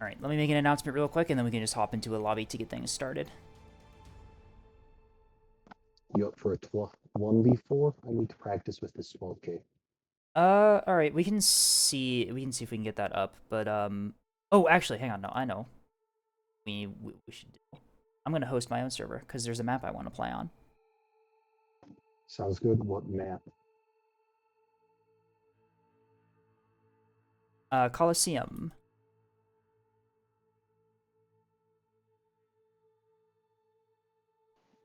All right, let me make an announcement real quick, and then we can just hop into a lobby to get things started. You up for a 1v4? I need to practice with this 12k. All right, we can see if we can get that up, but oh, actually, hang on, no, I know. We should do. I'm gonna host my own server because there's a map I want to play on. Sounds good. What map? Coliseum.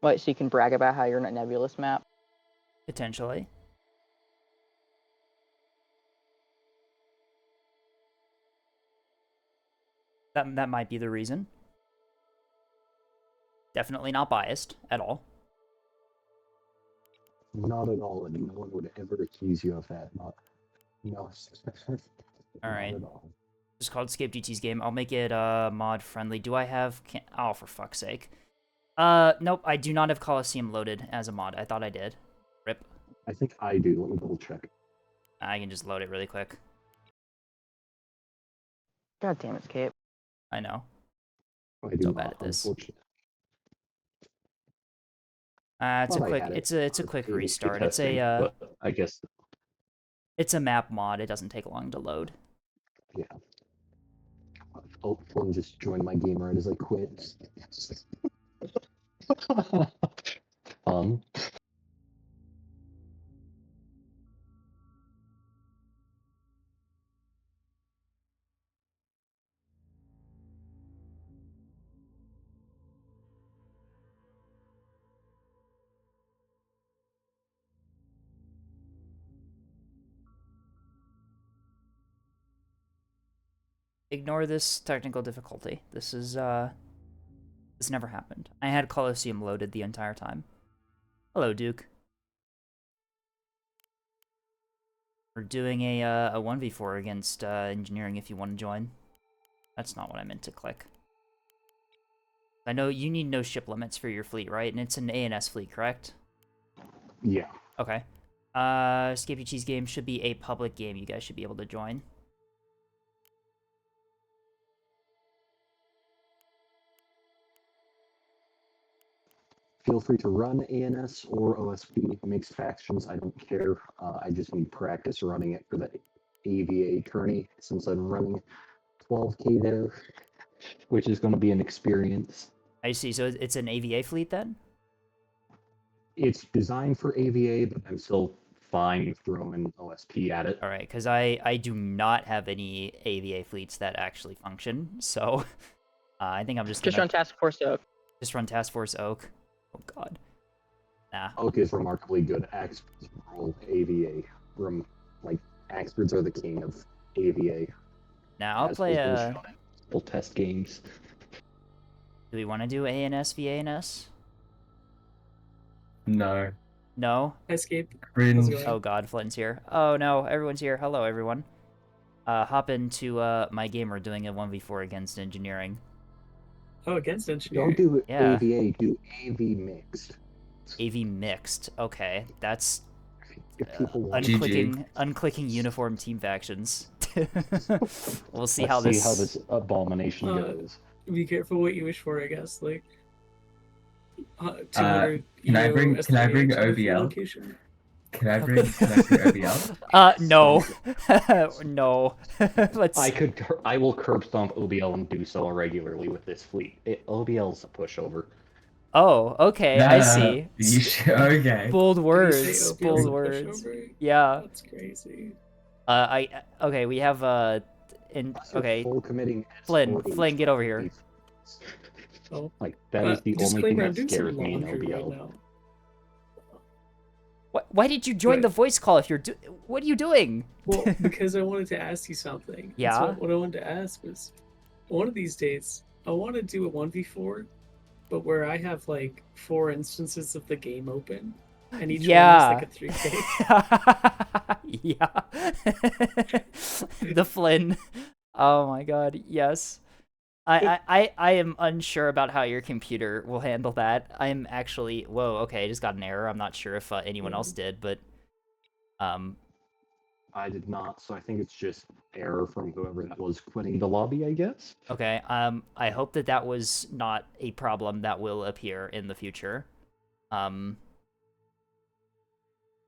What, so you can brag about how you're in a Nebulous map? Potentially. That might be the reason. Definitely not biased at all. Not at all, and no one would ever accuse you of that. No. All right. Not at all. It's called Escape GT's game. I'll make it mod friendly. Do I have? Oh, for fuck's sake. Nope. I do not have Coliseum loaded as a mod. I thought I did. Rip. I think I do. Let me double check. I can just load it really quick. God damn it, Cape. I know. I do So bad at this. It's a quick restart. It's a but I guess it's a map mod. It doesn't take long to load. Yeah. Oh, Flynn just joined my game right as I quit. Ignore this technical difficulty. This never happened. I had Coliseum loaded the entire time. Hello, Duke. We're doing a 1v4 against engineering if you want to join. That's not what I meant to click. I know you need no ship limits for your fleet, right? And it's an ANS fleet, correct? Yeah. Okay. Escape Your Cheese game should be a public game. You guys should be able to join. Feel free to run ANS or OSP, mixed factions, I don't care. I just need practice running it for the AVA tourney since I'm running 12k there, which is going to be an experience. I see. So it's an AVA fleet then? It's designed for AVA, but I'm still fine throwing OSP at it. All right, because I do not have any AVA fleets that actually function, so I think I'm just Just run Task Force Oak. Just run Task Force Oak. Oh god. Nah. Oak is remarkably good. Axfords rule AVA. Axfords are the king of AVA. Now I'll play Full test games. Do we want to do ANS v ANS? No. No? Escape. Oh god, Flynn's here. Oh no, everyone's here. Hello, everyone. Hop into my game. We're doing a 1v4 against engineering. Oh, against engineering. Don't do AVA, do AV mixed. AV mixed. Okay, that's unclicking uniform team factions. We'll see Let's how see how this abomination goes. Be careful what you wish for, I guess. Like, can I bring OBL? Can I bring no. OBL? No. I will curb stomp OBL and do so regularly with this fleet. OBL's a pushover. Oh, okay, I see. Okay. Bold words. Bold words. Yeah. That's crazy. Okay, we have okay. Full committing. Flynn, get over here. Oh. That is the only thing that scares me in OBL. Right now. Why did you join the voice call if you're what are you doing? Well, because I wanted to ask you something. Yeah. So what I wanted to ask was, one of these days, I want to do a 1v4, but where I have like 4 instances of the game open, and each one is like a 3K. Yeah. The Flynn. Oh my god, yes. I am unsure about how your computer will handle that. I'm actually whoa, okay, I just got an error. I'm not sure if anyone else did, but I did not, so I think it's just error from whoever that was quitting the lobby, I guess. Okay, I hope that that was not a problem that will appear in the future.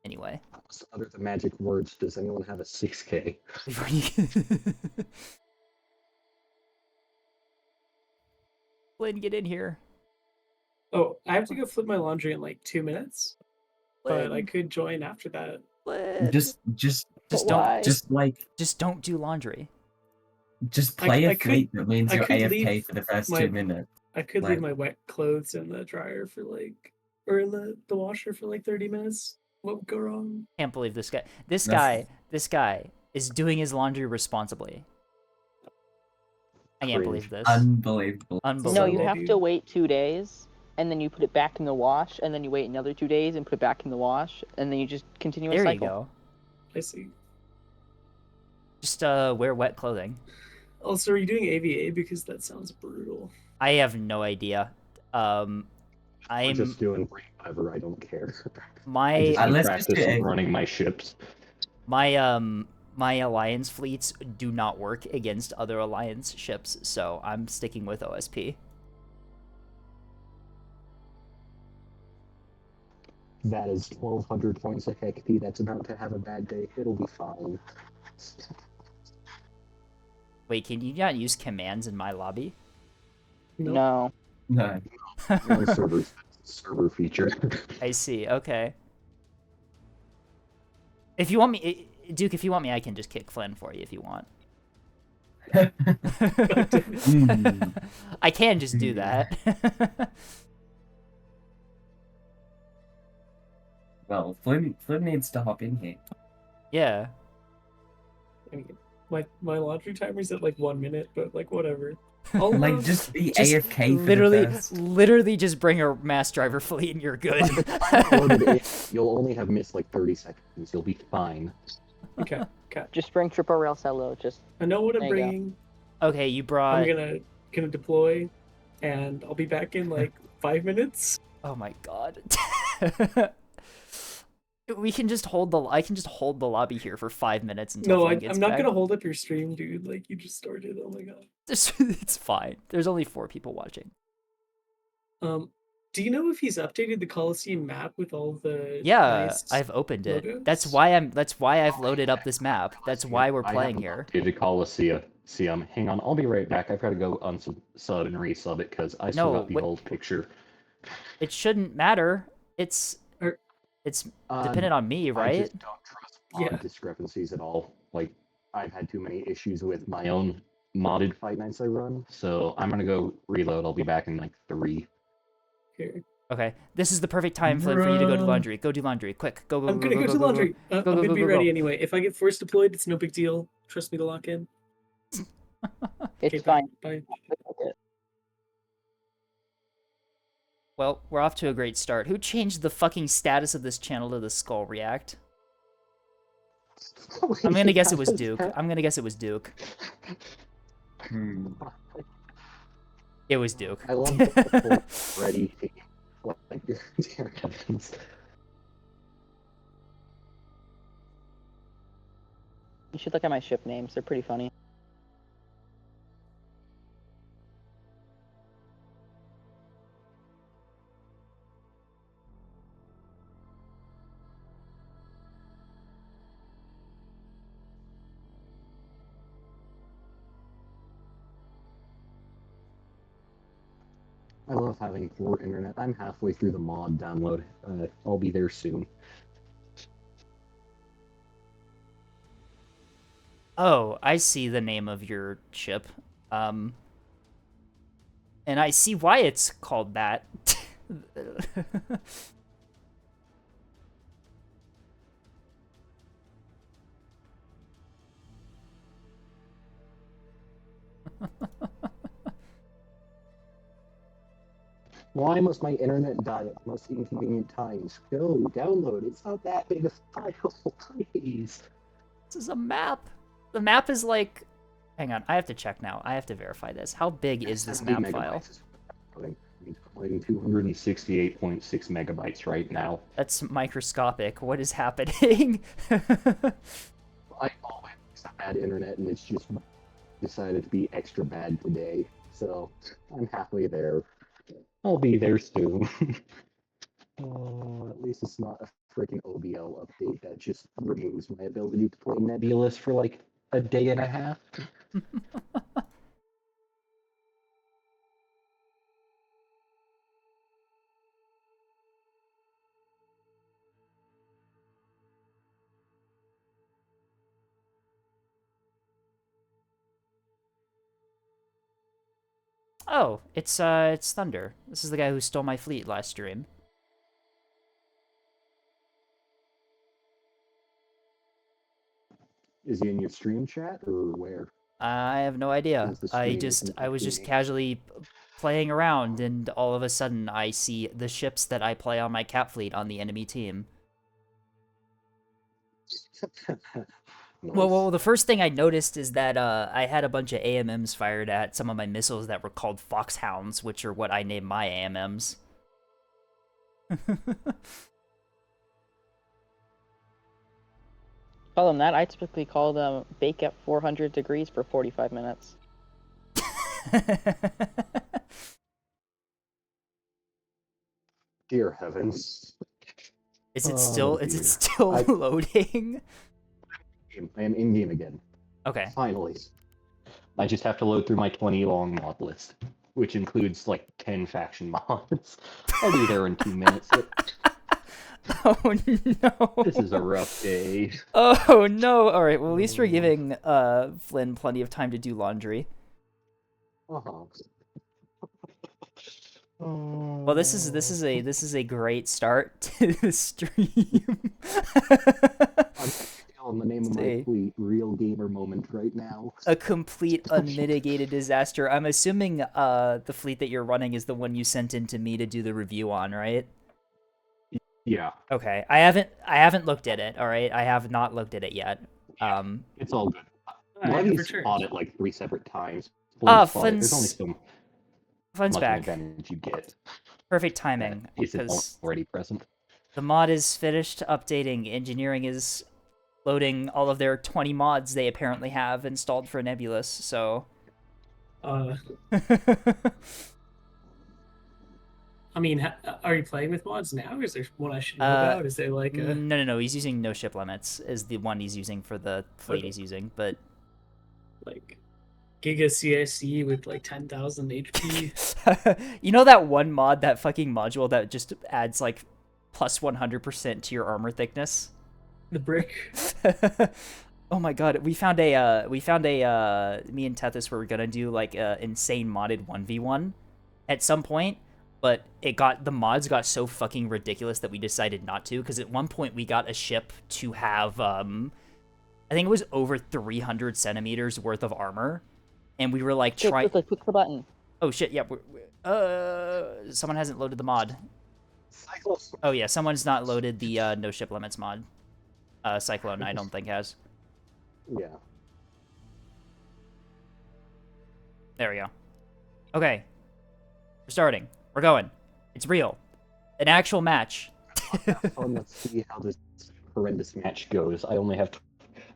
Anyway. So other than magic words, does anyone have a 6K? Flynn, get in here. Oh, I have to go flip my laundry in like 2 minutes, but I Flynn, could join after that. Flynn. Just But don't why? just don't do laundry. just play I a fleet that means I you're could AFK leave for the first my- 2 minutes. I could Like- leave my wet clothes in the dryer for like, or in the washer for like 30 minutes. What would go wrong? Can't believe this guy. This That's- guy is doing his laundry responsibly. I can't believe this. Unbelievable. No, Unbelievable. you So- have to wait 2 days, and then you put it back in the wash, and then you wait another 2 days and put it back in the wash, and then you just continue a There you cycle. go. I see. Just wear wet clothing. Also, are you doing AVA? Because that sounds brutal. I have no idea. I'm I'm just doing whatever, I don't care. my I just need Let's just practice do on it. running my ships. my alliance fleets do not work against other alliance ships, so I'm sticking with OSP. That is 1,200 points of XP. That's about to have a bad day. It'll be fine. Wait, can you not use commands in my lobby? Nope. No. No. No server feature. I see. Okay. If you want me, Duke, if you want me, I can just kick Flynn for you if you want. Mm. I can just do that. Well, Flynn needs to hop in here. Yeah. I mean, my laundry timer's at like 1 minute, but like whatever. I'll, Like, just be Just AFK for literally, the first. literally just bring a mass driver fleet and you're good. Loaded in, you'll only have missed like 30 seconds. You'll be fine. okay. Just bring triple rail cello. Just I know what I'm There you go. bringing. Okay, you I'm brought. gonna deploy, and I'll be back in like 5 minutes. Oh my god. We can just hold the. I can just hold the lobby here for 5 minutes until No, Flynn gets I'm not back. gonna hold up your stream, dude. Like you just started. Oh my god. It's fine. There's only 4 people watching. Do you know if he's updated the Coliseum map with all the Yeah, nice... I've opened it. logos? That's why I've loaded up this map. That's why we're I playing haven't here. updated Coliseum. Hang on, I'll be right back. I've got to go unsub and resub it because I still No, got the wait. old picture. It shouldn't matter. It's dependent on me, I right? just don't trust mod Yeah. discrepancies at all. Like, I've had too many issues with my own modded Fight Nights I run, so I'm gonna go reload. I'll be back in like 3. Here. Okay, this is the perfect time, Flynn, for you to go do Bruh. laundry. Go do laundry, quick. Go, go, I'm go, gonna go, go go, to laundry. I'm go, gonna go, be go, ready go. anyway. If I get force deployed, it's no big deal. Trust me to lock in. it's Okay, fine. Bye. Well, we're off to a great start. Who changed the fucking status of this channel to the Skull React? I'm gonna guess it was Duke. I'm gonna guess it was Duke. Hmm. It was Duke. I love the full ready. Like, dear heavens. You should look at my ship names. They're pretty funny. I love having poor internet. I'm halfway through the mod download. I'll be there soon. Oh, I see the name of your ship. And I see why it's called that. Why must my internet die at the most inconvenient times? Go, download. It's not that big a file, please. This is a map. The map is like... Hang on, I have to check now. I have to verify this. How big is this 70 map file? megabytes is what I'm downloading 268.6 megabytes right now. That's microscopic. What is happening? I always have bad internet, and it's just decided to be extra bad today. So I'm halfway there. I'll be there soon. At least it's not a freaking OBL update that just removes my ability to play Nebulous for like a day and a half. Oh, it's Thunder. This is the guy who stole my fleet last stream. Is he in your stream chat or where? I have no idea. Since the stream isn't I was just updating. casually playing around, and all of a sudden I see the ships that I play on my cat fleet on the enemy team. Nice. Well, the first thing I noticed is that I had a bunch of AMMs fired at some of my missiles that were called Foxhounds, which are what I named my AMMs. Call them that. I typically call them bake at 400 degrees for 45 minutes. Dear heavens. Is it Oh, still dear. loading? I am in game again. Okay. Finally. I just have to load through my 20 long mod list, which includes like 10 faction mods. I'll be there in 2 minutes. Oh no. This is a rough day. Oh no. All right. Well, at least we're giving Flynn plenty of time to do laundry. Uh-huh. Well, this is a great start to the stream. I'm telling the name of my fleet, real gamer moment right now. A complete unmitigated disaster. I'm assuming the fleet that you're running is the one you sent in to me to do the review on, right? Yeah. Okay. I haven't looked at it, all right? I have not looked at it yet. It's all good. I Why do have you returned. spot it like 3 separate times? Flynn's There's only so much back. advantage you get. Perfect timing, Isn't because already present. the mod is finished updating. Engineering is loading all of their 20 mods they apparently have installed for Nebulous, so... I mean, are you playing with mods now, or is there one I should know about? Is there like a... No, he's using no ship limits, is the one he's using for the fleet he's using, but... Like, Giga CSE with like 10,000 HP? You know that one mod, that fucking module that just adds like plus 100% to your armor thickness? The brick? Oh my god, me and Tethys were gonna do like a insane modded 1v1 at some point, but the mods got so fucking ridiculous that we decided not to, because at one point we got a ship to have I think it was over 300 centimeters worth of armor, and we were like Click the button. Oh shit, yeah, someone hasn't loaded the mod. Oh yeah, someone's not loaded the no ship limits mod. Cyclone, I don't think has. Yeah. There we go. Okay. We're starting. We're going. It's real. An actual match. Let's see how this horrendous match goes. I only have...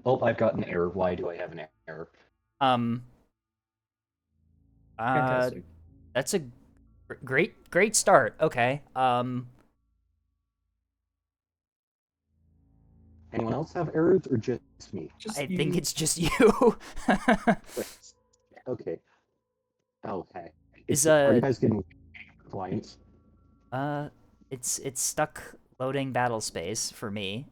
Oh, I've got an error. Why do I have an error? Fantastic. That's a great start. Okay. Anyone else have errors or just me? I think it's just you. Okay. Okay. Are you guys getting clients? It's stuck loading battle space for me.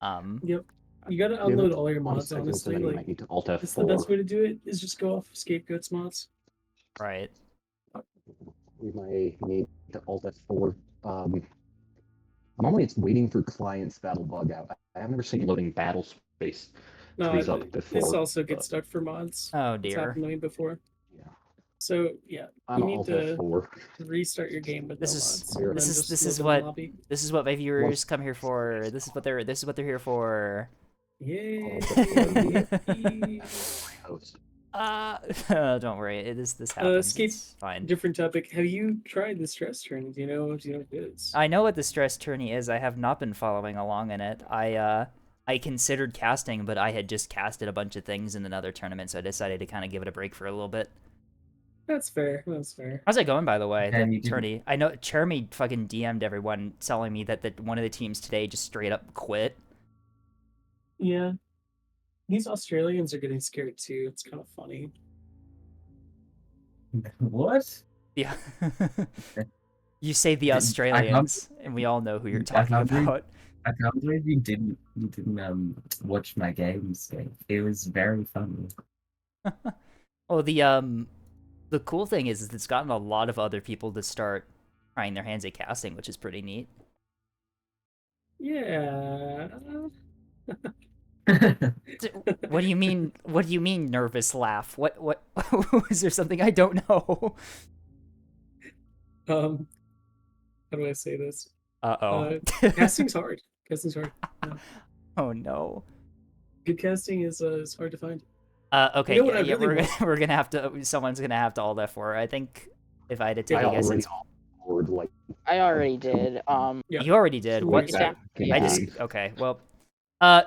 Yep. You gotta upload all your mods, honestly. You Like, might need to alt F4. that's the best way to do it, is just go off Scapegoat's mods. Right. We might need to alt F4. Normally it's waiting for clients battle bug out. I've never seen loading battle space No, freeze up before. this also gets stuck for mods. Oh It's dear. happened to me before. Yeah. So yeah, I'm you need alt to F4. restart your game with This no is- mods. and then this just is live in the what- lobby. This is what my viewers come here for. This is what they're here for. Yay! Host. Don't worry. This happens. Escape- It's fine. Different topic. Have you tried the stress training? Do you know what it is? I know what the stress tourney is. I have not been following along in it. I I considered casting, but I had just casted a bunch of things in another tournament, so I decided to kind of give it a break for a little bit. That's fair. That's fair. How's it going, by the way, And the you didn't- tourney? I know Jeremy fucking DM'd everyone telling me that one of the teams today just straight up quit. Yeah. These Australians are getting scared too. It's kind of funny. What? Yeah. You say the I can't- Australians, and we all know who you're I talking can't believe- about. I can't believe you didn't watch my games. It was very funny. Oh, the cool thing is it's gotten a lot of other people to start trying their hands at casting, which is pretty neat. Yeah. What do you mean? What do you mean? Nervous laugh? What? Is there something I don't know? How do I say this? Uh-oh. Casting's hard. Casting's hard. Yeah. Oh no. Good casting is hard to find. Okay, You know what I yeah, really want? we're gonna have to. Someone's gonna have to all that for. I think if I had to take I a guess, already it's, board like I already did. Yeah. you already did. So What? we're that. Yeah. I just okay. Well,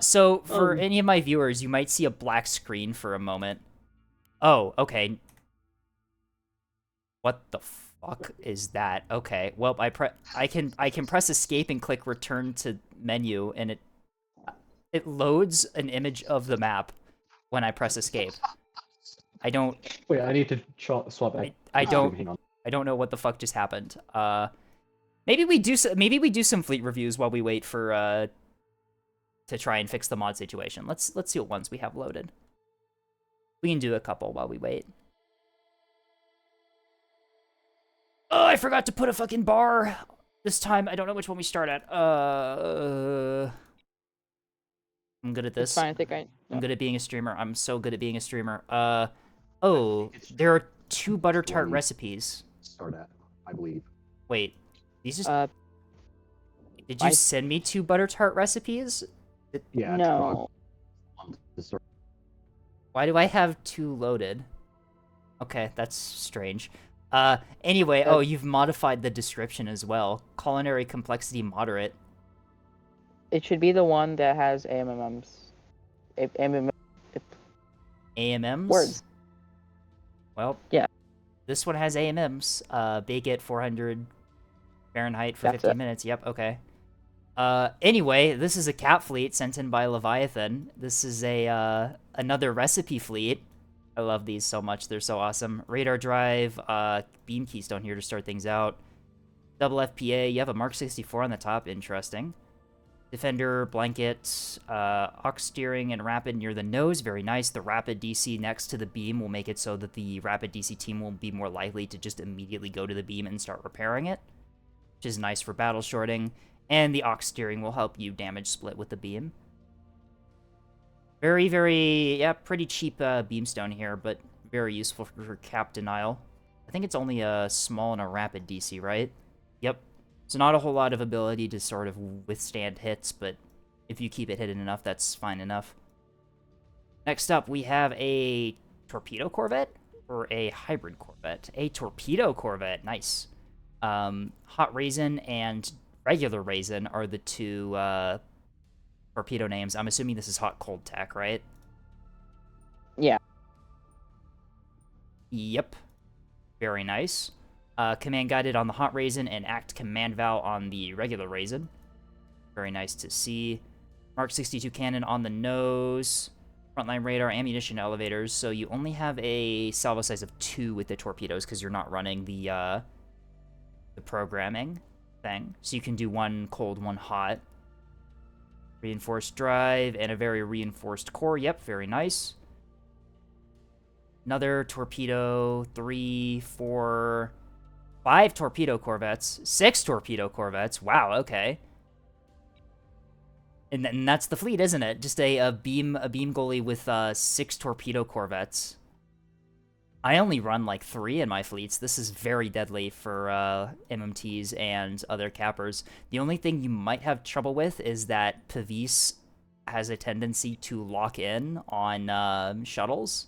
so for Um, any of my viewers, you might see a black screen for a moment. Oh, okay. What the fuck is that? Okay. Well, I can press escape and click return to menu, and it loads an image of the map when I press escape. I don't Wait, I need to swap back. I don't Hang on. I don't know what the fuck just happened. Maybe we do some fleet reviews while we wait for to try and fix the mod situation. Let's see what ones we have loaded. We can do a couple while we wait. Oh, I forgot to put a fucking bar this time. I don't know which one we start at. I'm good at It's this. fine. I think I'm good at being a streamer. I'm so good at being a streamer. Oh, there are 2 butter tart 20. recipes. Start at, I believe. Wait, these just did I- you send me 2 butter tart recipes? Yeah. it's no. Prague to start. Why do I have 2 loaded? Okay, that's strange. Anyway, oh, you've modified the description as well. Culinary complexity moderate. It should be the one that has AMMs. AMMs? Words. Well, Yeah. This one has AMMs. Bake it 400 Fahrenheit for That's 15 it. minutes. Yep, okay. Anyway, this is a cat fleet sent in by Leviathan. This is a another recipe fleet. I love these so much. They're so awesome. Radar drive, beam keystone here to start things out. Double FPA. You have a Mark 64 on the top. Interesting. Defender, blanket, aux steering, and rapid near the nose. Very nice. The rapid DC next to the beam will make it so that the rapid DC team will be more likely to just immediately go to the beam and start repairing it, which is nice for battle shorting. And the aux steering will help you damage split with the beam. Very, very, yeah, pretty cheap beamstone here, but very useful for cap denial. I think it's only a small and a rapid DC, right? Yep. So not a whole lot of ability to sort of withstand hits, but if you keep it hidden enough, that's fine enough. Next up, we have a torpedo corvette or a hybrid corvette. A torpedo corvette, nice. Hot Raisin and regular Raisin are the 2 torpedo names. I'm assuming this is hot cold tech, right? Yeah. Yep. Very nice. Command guided on the hot Raisin and act command val on the regular Raisin. Very nice to see. Mark 62 cannon on the nose. Frontline radar, ammunition elevators. So you only have a salvo size of 2 with the torpedoes because you're not running the programming thing. So you can do 1 cold, 1 hot. Reinforced drive and a very reinforced core. Yep, very nice. Another torpedo, 3, 4, 5 torpedo corvettes, 6 torpedo corvettes. Wow, okay. And that's the fleet, isn't it? Just a beam goalie with 6 torpedo corvettes. I only run like 3 in my fleets. This is very deadly for MMTs and other cappers. The only thing you might have trouble with is that Pavis has a tendency to lock in on shuttles.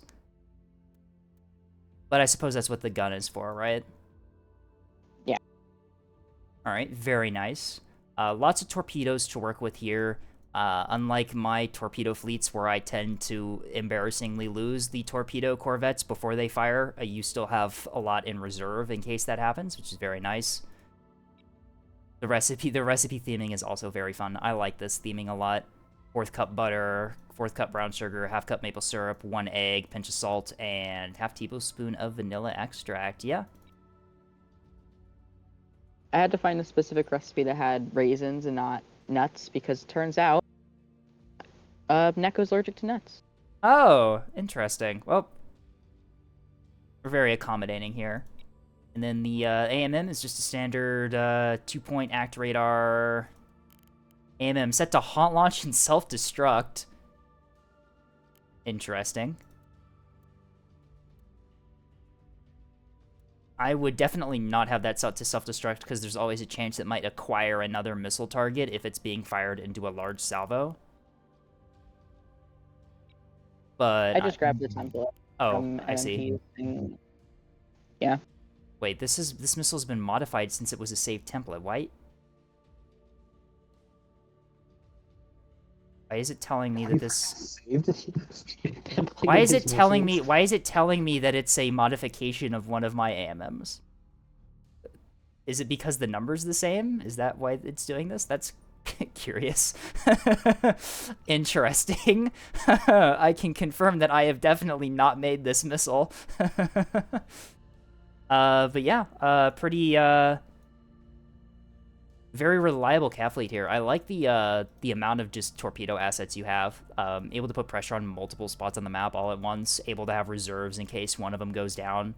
But I suppose that's what the gun is for, right? Yeah. All right, very nice. Lots of torpedoes to work with here. Unlike my torpedo fleets, where I tend to embarrassingly lose the torpedo corvettes before they fire, you still have a lot in reserve in case that happens, which is very nice. The recipe theming is also very fun. I like this theming a lot. 4th cup butter, 4th cup brown sugar, 1/2 cup maple syrup, 1 egg, pinch of salt, and 1/2 tablespoon of vanilla extract. Yeah. I had to find a specific recipe that had raisins and not nuts because it turns out Neko's allergic to nuts. Oh, interesting. Well, we're very accommodating here. And then the AMM is just a standard 2-point act radar. AMM set to haunt launch and self-destruct. Interesting. I would definitely not have that set to self-destruct because there's always a chance it might acquire another missile target if it's being fired into a large salvo. But I just grabbed the template from I see. MMP's. Yeah. Wait, this missile's been modified since it was a saved template. Why is it telling me that this? Why is it telling me that it's a modification of one of my AMMs? Is it because the number's the same? Is that why it's doing this? That's curious. Interesting. I can confirm that I have definitely not made this missile. But yeah, pretty very reliable cat fleet here. I like the amount of just torpedo assets you have. Able to put pressure on multiple spots on the map all at once. Able to have reserves in case one of them goes down.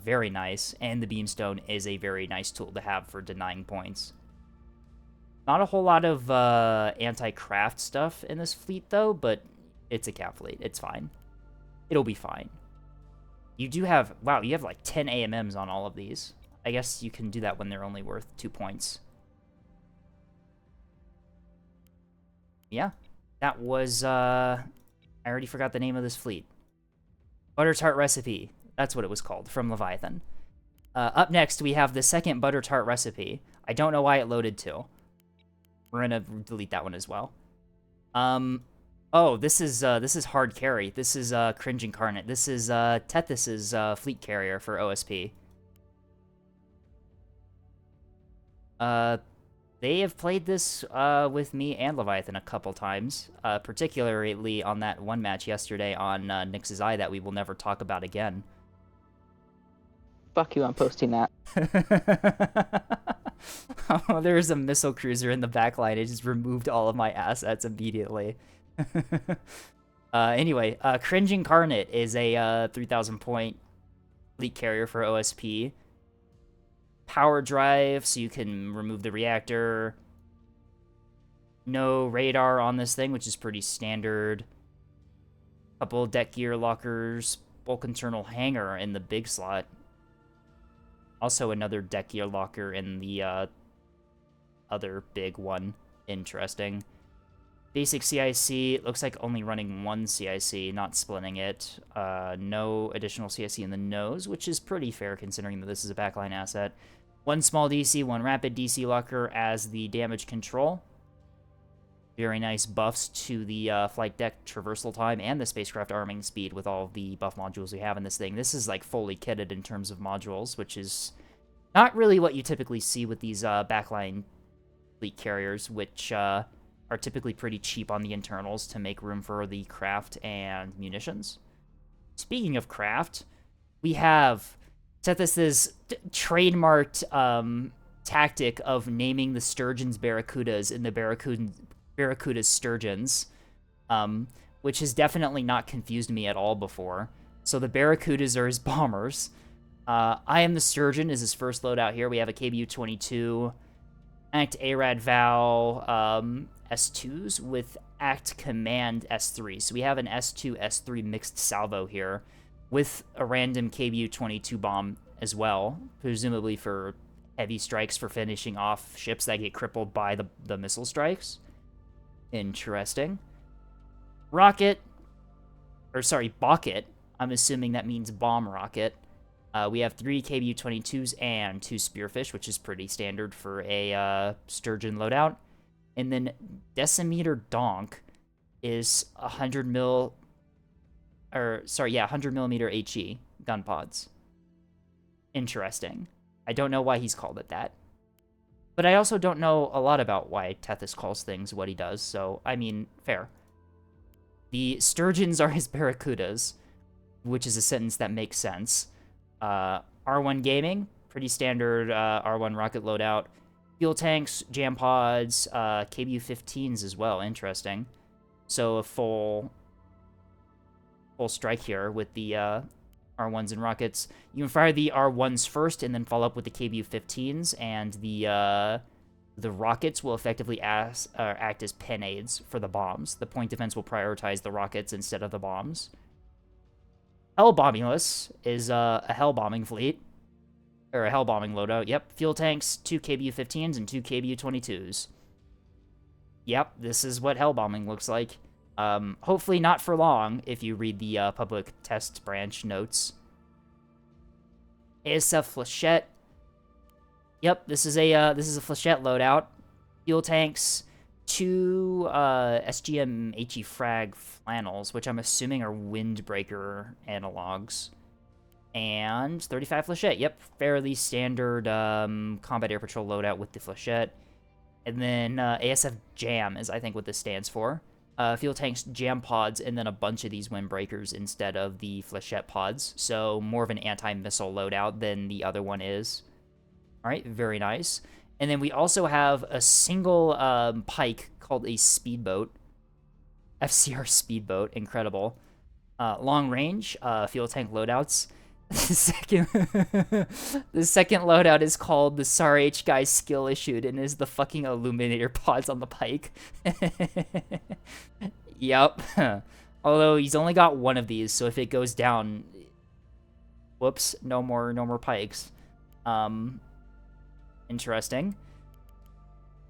Very nice. And the beamstone is a very nice tool to have for denying points. Not a whole lot of anti-craft stuff in this fleet though, but it's a cat fleet. It's fine. It'll be fine. You do have, wow, you have like 10 AMMs on all of these. I guess you can do that when they're only worth 2 points. Yeah, that was, I already forgot the name of this fleet. Butter Tart Recipe. That's what it was called, from Leviathan. Up next, we have the second Butter Tart Recipe. I don't know why it loaded to. We're gonna delete that one as well. Oh, this is hard carry. This is Cringe Incarnate. This is Tethys's fleet carrier for OSP. They have played this with me and Leviathan a couple times, particularly on that one match yesterday on Nyx's Eye that we will never talk about again. Fuck you, I'm posting that. Oh, there's a missile cruiser in the backline. It just removed all of my assets immediately. Anyway, Cringe Incarnate is a 3,000 point fleet carrier for OSP. Power drive, so you can remove the reactor. No radar on this thing, which is pretty standard. Couple deck gear lockers. Bulk internal hangar in the big slot. Also another deck gear locker in the other big one. Interesting. Basic CIC, it looks like only running one CIC, not splitting it. No additional CIC in the nose, which is pretty fair considering that this is a backline asset. One small DC, one rapid DC locker as the damage control. Very nice buffs to the flight deck traversal time and the spacecraft arming speed with all of the buff modules we have in this thing. This is like fully kitted in terms of modules, which is not really what you typically see with these backline fleet carriers, which are typically pretty cheap on the internals to make room for the craft and munitions. Speaking of craft, we have Tethys's trademarked tactic of naming the sturgeons Barracudas in the Barracuda's sturgeons, which has definitely not confused me at all before. So the Barracudas are his bombers. I Am the Sturgeon is his first loadout here. We have a KBU-22, Act ARAD Val S2s with Act Command S3. So we have an S2, S3 mixed salvo here with a random KBU-22 bomb as well, presumably for heavy strikes for finishing off ships that get crippled by the missile strikes. Interesting. Rocket, or sorry, Bucket. I'm assuming that means bomb rocket. We have 3 KBU-22s and 2 Spearfish, which is pretty standard for a Sturgeon loadout. And then Decimeter Donk is 100 mil, or sorry, yeah, 100 millimeter HE gun pods. Interesting. I don't know why he's called it that. But I also don't know a lot about why Tethys calls things what he does, so, I mean, fair. The sturgeons are his barracudas, which is a sentence that makes sense. R1 Gaming, pretty standard R1 rocket loadout. Fuel tanks, jam pods, KBU-15s as well, interesting. So a full strike here with the R1s and rockets. You can fire the R1s first and then follow up with the KBU-15s, and the rockets will effectively act as pin aids for the bombs. The point defense will prioritize the rockets instead of the bombs. Hellbombulous is a hellbombing fleet. Or a hellbombing loadout, yep. Fuel tanks, 2 KBU-15s and 2 KBU-22s. Yep, this is what hellbombing looks like. Hopefully not for long, if you read the public test branch notes. ASF Flechette. Yep, this is a Flechette loadout. Fuel tanks, 2 SGM HE Frag flannels, which I'm assuming are windbreaker analogs. And 35 Flechette. Yep, fairly standard combat air patrol loadout with the Flechette. And then ASF Jam is, I think, what this stands for. Fuel tanks, jam pods, and then a bunch of these windbreakers instead of the Flechette pods. So more of an anti-missile loadout than the other one is. All right, very nice. And then we also have a single pike called a speedboat. FCR speedboat, incredible. Long range, fuel tank loadouts. The second loadout is called the SAR H Guy Skill Issued and is the fucking illuminator pods on the pike. Yep. Although he's only got one of these, so if it goes down, whoops, no more pikes. Interesting.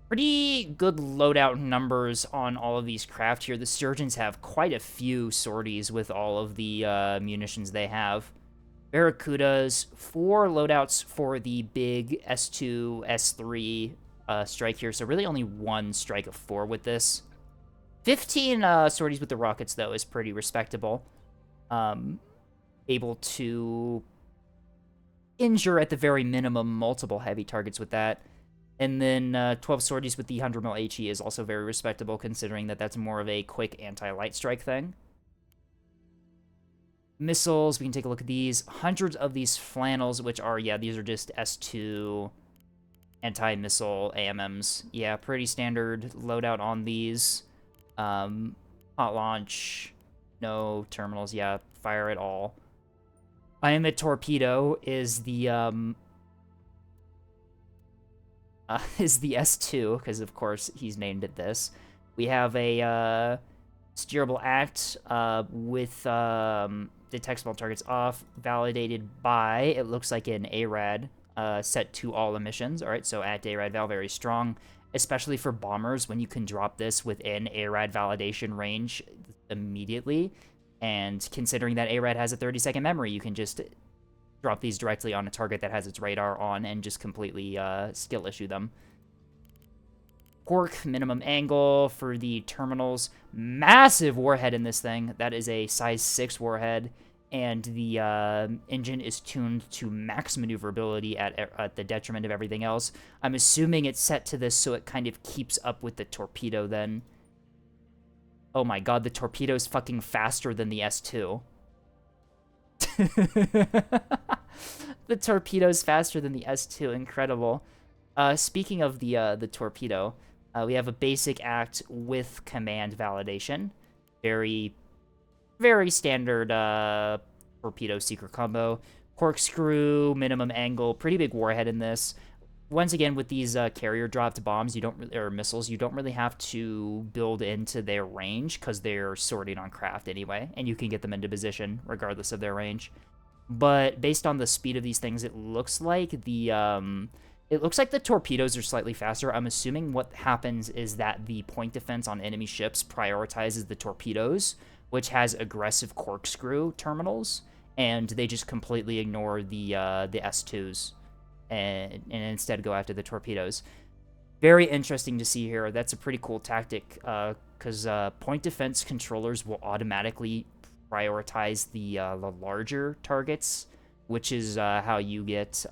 Pretty good loadout numbers on all of these craft here. The Sturgeons have quite a few sorties with all of the munitions they have. Barracudas, 4 loadouts for the big S2, S3 strike here, so really only 1 strike of 4 with this. 15 sorties with the rockets, though, is pretty respectable. Able to injure, at the very minimum, multiple heavy targets with that. And then 12 sorties with the 100 mil HE is also very respectable, considering that that's more of a quick anti-light strike thing. Missiles, we can take a look at these. Hundreds of these flannels, which are, yeah, these are just S2 anti-missile AMMs. Yeah, pretty standard loadout on these. Hot launch, no terminals, yeah, fire at all. I am a torpedo is the S2, because of course he's named it this. We have a steerable act with detect small targets off, validated by, it looks like an ARAD set to all emissions. All right, so at ARAD val, very strong, especially for bombers when you can drop this within ARAD validation range immediately. And considering that ARAD has a 30-second memory, you can just drop these directly on a target that has its radar on and just completely skill issue them. Quark, minimum angle for the terminals. Massive warhead in this thing. That is a size 6 warhead. And the engine is tuned to max maneuverability at the detriment of everything else. I'm assuming it's set to this so it kind of keeps up with the torpedo then. Oh my god, the torpedo's fucking faster than the S2. The torpedo's faster than the S2, incredible. Speaking of the torpedo, we have a basic act with command validation. Very, very standard torpedo seeker combo. Corkscrew, minimum angle, pretty big warhead in this. Once again, with these carrier dropped bombs, you don't really, or missiles, you don't really have to build into their range because they're sorted on craft anyway, and you can get them into position regardless of their range. But based on the speed of these things, it looks like the torpedoes are slightly faster. I'm assuming what happens is that the point defense on enemy ships prioritizes the torpedoes, which has aggressive corkscrew terminals, and they just completely ignore the S2s. And instead go after the torpedoes. Very interesting to see here. That's a pretty cool tactic, because point defense controllers will automatically prioritize the larger targets, which is how you get,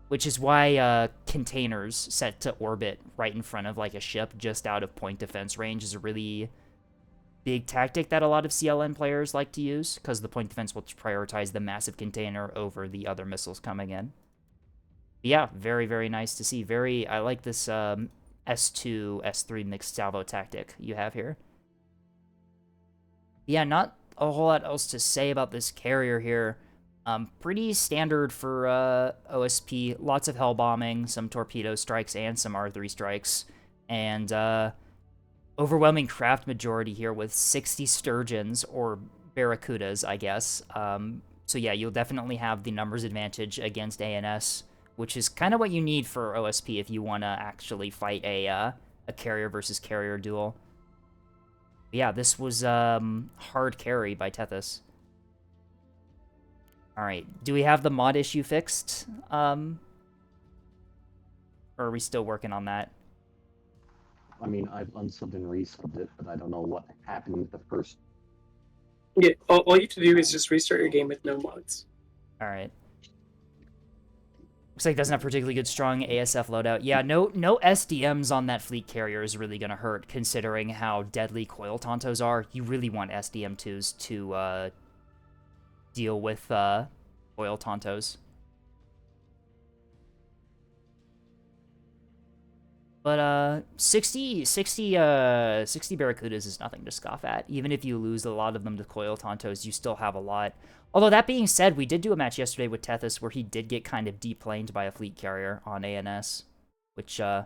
which is why containers set to orbit right in front of like a ship just out of point defense range is a really big tactic that a lot of CLN players like to use, because the point defense will prioritize the massive container over the other missiles coming in. Yeah, very, very nice to see. I like this S2, S3 mixed salvo tactic you have here. Yeah, not a whole lot else to say about this carrier here. Pretty standard for OSP. Lots of hell bombing, some torpedo strikes, and some R3 strikes. And overwhelming craft majority here with 60 sturgeons, or barracudas, I guess. So yeah, you'll definitely have the numbers advantage against ANS, which is kind of what you need for OSP if you want to actually fight a carrier versus carrier duel. But yeah, this was hard carry by Tethys. Alright, do we have the mod issue fixed? Or are we still working on that? I mean, I've unsubbed and resubbed it, but I don't know what happened with the first. Yeah, all you have to do is just restart your game with no mods. Alright. Looks like it doesn't have particularly good strong ASF loadout. Yeah, no SDMs on that fleet carrier is really going to hurt, considering how deadly coil Tontos are. You really want SDM2s to deal with coil Tontos. But 60 Barracudas is nothing to scoff at. Even if you lose a lot of them to coil Tontos, you still have a lot. Although, that being said, we did do a match yesterday with Tethys where he did get kind of deplaned by a fleet carrier on ANS, which, ANS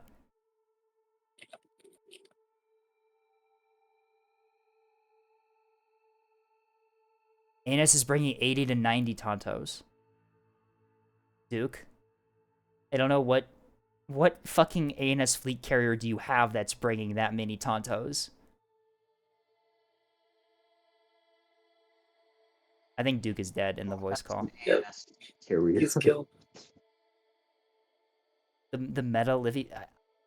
is bringing 80 to 90 Tontos. Duke? I don't know what fucking ANS fleet carrier do you have that's bringing that many Tontos? I think Duke is dead in the voice call. Yep. Carrier. He's killed. The meta Livy...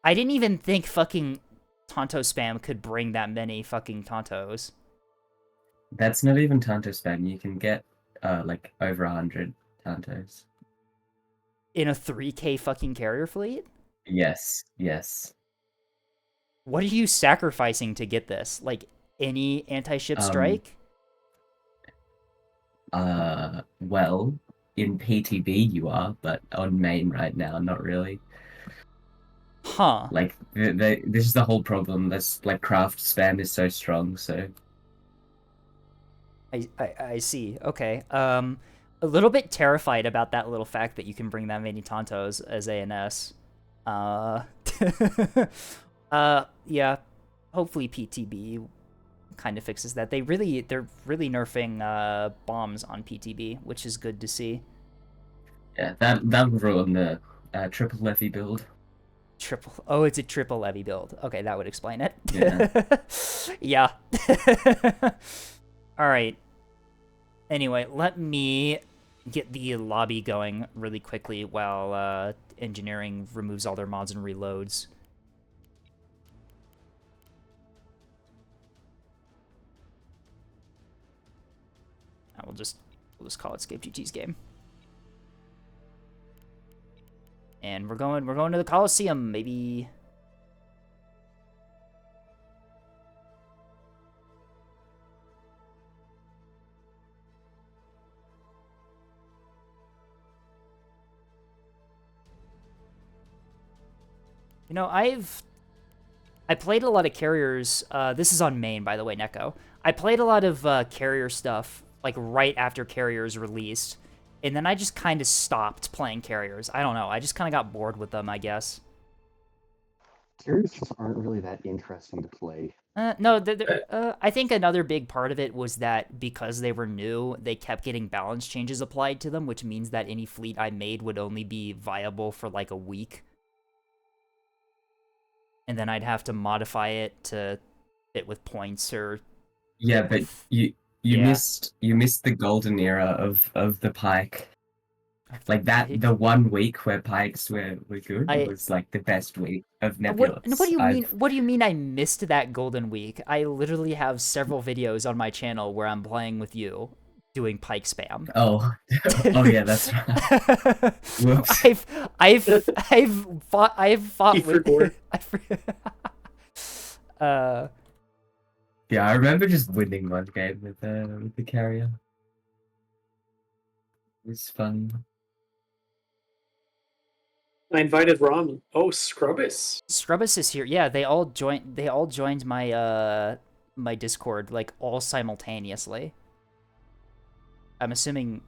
I didn't even think fucking Tonto spam could bring that many fucking Tontos. That's not even Tanto spam. You can get like over 100 Tantos. In a 3k fucking carrier fleet? Yes, yes. What are you sacrificing to get this? Like, any anti-ship strike? Well, in PTB you are, but on main right now, not really. Huh. Like, this is the whole problem. That's, like, craft spam is so strong, so... I see. Okay. A little bit terrified about that little fact that you can bring that many Tontos as ANS. Yeah. Hopefully PTB kind of fixes that. They're really nerfing bombs on PTB, which is good to see. Yeah, that would ruin the triple levy build. Oh, it's a triple levy build. Okay, that would explain it. Yeah. Yeah. All right. Anyway, let me get the lobby going really quickly while engineering removes all their mods and reloads. We'll just call it Scape GT's game. And we're going to the Coliseum, maybe. You know, I played a lot of carriers. This is on main, by the way, Neko. I played a lot of carrier stuff, like, right after carriers released. And then I just kind of stopped playing carriers. I don't know. I just kind of got bored with them, I guess. Carriers just aren't really that interesting to play. No, I think another big part of it was that because they were new, they kept getting balance changes applied to them, which means that any fleet I made would only be viable for, like, a week. And then I'd have to modify it to fit with points or... Yeah, but you missed the golden era of the Pike. Like that, Pike? the 1 week where pikes were good I was like the best week of what do Nebulous. you mean? I've What do you mean I missed that golden week? I literally have several videos on my channel where I'm playing with you doing pike spam. oh oh yeah, that's right. Whoops. I've fought You with forgot. uh Yeah, I remember just winning one game with the carrier. It was fun. I invited Rom. Oh, Scrubbus. Scrubbus is here. Yeah, they all joined my Discord like all simultaneously. I'm assuming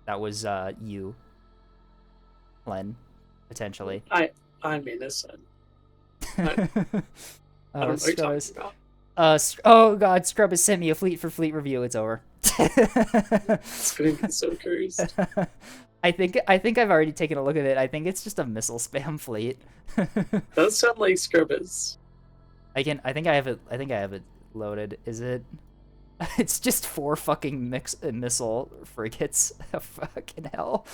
that was you, Len, potentially. I'm innocent. Oh, I don't know what you're talking Scrubbus. about. Oh god, Scrubbus sent me a fleet for fleet review. It's over. It's gonna be so cursed. I think I've already taken a look at it. I think it's just a missile spam fleet. Does sound like Scrubbus. I think I have it loaded. Is it? It's just 4 fucking missile frigates. Fucking hell.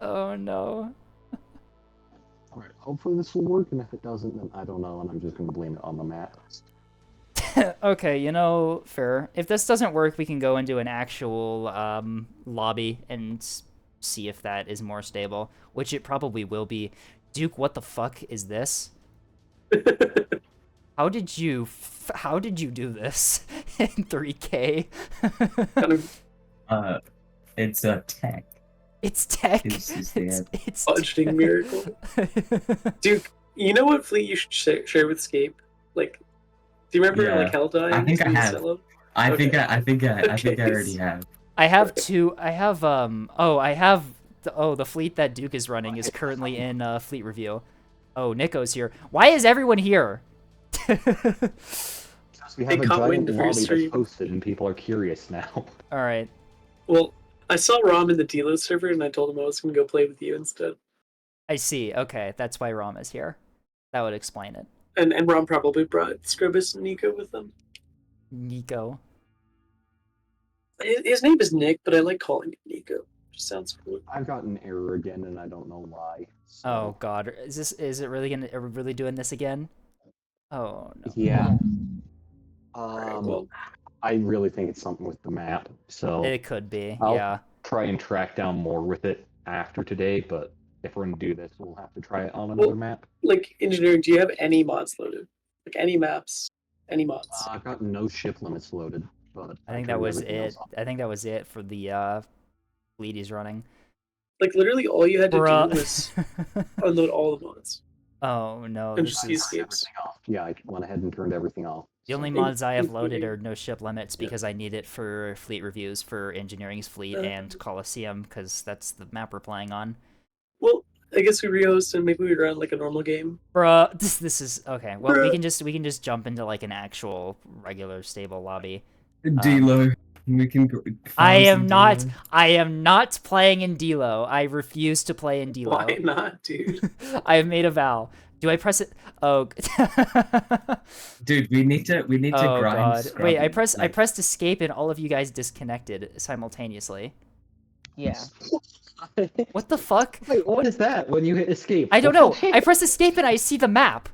Oh no. All right, hopefully this will work, and if it doesn't, then I don't know, and I'm just gonna blame it on the map. Okay, you know, fair. If this doesn't work, we can go into an actual lobby and see if that is more stable, which it probably will be. Duke, what the fuck is this? How did you do this in 3K? Kind of It's a tech. It's tech. It's the It's budgeting miracle. Duke, you know what fleet you should share with Scape? Like, do you remember Yeah, like Hell Dying? I think I have. Solo? I think Okay. I think I think I Okay. already have. I have two. I have the fleet that Duke is running is currently in fleet review. Oh, Nico's here. Why is everyone here? Because we They have a caught giant wind of your lobby that's stream. posted, and people are curious now. All right. Well, I saw Rom in the Delos server, and I told him I was gonna go play with you instead. I see. Okay, that's why Rom is here. That would explain it. And Rom probably brought Scrubbus and Nico with them. Nico. His name is Nick, but I like calling him Nico. Just sounds cool. I've got an error again, and I don't know why. So, Oh God, is it really gonna? Are we really doing this again? Oh no. yeah. Alright, well, I really think it's something with the map. So It could be. I'll Yeah. try and track down more with it after today. But if we're gonna do this, we'll have to try it on another map. like engineering, do you have any mods loaded? Like any maps, any mods? I've got no ship limits loaded, but I think turned that was everything it. else on. I think that was it for the fleet he's running. Like literally, all you had to Bruh. do was unload all the mods. Oh no, And this just is use Turned escapes. everything off. Yeah, I went ahead and turned everything off. the only So- mods I have loaded including- are no ship limits because I need it for fleet reviews for engineering's fleet and Coliseum because that's the map we're playing on. Well, I guess we rehost and maybe we run like a normal game. Bruh, this is okay. Well, we Bruh. can just jump into like an actual regular stable lobby. Delo. We can go. I farm am some not. Delo. I am not playing in Delo. I refuse to play in Delo. Why not, dude? I have made a vow. Do I press it? Oh. Dude, we need to Oh grind. god. Wait, I Scrubby, pressed escape and all of you guys disconnected simultaneously. Yeah. What the fuck? Wait, what is that when you hit escape? I don't know. I press escape and I see the map.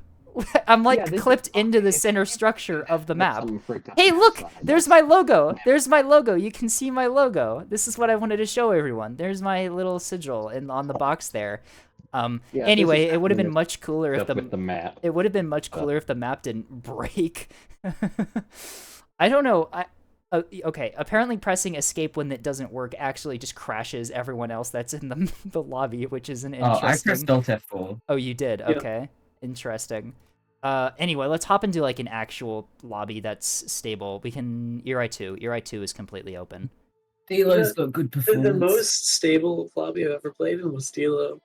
I'm like Yeah, this is clipped into the okay. center structure of the That's map. something freaked out Hey, on the look! side. There's my logo. There's my logo. You can see my logo. This is what I wanted to show everyone. There's my little sigil on the box there. Yeah, this Anyway, is it would have been happening much cooler if Stuff with the the map. it would have been much cooler if the map didn't break. I don't know. Okay, apparently pressing escape when it doesn't work actually just crashes everyone else that's in the lobby, which is an Oh, I interesting. pressed Alt F4. Oh, you did. Yeah. Okay, interesting. Anyway, let's hop into like an actual lobby that's stable. We can Eri 2. Eri 2 is completely open. Delo's got good The performance. most stable lobby I've ever played in was Delo.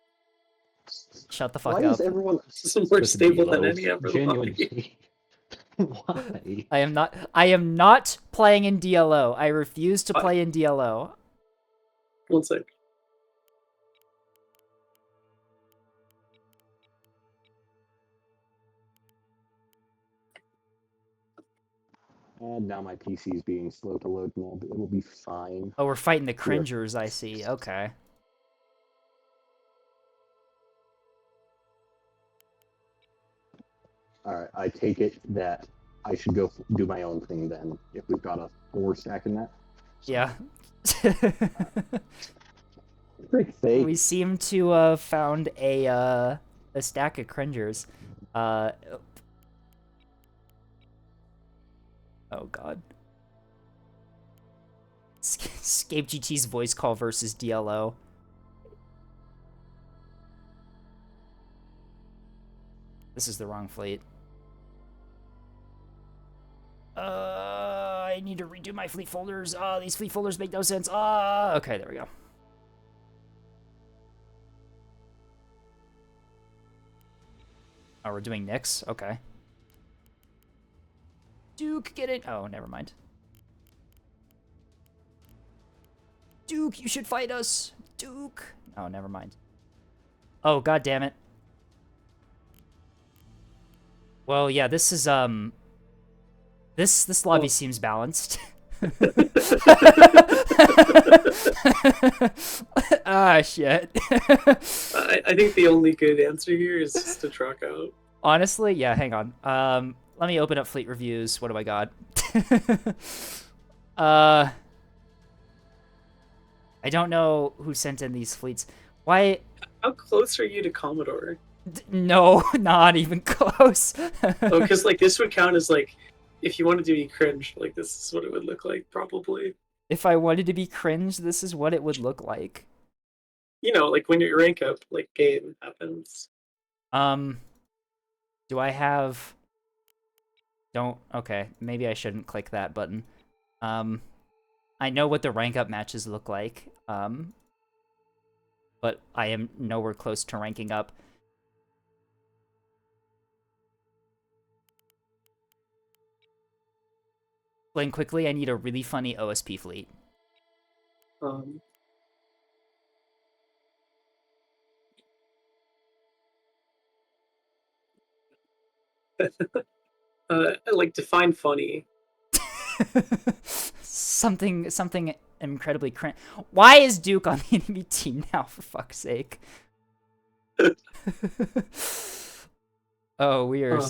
Shut the fuck Why up. is everyone This is more with stable than Delos? any other lobby. Genuinely. Why? I am not playing in DLO. I refuse to play in DLO. One sec. And now my PC is being slow to load, and it will be fine. Oh, we're fighting the Here. cringers, I see. Okay. Alright, I take it that I should go do my own thing then, if we've got a 4 stack in that. So, Yeah. frick's sake. We seem to have found a stack of cringers. Oh god. Escape GT's voice call versus DLO. This is the wrong fleet. I need to redo my fleet folders. These fleet folders make no sense. Okay, there we go. Oh, we're doing Nyx? Okay. Duke, get it. Oh, never mind. Duke, you should fight us. Duke. Oh, never mind. Oh, god damn it. Well, yeah, this is, This lobby seems balanced. Shit. I think the only good answer here is just to truck out. Honestly, yeah, hang on. Let me open up fleet reviews. What do I got? I don't know who sent in these fleets. Why? How close are you to Commodore? No, not even close. Oh, because like this would count as like, if you wanted to be cringe, like this is what it would look like probably. If I wanted to be cringe, this is what it would look like. You know, like when your rank up, like game happens. Do I have... Don't... Okay, maybe I shouldn't click that button. I know what the rank up matches look like, but I am nowhere close to ranking up. Explain quickly, I need a really funny OSP fleet. Like define funny. something incredibly cringe. Why is Duke on the enemy team now, for fuck's sake? Oh, we are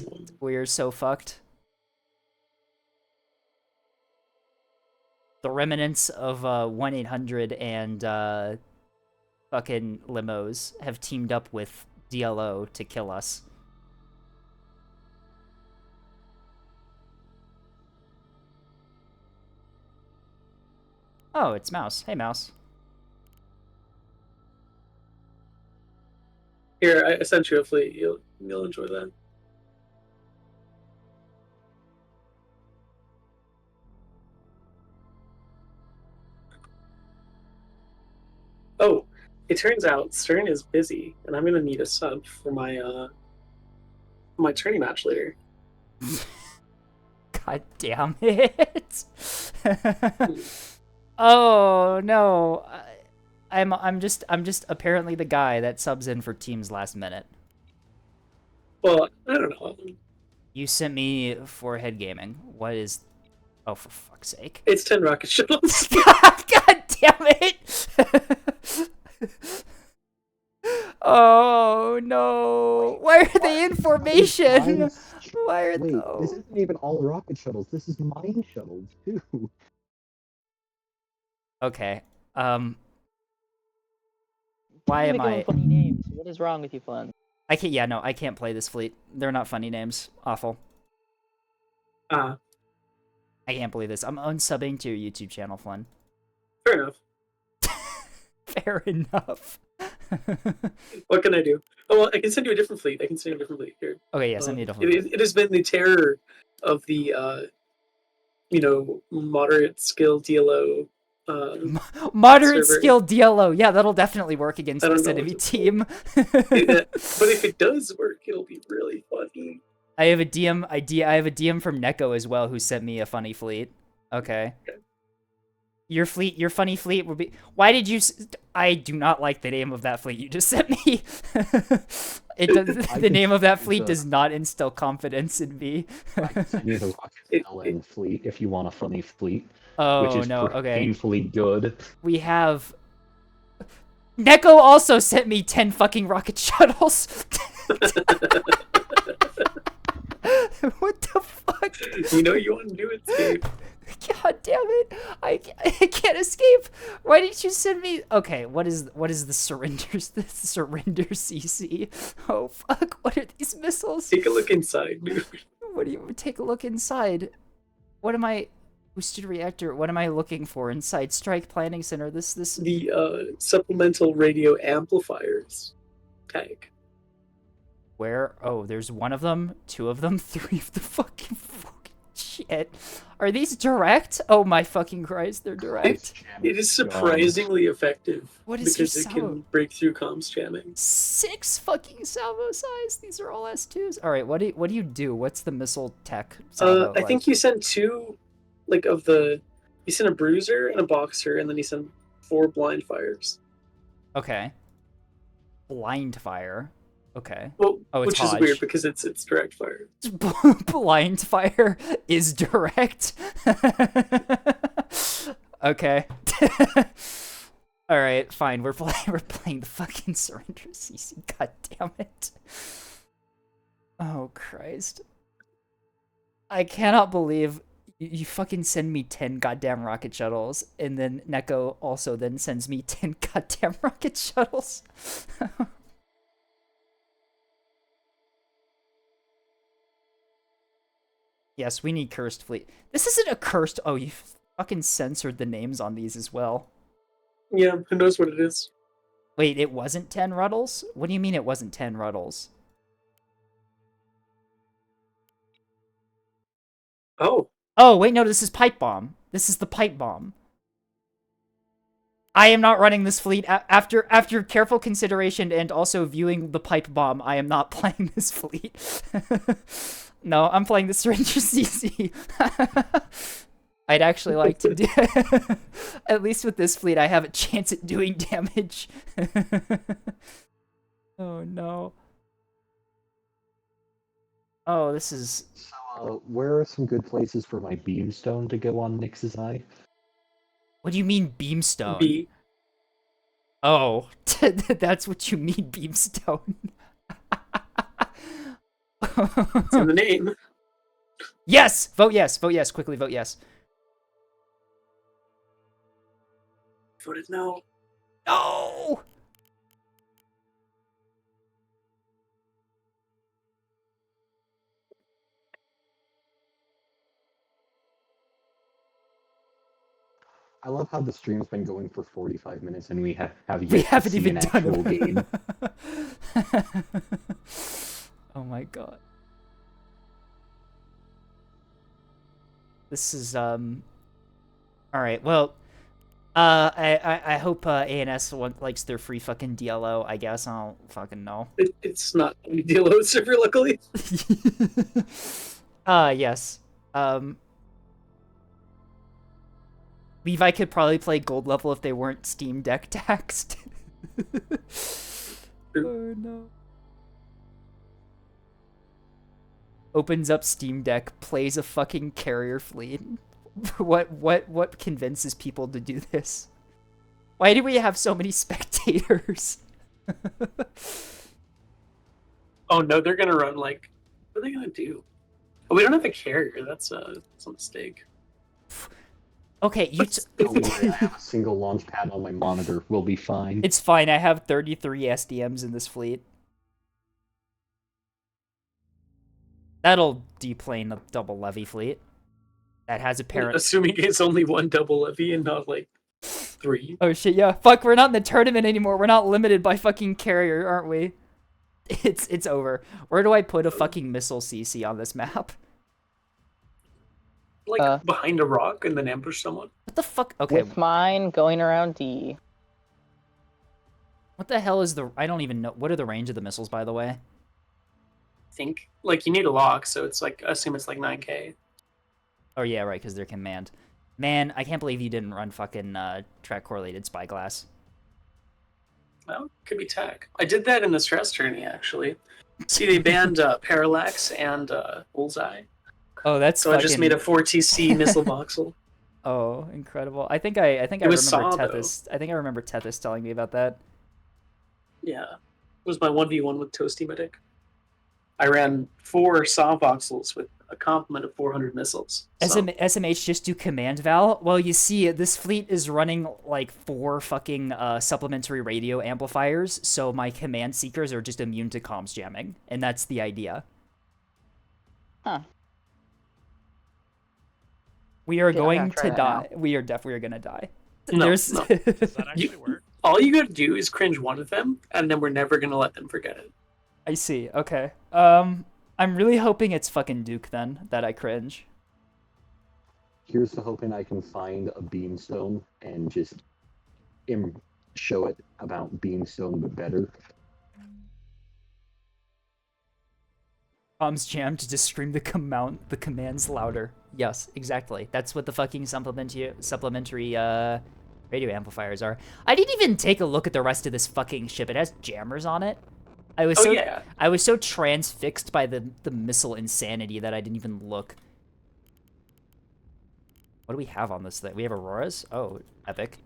so fucked. The remnants of 1-800 and fucking limos have teamed up with DLO to kill us. Oh, it's Mouse. Hey, Mouse. Here, I sent you a fleet. You'll enjoy that. Oh, it turns out Stern is busy, and I'm gonna need a sub for my training match later. God damn it! Oh no, I'm just apparently the guy that subs in for teams last minute. Well, I don't know. You sent me forehead gaming. What is? Oh, for fuck's sake! It's 10 rocket shuttles. God damn it! Oh no! Why are they in formation? Why are Wait, those? this isn't even all rocket shuttles. This is mine shuttles too. Okay. Why am I? Funny names. What is wrong with you, Flynn? I can't. Yeah, no, I can't play this fleet. They're not funny names. Awful. I can't believe this. I'm unsubbing to your YouTube channel, Flynn. Fair enough. Fair enough. What can I do? Oh, well, I can send you a different fleet. Here. Okay, yeah, send me a different fleet. It has been the terror of the, moderate skill DLO. Moderate server. skill DLO. Yeah, that'll definitely work against I don't this know enemy what to team. But if it does work, it'll be really funny. I have a DM. I have a DM from Neko as well who sent me a funny fleet. Okay. Your fleet, your funny fleet would be. Why did you? I do not like the name of that fleet you just sent me. It does. The name of that fleet does not instill confidence in me. I can send you the Rocket LN fleet if you want a funny fleet, which Oh is no. Okay. painfully good. We have. Neko also sent me 10 fucking rocket shuttles. What the fuck? You know you want to do it, Steve. God damn it! I can't escape. Why didn't you send me? Okay, what is the surrenders? The surrender CC. Oh fuck! What are these missiles? Take a look inside, dude. What do you take a look inside? What am I? Boosted reactor. What am I looking for inside Strike Planning Center? This. The supplemental radio amplifiers tag. Where? Oh, there's one of them, two of them, three of the fucking shit. Are these direct? Oh my fucking Christ, they're direct. It is surprisingly effective. What is because your it salvo? can break through comms jamming. 6 fucking salvo size. These are all S2s. All right, what do you do? What's the missile tech salvo I think you sent 2, like of the. You sent a bruiser and a boxer, and then you sent 4 blind fires. Okay. Blind fire. Okay. Well, Oh, it's which is Hodge. weird because it's direct fire. Blind fire is direct. Okay. All right, fine. We're playing the fucking surrender CC. God damn it. Oh Christ. I cannot believe you fucking send me 10 goddamn rocket shuttles, and then Neko also then sends me 10 goddamn rocket shuttles. Yes, we need cursed fleet. This isn't a cursed. Oh, you fucking censored the names on these as well. Yeah, who knows what it is? Wait, it wasn't 10 Ruddles? What do you mean it wasn't 10 Ruddles? Oh. Oh, wait, no, this is Pipe Bomb. This is the Pipe Bomb. I am not running this fleet. After careful consideration and also viewing the Pipe Bomb, I am not playing this fleet. No, I'm playing the Surrender CC. I'd actually like to do... At least with this fleet, I have a chance at doing damage. Oh, no. Oh, this is... So, where are some good places for my beamstone to go on Nyx's Eye? What do you mean, Beamstone? B. Oh, that's what you mean, Beamstone. It's in the name. Yes! Vote yes. Vote yes. Quickly vote yes. Voted no. No! I love how the stream's been going for 45 minutes and we have yet We to haven't see even an done actual game. it. Oh my god. This is alright, well, I hope ANS likes their free fucking DLO, I guess. I don't fucking know. It's not a DLO server, luckily. Yes. Levi could probably play gold level if they weren't Steam Deck taxed. Oh no. Opens up Steam Deck, plays a fucking carrier fleet. What convinces people to do this? Why do we have so many spectators? Oh no, they're gonna run like. What are they gonna do? Oh, we don't have a carrier. That's a mistake. Okay, you. Don't worry, I have a single launch pad on my monitor. We'll be fine. It's fine. I have 33 SDMs in this fleet. That'll deplane a double levy fleet. That has a parent. Assuming it's only one double levy and not like 3. Oh shit! Yeah. Fuck. We're not in the tournament anymore. We're not limited by fucking carrier, aren't we? It's over. Where do I put a fucking missile CC on this map? Like behind a rock and then ambush someone. What the fuck? Okay. With mine going around D. What the hell is the? I don't even know. What are the range of the missiles, by the way? I think like you need a lock, so it's like I assume it's like 9K. Oh yeah, right, because they're command. Man, I can't believe you didn't run fucking track correlated spyglass. Well, could be tech. I did that in the stress tourney, actually. See, they banned Parallax and Bullseye. Oh, that's So fucking... I just made a 4TC missile voxel. Oh, incredible! I think I It was remember Saw, Tethys. I think I remember Tethys telling me about that. Yeah. It was my 1v1 with Toasty Medic. I ran 4 Saw voxels with a complement of 400 missiles. So. SMH just do command val? Well, you see, this fleet is running like 4 fucking supplementary radio amplifiers, so my command seekers are just immune to comms jamming, and that's the idea. Huh. We are Yeah, I gotta going try to that die. now. We are definitely gonna die. No, There's... no. Does that actually work? All you gotta do is cringe one of them, and then we're never gonna let them forget it. I see. Okay. I'm really hoping it's fucking Duke then that I cringe. Here's to hoping I can find a beamstone and just show it about beamstone, but better. Comms jammed to just scream the commands louder. Yes, exactly. That's what the fucking supplementary radio amplifiers are. I didn't even take a look at the rest of this fucking ship. It has jammers on it. I was so transfixed by the missile insanity that I didn't even look. What do we have on this thing? We have Auroras? Oh, epic.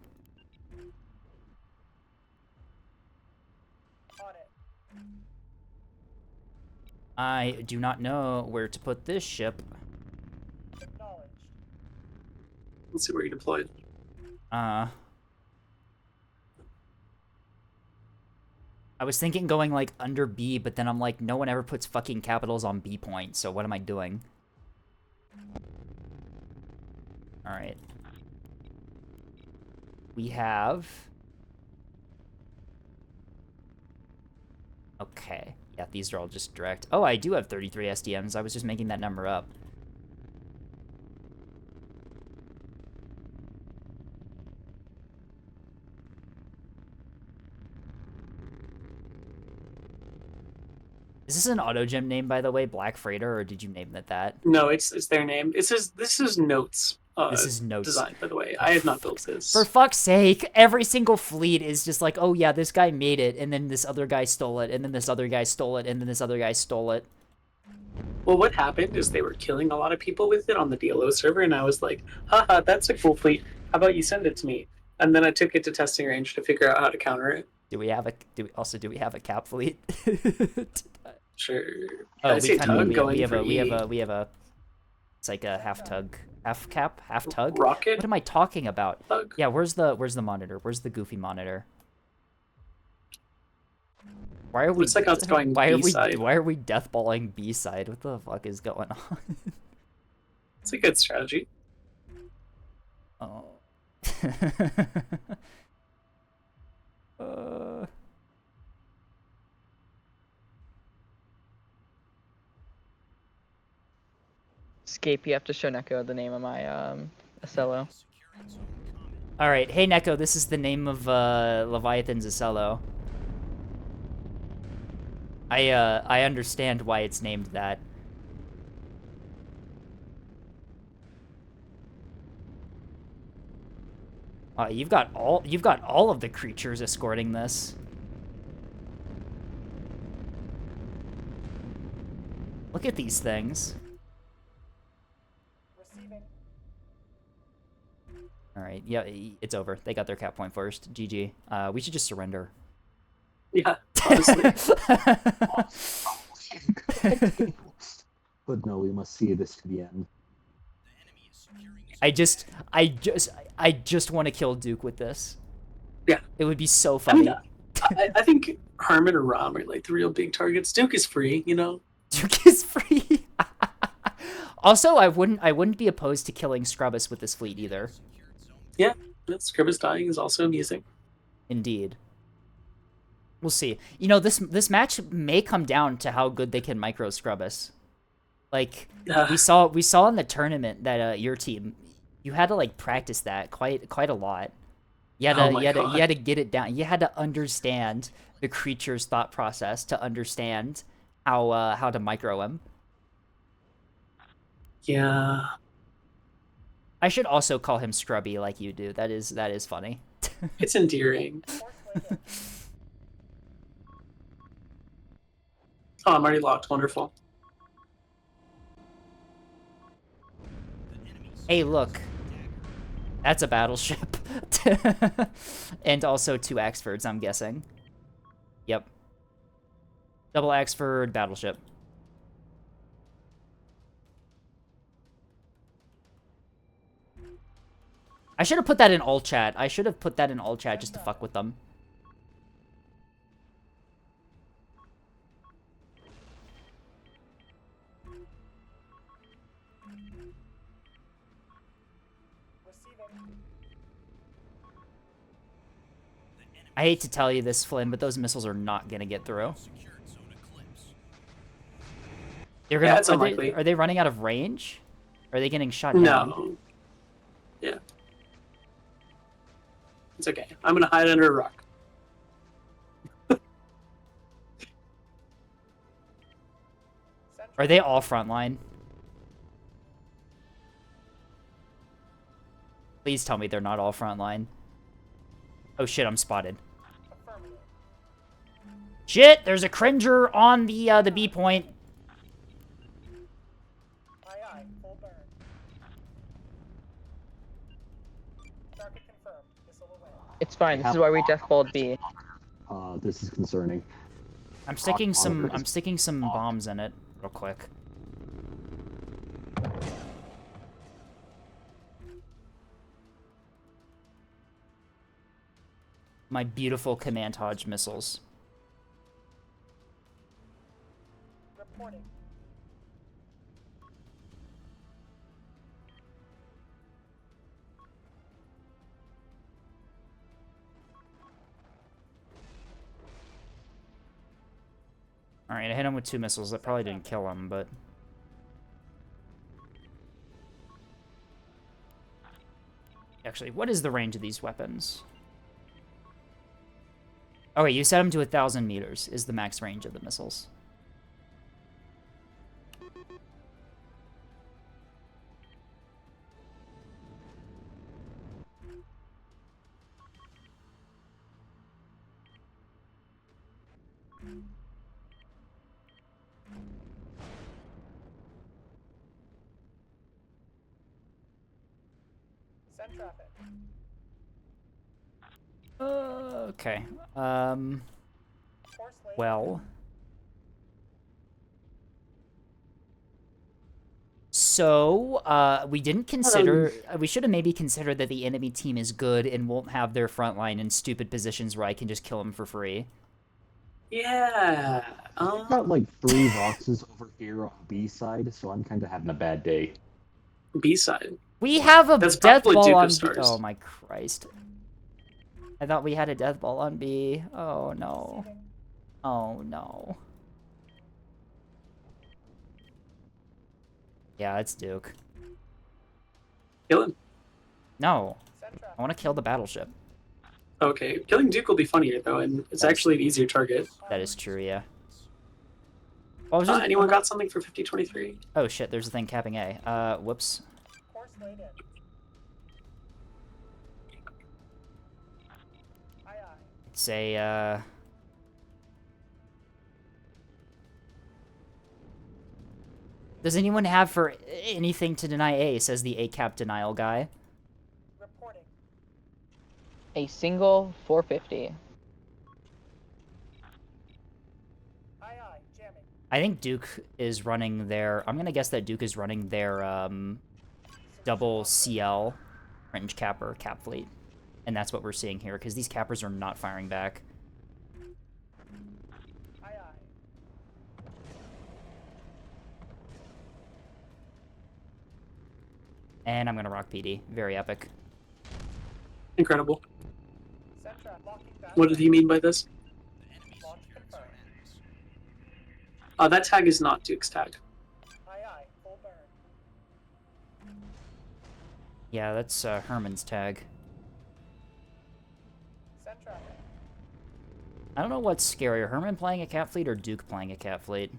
I do not know where to put this ship. Let's see where you deployed. I was thinking going like under B, but then I'm like, no one ever puts fucking capitals on B point, so what am I doing? Alright. We have... Okay. Yeah, these are all just direct. Oh, I do have 33 SDMs. I was just making that number up. Is this an auto gym name, by the way, Black Freighter, or did you name it that? No, it's their name. This is Notes. This is Notes. Design, by the way. I have not built this. For fuck's sake, every single fleet is just like, oh yeah, this guy made it, and then this other guy stole it, and then this other guy stole it, and then this other guy stole it. Well, what happened is they were killing a lot of people with it on the DLO server, and I was like, haha, that's a cool fleet. How about you send it to me? And then I took it to testing range to figure out how to counter it. Do we have a cap fleet? Sure. Oh, I see Tug going for we have E. a it's like a half tug, half cap, half tug. Rocket? What am I talking about? Tug? Yeah, where's the monitor? Where's the goofy monitor? Why are we? Looks like I was going B-side. Why are we deathballing B side? What the fuck is going on? It's a good strategy. Oh. Escape, you have to show Neko the name of my Acello. All right, hey Neko, this is the name of Leviathan's Acello. I understand why it's named that. You've got all of the creatures escorting this. Look at these things. All right, yeah, it's over. They got their cap point first. GG. We should just surrender. Yeah, honestly. But no, we must see this to the end. I just want to kill Duke with this. Yeah. It would be so funny. I think Harmon or Rom are like the real big targets. Duke is free, you know? Duke is free. Also, I wouldn't be opposed to killing Scrubbus with this fleet either. Yeah, Scrubbus dying is also amusing. Indeed. We'll see. You know, this match may come down to how good they can micro Scrubbus. Like we saw in the tournament that your team, you had to like practice that quite a lot. You had to get it down. You had to understand the creature's thought process to understand how to micro him. Yeah. I should also call him Scrubby like you do. That is funny. It's endearing. Oh, I'm already locked. Wonderful. Hey, look. That's a battleship. And also 2 Axfords, I'm guessing. Yep. Double Axford battleship. I should have put that in all chat. I should have put that in all chat just to fuck with them. I hate to tell you this, Flynn, but those missiles are not gonna get through. They're gonna. Yeah, it's unlikely. Are they running out of range? Are they getting shot down? No. Yeah. It's okay. I'm gonna hide under a rock. Are they all frontline? Please tell me they're not all frontline. Oh shit, I'm spotted. Shit, there's a cringer on the B point. It's fine. This is why we deathballed B. This is concerning. I'm sticking some bombs in it real quick. My beautiful Command Hodge missiles. Reporting. Alright, I hit him with 2 missiles. That probably didn't kill him, but... Actually, what is the range of these weapons? Okay, you set them to 1,000 meters is the max range of the missiles. Send traffic. Okay. Force lane. Well. So, we didn't consider... we should have maybe considered that the enemy team is good and won't have their front line in stupid positions where I can just kill them for free. Yeah. I've got like 3 boxes over here on B side, so I'm kind of having a bad day. B side. We have a That's death probably ball Duke on of B. Stars. Oh my Christ. I thought we had a death ball on B. Oh no. Oh no. Yeah, it's Duke. Kill him. No. Send traffic. I want to kill the battleship. Okay. Killing Duke will be funnier though, and it's actually an easier target. That is true, yeah. Oh, I was just... Anyone got something for 5023? Oh shit, there's a thing capping A. Whoops. Force lane in. Aye, aye. It's a, Does anyone have for anything to deny A, says the A-cap denial guy. Reporting. A single 450. Aye, aye. Jamming. I think Duke is running their... I'm gonna guess that Duke is running their, double CL range capper cap fleet. And that's what we're seeing here, because these cappers are not firing back. Aye, aye. And I'm gonna rock PD. Very epic. Incredible. Send traffic. Locking down. What did he mean by this? Launch confirmed. That tag is not Duke's tag. Aye, aye. Full burn. Yeah, that's Herman's tag. Send traffic. I don't know what's scarier, Herman playing a cap fleet or Duke playing a cap fleet.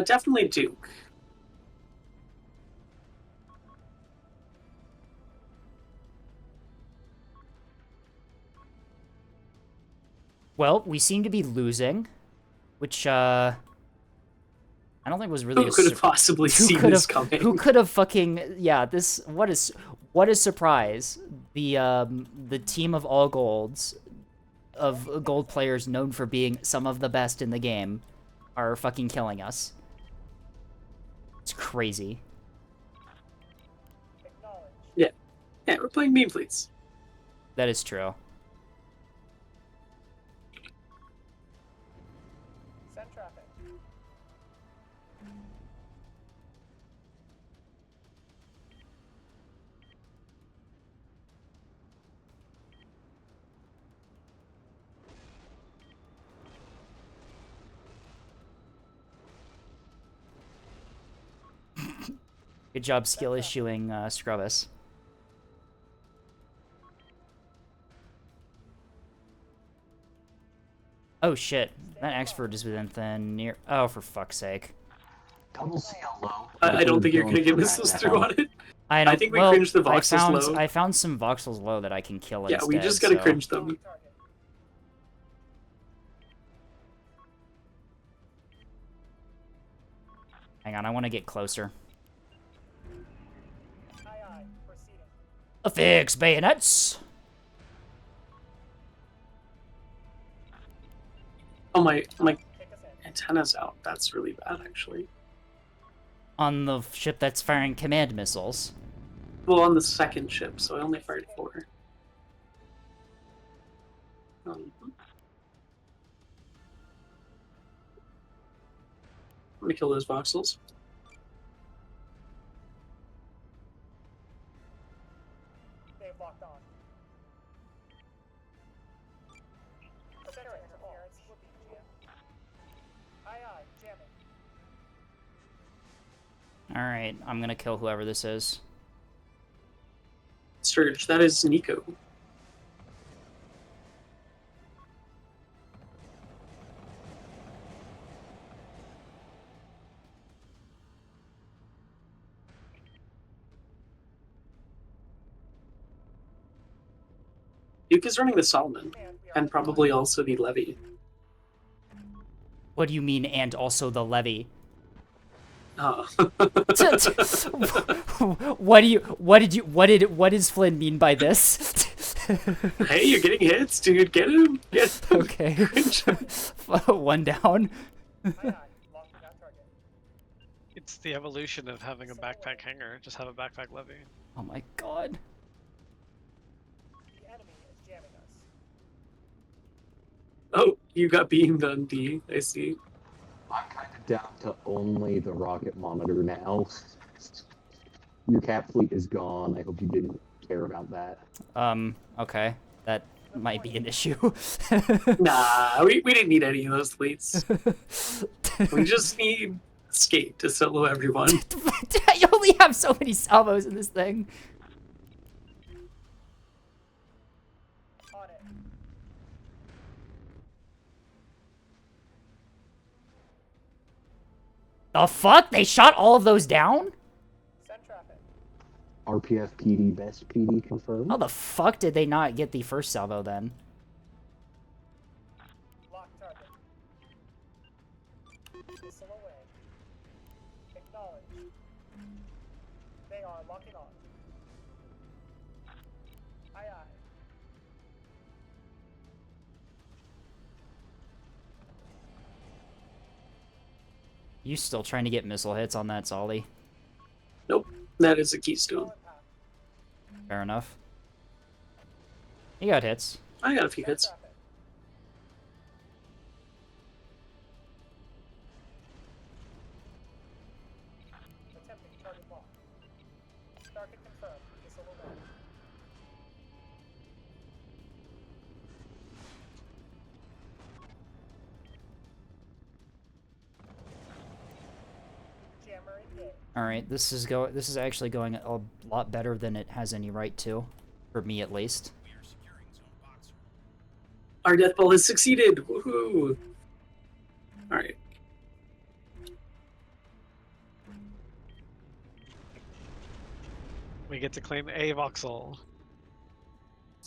Definitely Duke. Well, we seem to be losing, which I don't think was really Who a could have possibly seen this coming? Who could have fucking this what a surprise. The team of all golds of gold players known for being some of the best in the game are fucking killing us. It's crazy. Acknowledge. Yeah, we're playing meme fleets. That is true. Send traffic. Good job skill issuing Scrubbus. Oh shit, that expert is within thin near. Oh, for fuck's sake. Double CL low. I don't think you're gonna get missiles through on it. I don't. think we well, cringed the voxels low. I found some voxels low that I can kill Yeah, instead. we just gotta so. cringe them. Lock target. Hang on, I want to get closer. Aye. Proceeding. Affix bayonets. Oh my Kick us in. antenna's out. That's really bad, actually. On the ship that's firing command missiles. Well, on the second ship, so I only fired 4. Let me kill those voxels. They've locked on. Center interference will be jammed. Aye. Jamming. Alright, I'm gonna kill whoever this is. Surge, that is Nico. Duke is running the Solomon, And we are and probably also the Levy. What do you mean, and also the levy? Oh. What does Flynn mean by this? Hey, you're getting hits, dude. Get him. Get him. Okay. One down. Aye. Locking that target. It's the evolution of having a backpack hanger. Just have a backpack levy. Oh my god. The enemy is jamming us. Oh, you got beamed on D. I see. I'm kind of down to only the rocket monitor now. Your cap fleet is gone. I hope you didn't care about that. Okay. That might be an issue. Nah, we didn't need any of those fleets. We just need Skate to solo everyone. I only have so many salvos in this thing. On it. The fuck? They shot all of those down? Send traffic. RPF PD, best PD confirmed. How the fuck did they not get the first salvo then? Lock target. Missile away. Acknowledge. They are locking on. Aye. You still trying to get missile hits on that Solly? Nope, that is a keystone. Solid path. Fair enough. You got hits. I got a few Send hits. traffic. Attempting target lock. Target confirmed. Missile away. Jammer engaged. Alright, this is actually going a lot better than it has any right to. For me at least. Our death ball has succeeded. Woohoo! All right. We get to claim a voxel.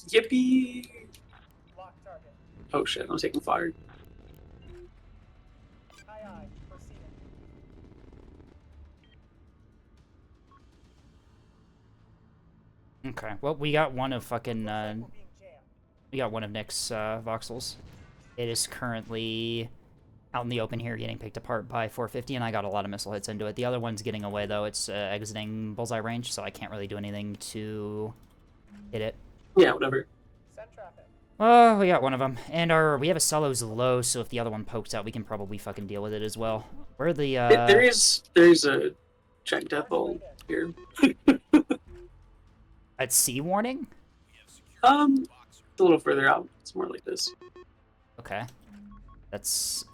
Yippee! Lock target. Oh shit, I'm taking fire. Aye, aye. Proceeding. Okay, well, we got one of fucking, Looks like we're being jammed. we got one of Nick's, voxels. It is currently out in the open here getting picked apart by 450, and I got a lot of missile hits into it. The other one's getting away, though. It's, exiting bullseye range, so I can't really do anything to hit it. Yeah, whatever. Send traffic. Oh, we got one of them. And we have a Celo's low, so if the other one pokes out, we can probably fucking deal with it as well. Where are the, There's a giant death ball here. at sea warning? It's a little further out. It's more like this. Okay. That's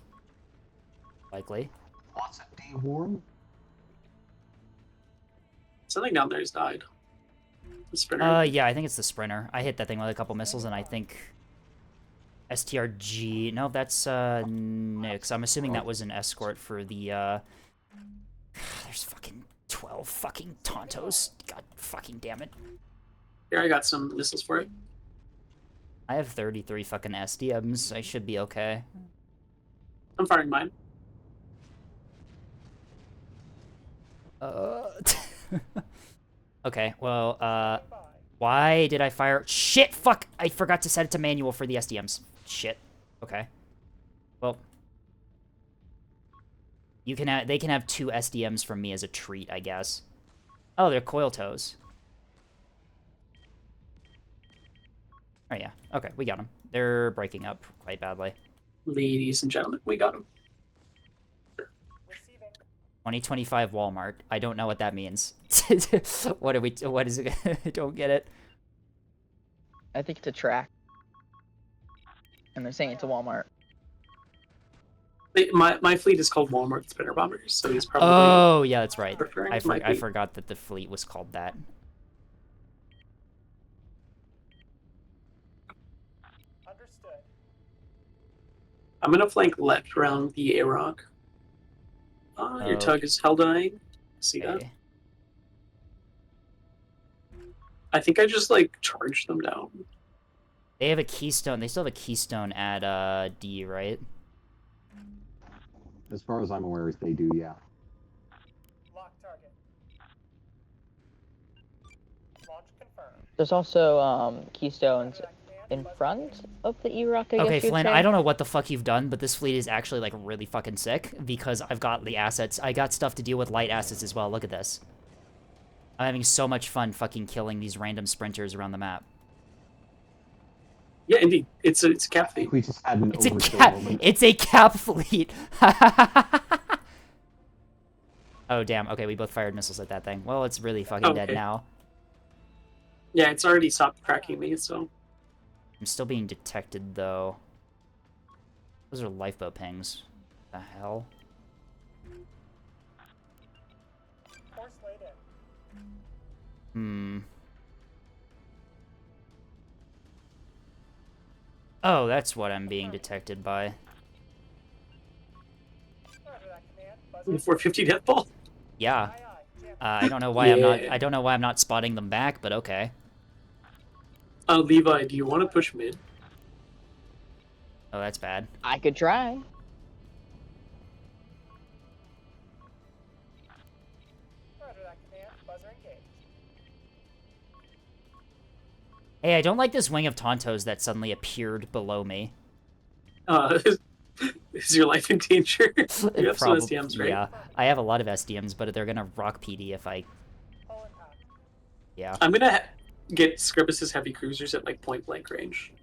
likely. What's it, D-Warm? Something down there has died. The sprinter. Yeah, I think it's the sprinter. I hit that thing with a couple missiles, and I think STRG. No, that's Nyx. I'm assuming that was an escort for the. There's fucking 12 fucking Tontos. God fucking damn it. Here, I got some missiles for it. I have 33 fucking SDMs. I should be okay. I'm firing mine. Okay, well, Bye. why did I fire? Shit, fuck! I forgot to set it to manual for the SDMs. Shit. Okay. Well, you can they can have 2 SDMs from me as a treat, I guess. Oh, they're coil toes. Oh yeah. Okay, we got them. They're breaking up quite badly. Ladies and gentlemen, we got him. Receiving. 2025 Walmart. I don't know what that means. What is it? I don't get it. I think it's a track. And they're saying it's a Walmart. My fleet is called Walmart Spinner Bombers, so he's probably. Oh, yeah, that's right. referring I to my fleet. forgot that the fleet was called that. Understood. I'm gonna flank left around the A-Rock. Your tug is hell dying. See that? Okay. I think I just like charged them down. They have a keystone. They still have a keystone at D, right? As far as I'm aware, they do, yeah. Lock target. Launch confirmed. There's also keystones Roger that command. in Buzzer front engaged. of the E-Rock, I guess Okay, you'd Flynn, say. I don't know what the fuck you've done, but this fleet is actually, like, really fucking sick, because I've got the assets. I got stuff to deal with light assets as well. Look at this. I'm having so much fun fucking killing these random sprinters around the map. Yeah, indeed. It's a cap I fleet. think we just had an It's a overkill cap. moment. It's a cap fleet. Oh damn. Okay, we both fired missiles at that thing. Well, it's really fucking dead Okay. now. Yeah, it's already stopped cracking me, so. I'm still being detected though. Those are lifeboat pings. The hell? Course laid in. Hmm. Oh, that's what I'm being detected by. Roger that command. Buzzer. 450 death ball. Yeah. Aye, aye. Jam. I don't know why I'm not. Yeah. I don't know why I'm not spotting them back, but okay. Levi, do you want to push mid? Oh, that's bad. I could try. Roger that command. Buzzer engaged. Hey, I don't like this wing of Tontos that suddenly appeared below me. Is your life in danger? You have some Probably- SDMs, right? Yeah, I have a lot of SDMs, but they're gonna rock PD if I. Hull impact. Yeah. I'm gonna get Scribus's heavy cruisers at like point blank range.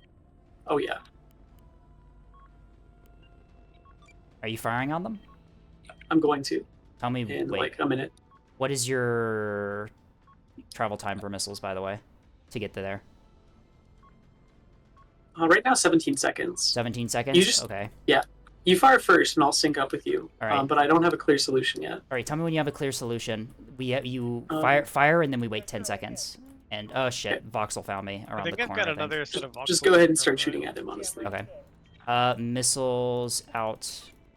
Oh yeah. Are you firing on them? I'm going to Tell me. in Wait. like a minute. What is your travel time for missiles, by the way, to get to there? Right now, 17 seconds. 17 seconds. You just- Okay. You fire first, and I'll sync up with you. All right. But I don't have a clear solution yet. All right. Tell me when you have a clear solution. You Um, fire, and then we wait 10 seconds. And oh shit, Voxel found me I around think the I've corner. got I think. another set of Just voxels go ahead and from start the- shooting at him, honestly. Okay. Engaged. Missiles out.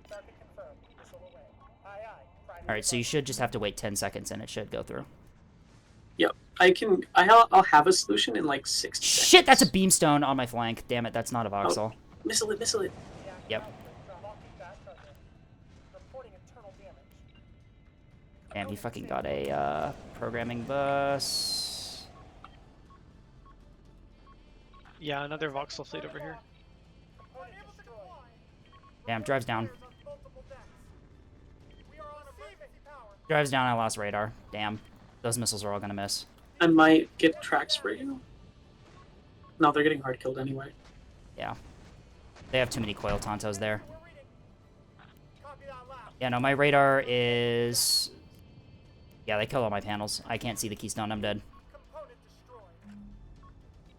Target confirmed. Missile away. Aye, aye. Primary All right. So you should just have to wait 10 seconds, and it should go through. I'll have a solution in like 60 seconds. Shit, that's a beamstone on my flank. Damn it, that's not a voxel. Missile it, missile it. Yep. Locking back target. Reporting internal damage. Damn, he fucking got a programming bus. Yeah, another voxel fleet over here. Component destroyed. Damn, drives down. Fires on multiple decks. We are on emergency power. Drives down, I lost radar. Damn. Those missiles are all gonna miss. I might get tracks for you. No, they're getting hard killed anyway. Yeah. They have too many coil Tontos there. We're reading. Copy that loud. Yeah, no, my radar is... Yeah, they killed all my panels. I can't see the keystone, I'm dead. Component destroyed.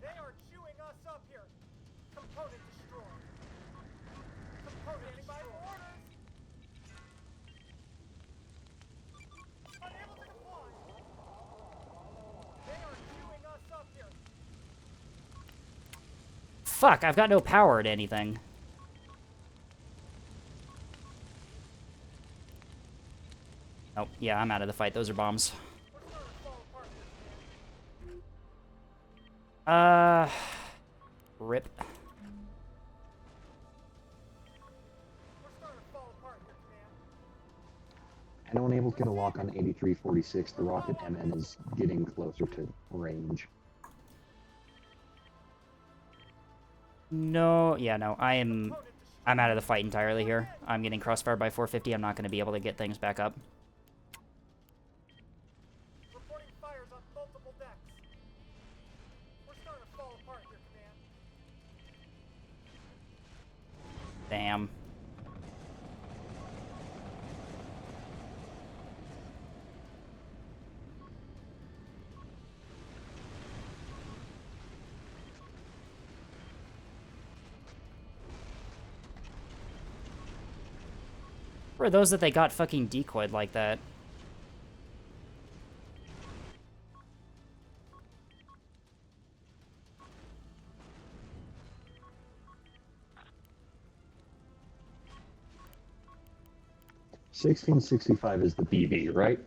They are chewing us up here. Component destroyed. Component destroyed. Orders. Unable to deploy. They are chewing us up here. Fuck, I've got no power to anything. Oh, yeah, I'm out of the fight. Those are bombs. We're starting to fall apart. Rip. We're starting to fall apart here, Command. And unable to get a lock on 8346, the rocket MN is getting closer to range. No, yeah, no, I'm out of the fight entirely here. I'm getting crossfired by 450. I'm not going to be able to get things back up. Reporting fires on multiple decks. We're starting to fall apart here, Command. Damn. Where are those that they got fucking decoyed like that? $1665 is the BB, right?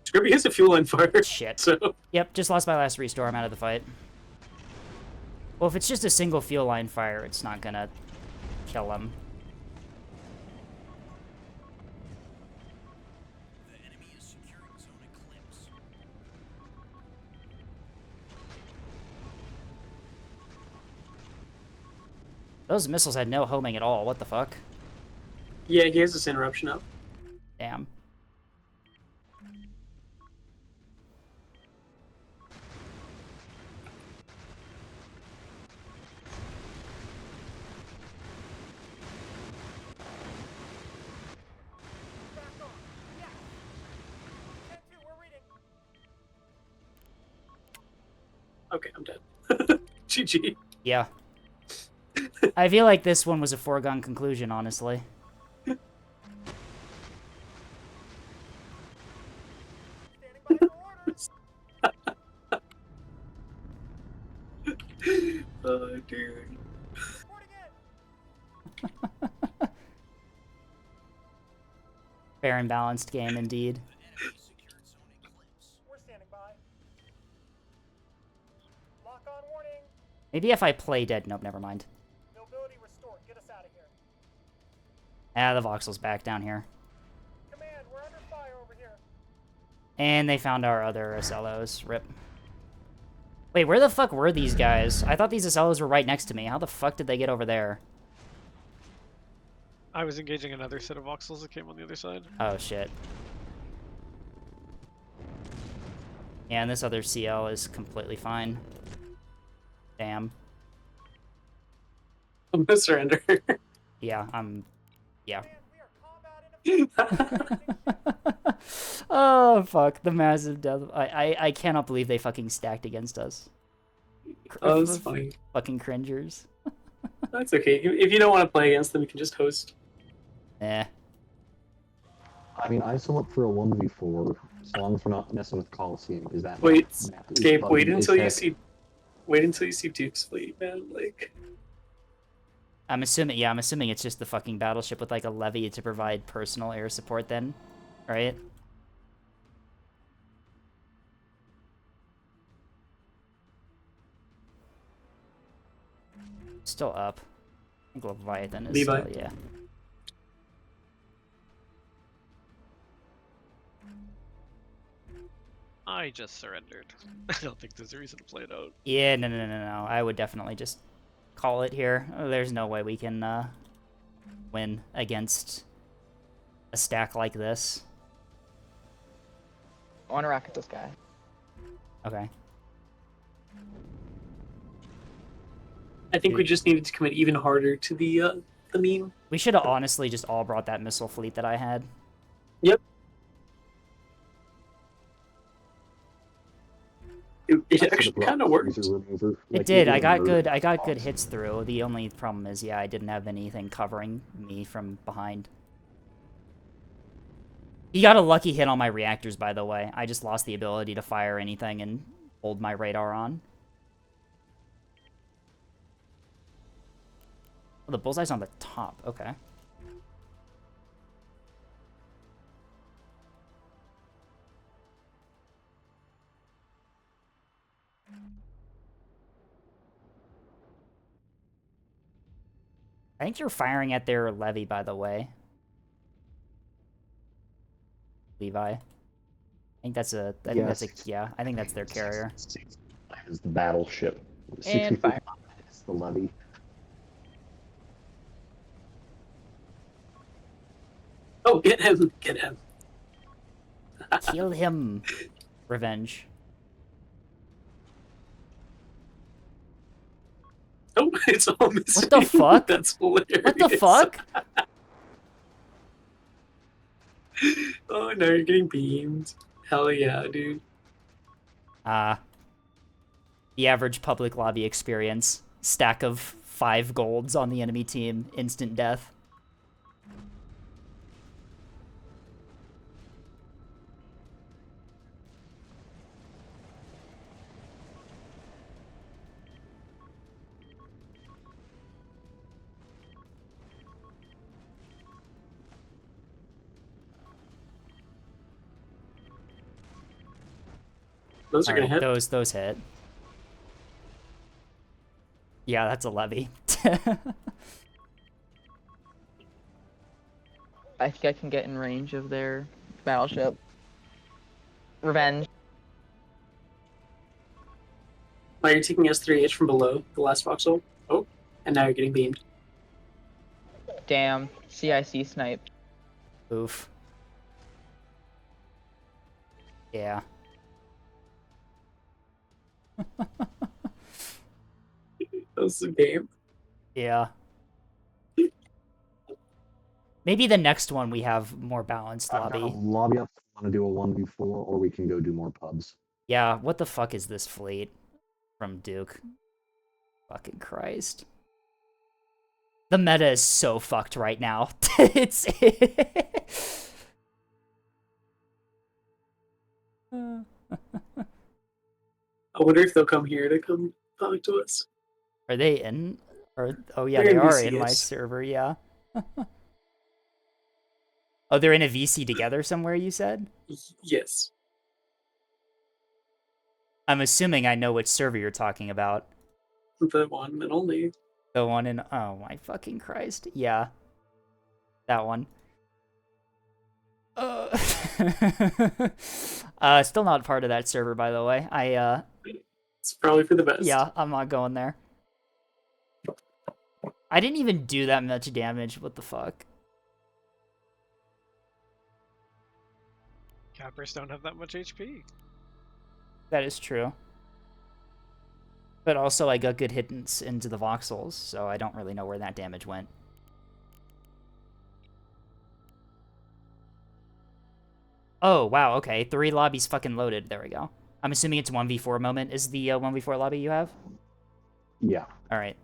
Scrubby has a fuel line fire. Shit. So Yep, just lost my last restore. I'm out of the fight. Well, if it's just a single fuel line fire, it's not gonna kill him. Those missiles had no homing at all. What the fuck? yeah, he has this interruption up. Damn. Back on. Yes. 10-2, we're reading. Okay, I'm dead. GG. Yeah. I feel like this one was a foregone conclusion, honestly. Standing by for orders. Oh, dude. Reporting in. Fair and balanced game, indeed. We're standing by. Lock on warning. Maybe if I play dead... Nope, never mind. Mobility restored. Get us out of here. Ah, the voxel's back down here. Command, we're under fire over here. And they found our other SLOs. Rip. Wait, where the fuck were these guys? I thought these SLOs were right next to me. How the fuck did they get over there? I was engaging another set of voxels that came on the other side. Oh, shit. Yeah, and this other CL is completely fine. Damn. I'm gonna surrender. Yeah, yeah. Command, we are combat in Oh, fuck. The massive death. I cannot believe they fucking stacked against us. Oh, that's funny. Fucking cringers. That's okay. If you don't want to play against them, you can just host. Eh. I mean, I still up for a 1v4, as long as we're not messing with Coliseum, because that Wait, map is Gabe, bugging wait as until you heck. see. Wait until you see Duke's fleet, man. Like, I'm assuming it's just the fucking battleship with like a levy to provide personal air support then, right? Still up. I think Leviathan is Levi. still, yeah. I just surrendered. I don't think there's a reason to play it out. Yeah, no. I would definitely just call it here. There's no way we can win against a stack like this. I want to rocket this guy. Okay. I think we just needed to commit even harder to the meme. We should have honestly just all brought that missile fleet that I had. Yep. It actually kind of worked. It did. I got good hits through. The only problem is, yeah, I didn't have anything covering me from behind. He got a lucky hit on my reactors, by the way. I just lost the ability to fire anything and hold my radar on. Oh, the bullseye's on the top. Okay. I think you're firing at their levy, by the way. Levi. I think that's a. I think that's a. Yeah, I think that's their carrier. Is the battleship. And fire. Is the levy. Oh, get him! Get him! Kill him. Revenge. Oh, it's all missing. What the fuck? That's hilarious. What the fuck? Oh, no, you're getting beamed. Hell yeah, dude. The average public lobby experience. Stack of 5 golds on the enemy team. Instant death. Those are gonna hit. Those hit. Yeah, that's a levy. I think I can get in range of their battleship. Revenge. Oh, you're taking S3H from below the last voxel. Oh, and now you're getting beamed. Damn. CIC snipe. Oof. Yeah. That was the game. Yeah. Maybe the next one we have more balanced lobby. Lobby up. Want to do a 1v4, or we can go do more pubs. Yeah, what the fuck is this fleet from Duke? Fucking Christ. The meta is so fucked right now. It's... I wonder if they'll come here to come talk to us. Are they in? Or oh yeah, They're they in are in my VCS. server, yeah. Oh, they're in a VC together somewhere, you said? Yes. I'm assuming I know which server you're talking about. The one and only. The one in... Oh my fucking Christ. Yeah. That one. Still not part of that server, by the way. It's probably for the best. Yeah, I'm not going there. I didn't even do that much damage. What the fuck? Cappers don't have that much HP. That is true. But also, I got good hits into the voxels, so I don't really know where that damage went. Oh, wow, okay. 3 lobbies fucking loaded. There we go. I'm assuming it's 1v4 moment. Is the 1v4 lobby you have? Yeah. Alright.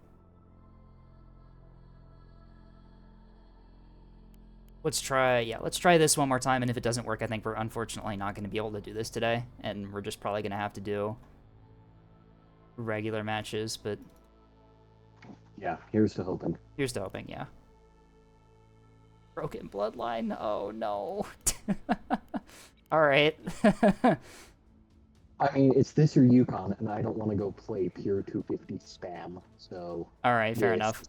Let's try this one more time, and if it doesn't work, I think we're unfortunately not going to be able to do this today, and we're just probably going to have to do regular matches, but... Yeah, here's to hoping. Here's to hoping, yeah. Broken bloodline? Oh, no. Alright. I mean, it's this or Yukon, and I don't want to go play pure 250 spam. So Alright, fair this. enough.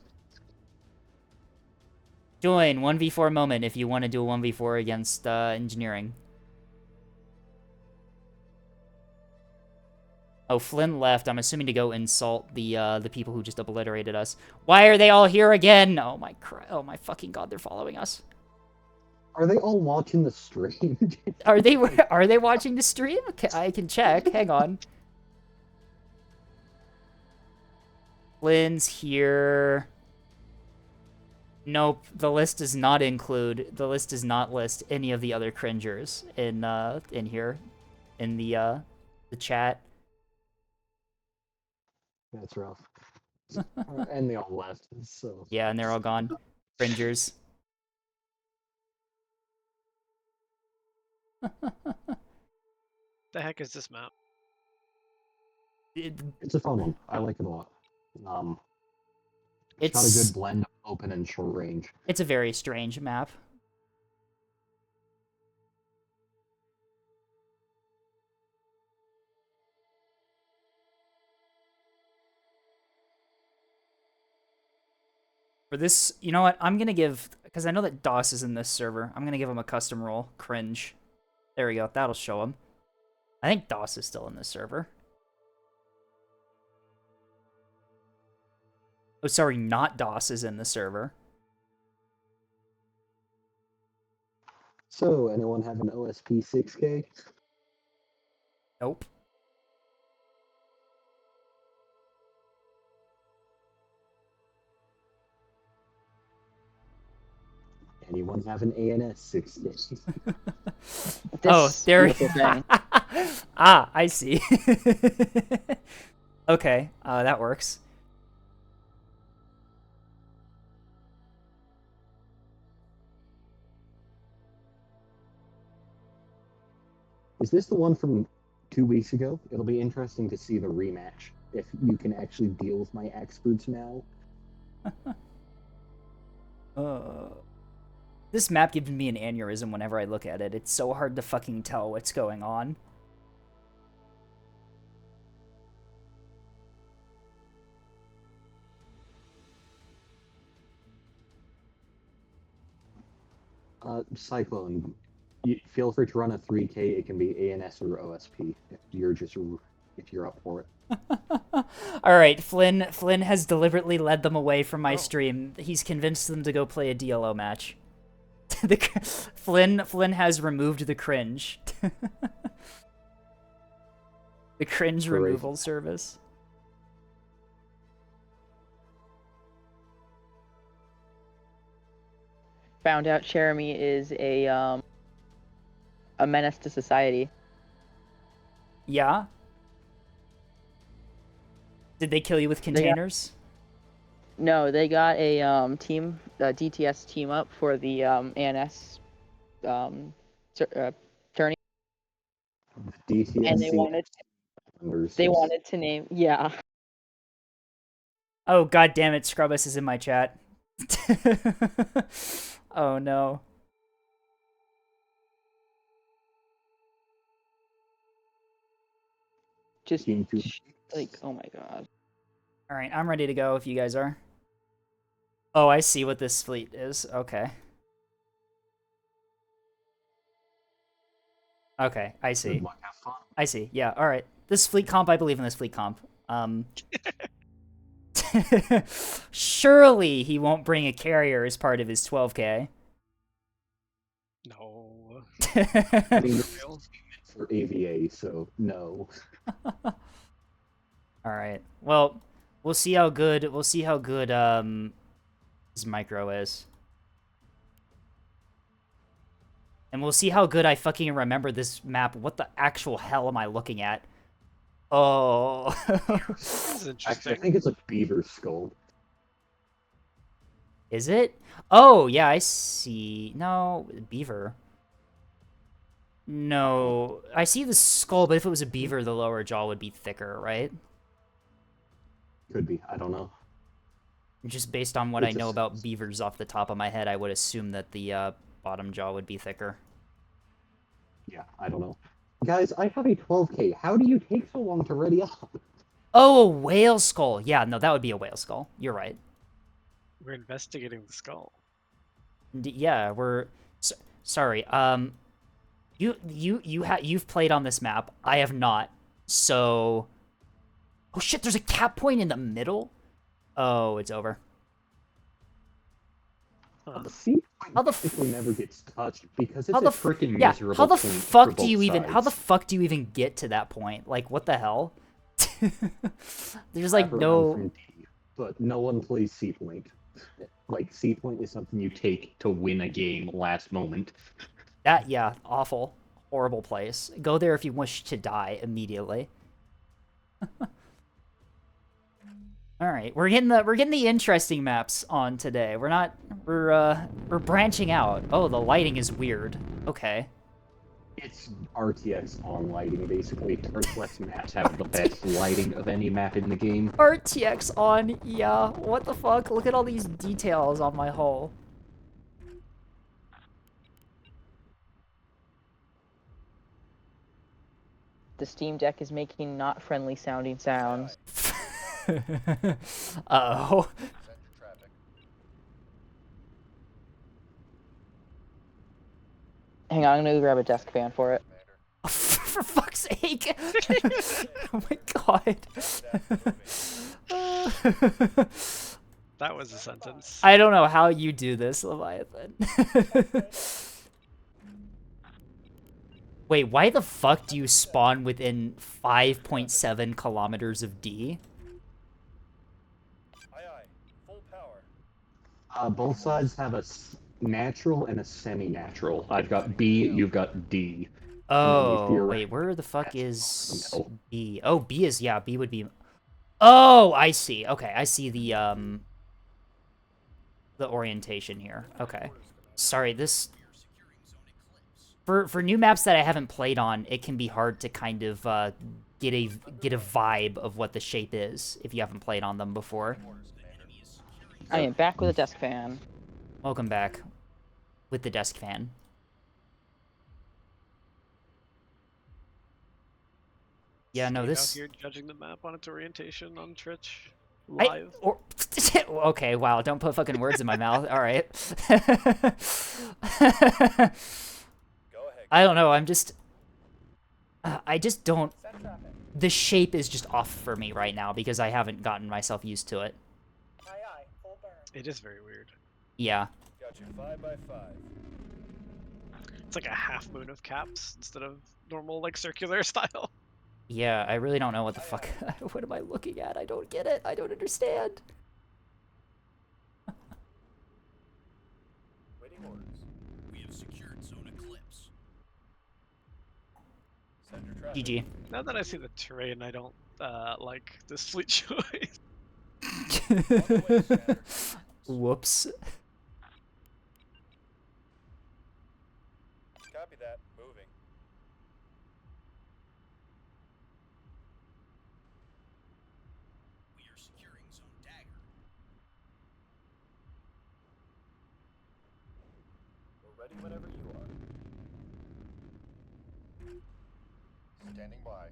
Join 1v4 moment if you want to do a 1v4 against engineering. Oh, Flynn left. I'm assuming to go insult the people who just obliterated us. Why are they all here again? Oh my fucking god, they're following us. Are they all watching the stream? Are they watching the stream? I can check. Hang on. Flynn's here. Nope, the list does not list any of the other cringers in here in the chat. That's rough. And they all left. So Yeah, and they're all gone. Cringers. The heck is this map? it's a fun one. I like it a lot. It's got a It's good blend of open and short range. it's a very strange map. For this, you know what? I'm gonna give, because I know that DOS is in this server, I'm gonna give him a custom role. Cringe. There we go. That'll show him. I think DOS is still in this server. Oh, sorry, not DOS is in the server. So, anyone have an OSP 6K? Nope. Anyone have an ANS 6K? Oh, This there. beautiful thing. Ah, I see. Okay, that works. Is this the one from 2 weeks ago? It'll be interesting to see the rematch. If you can actually deal with my experts now. This map gives me an aneurysm whenever I look at it. It's so hard to fucking tell what's going on. Cyclone, feel free to run a 3K. It can be ANS or OSP if you're up for it. All right, Flynn has deliberately led them away from my stream. He's convinced them to go play a DLO match. Flynn has removed the cringe. The cringe Great. removal service. Found out Jeremy is a menace to society. Yeah? Did they kill you with containers? No, they got a team, DTS team up for the ANS tourney, DTSC and they wanted to name, yeah. Oh, god damn it, Scrubbus is in my chat. Oh no. Just Team two. like, oh my god. Alright, I'm ready to go if you guys are. Oh, I see what this fleet is. Okay. Okay, I see. Good luck, have fun. I see. Yeah, alright. This fleet comp, I believe in this fleet comp. Surely he won't bring a carrier as part of his 12K. No. I mean, for AVA, so no. Alright. Well, we'll see how good his micro is. And we'll see how good I fucking remember this map. What the actual hell am I looking at? Oh. This is Actually, I interesting. think it's a beaver skull. Is it? Oh, yeah, I see. No, beaver. No, I see the skull, but if it was a beaver, the lower jaw would be thicker, right? Could be. I don't know. Just based on what I It's a know about sense. beavers off the top of my head, I would assume that the bottom jaw would be thicker. Yeah, I don't know. Guys, I have a 12K. How do you take so long to ready up? Oh, a whale skull. Yeah, no, that would be a whale skull. You're right. We're investigating the skull. Yeah, we're sorry. You've played on this map. I have not. So, oh shit, there's a cap point in the middle. Oh, it's over. The sea How the typically never gets touched because it's how a the freaking yeah? miserable How the point fuck for do both you even? How the sides. fuck do you even get to that point? Like, what the hell? There's like Wrap around from no. D, but no one plays C point. Like C point is something you take to win a game last moment. That, yeah, awful, horrible place. Go there if you wish to die immediately. All right, we're getting the interesting maps on today. We're branching out. Oh, the lighting is weird. Okay. It's RTX on lighting, basically. Turtlex maps have the best lighting of any map in the game. RTX on, yeah. What the fuck? Look at all these details on my hull. The Steam Deck is making not friendly sounding sounds. Uh-oh. Hang on, I'm gonna go grab a desk fan for it. For fuck's sake! Oh my god. That was a sentence. I don't know how you do this, Leviathan. Wait, why the fuck do you spawn within 5.7 kilometers of D? Aye, aye. Full power. Both sides have a natural and a semi-natural. I've got B, you've got D. Oh, wait, where the fuck the is middle. B? Oh, B is, yeah, B would be... Oh, I see. Okay, I see the orientation here. Okay. Sorry, this... For new maps that I haven't played on, it can be hard to kind of get a vibe of what the shape is if you haven't played on them before. I am back with a desk fan. Welcome back with the desk fan. Yeah, no, Steve this... out here judging the map on its orientation on Twitch live. Okay, wow, don't put fucking words in my mouth. All right. Go ahead. I don't know, I'm just... I just don't... Send traffic. The shape is just off for me right now because I haven't gotten myself used to it. Aye, aye. Full burn. It is very weird. Yeah. Got you 5 by 5. It's like a half moon of caps instead of normal like circular style. Yeah, I really don't know what the fuck... What am I looking at? I don't get it. I don't understand. Waiting orders. We have secured zone eclipse. Send your traffic. GG. Now that I see the terrain, I don't like this fleet choice. On the way, Commander. Whoops. Copy that. Moving. We are securing zone dagger. We're ready whenever you are. Standing by.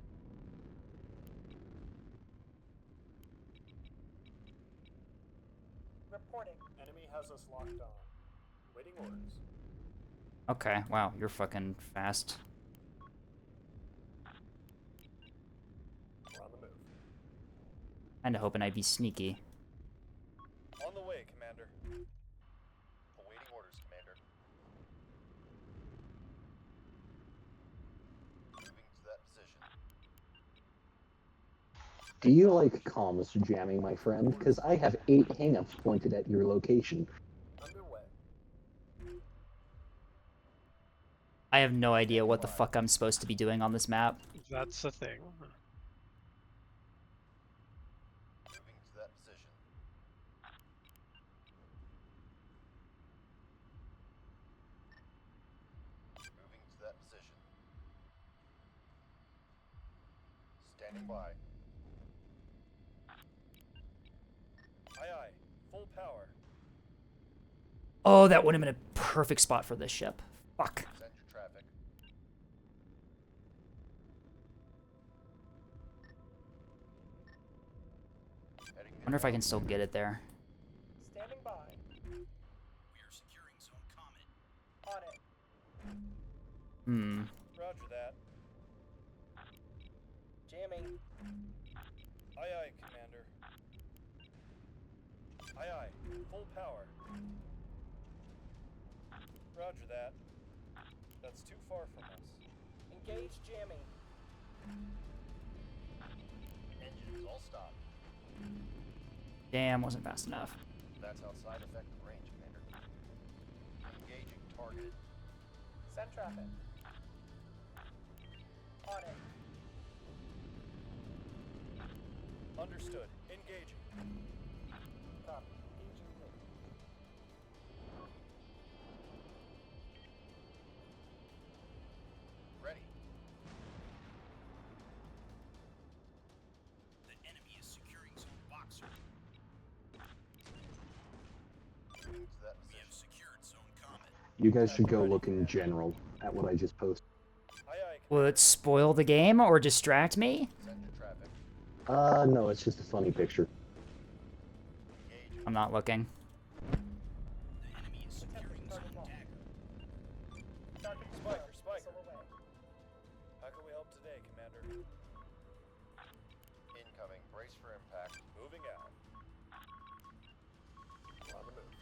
Reporting. Enemy has us locked on. Waiting orders. Okay, wow, you're fucking fast. We're on the move. Kinda hoping I'd be sneaky. On the way, Commander. Awaiting orders, Commander. Moving to that position. Do you like comms jamming, my friend? Because I have 8 hangups pointed at your location. Underway. I have no idea what the fuck I'm supposed to be doing on this map. That's the thing. Moving to that position. Moving to that position. Standing by. Aye, aye. Full power. Oh, that would have been a perfect spot for this ship. Fuck. Send your traffic. Wonder if I can still get it there. Standing by. We are securing Zone Comet. On it. Hmm. Roger that. Jamming. Aye, aye, Commander. Aye, aye. Full power. Roger that. That's too far from us. Engage jamming. Engines all stop. Damn, wasn't fast enough. That's outside effective range, Commander. Engaging target. Send traffic. On it. Understood. Engaging. Copy. Engaging hit. Ready. The enemy is securing Zone Boxer. Moving to that We have position. secured Zone Comet. You guys should go look in general at what I just posted. Aye, aye, Will it spoil the game or distract me? send to traffic. No, it's just a funny picture. Engaging. I'm not looking. The enemy is securing Zone Dagger. Spiker, Spiker. How can we help today, Commander? Incoming. Brace for impact. Moving out. On the move.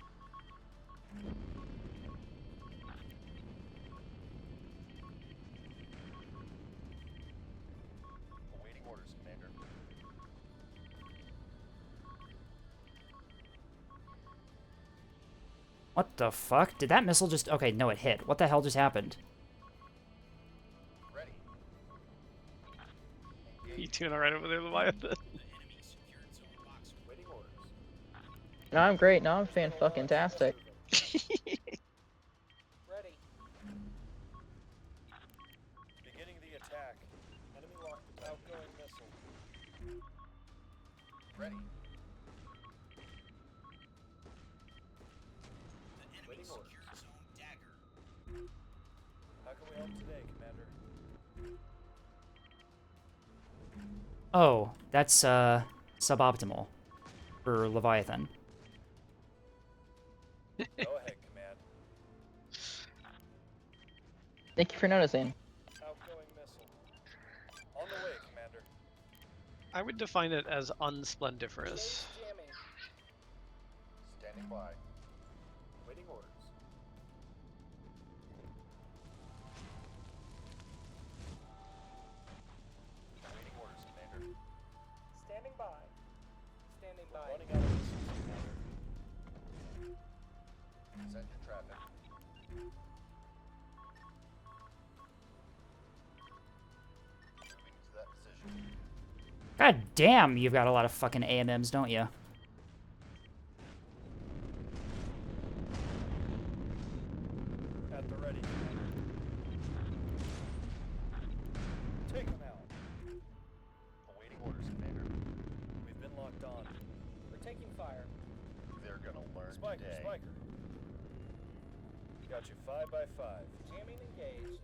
Awaiting orders, Commander. What the fuck? Did that missile just... Okay, no, it hit. What the hell just happened? Ready. You doing alright over there, Leviathan? The enemy secured Zone Boxer. Waiting orders. No, I'm great. No, I'm fan-fucking-tastic. Ready. Beginning the attack. Enemy locked. Outgoing missile. Ready. The enemy Waiting orders. secured Zone Dagger. How can we help today, Commander? Oh, that's, suboptimal for Leviathan. Go ahead, Command. Thank you for noticing. Outgoing missile. On the way, Commander. I would define it as unsplendiferous. Jamming. Standing by. Waiting orders. Waiting orders, Commander. Standing by. Standing by. Running out of missiles, Commander. Send to traffic. Moving to that position. God damn, you've got a lot of fucking AMMs, don't you? At the ready, Commander. Take them out. Awaiting orders, Commander. We've been locked on. We're taking fire. They're gonna learn Spiker, today. Spiker. Got you 5 by 5. Jamming engaged.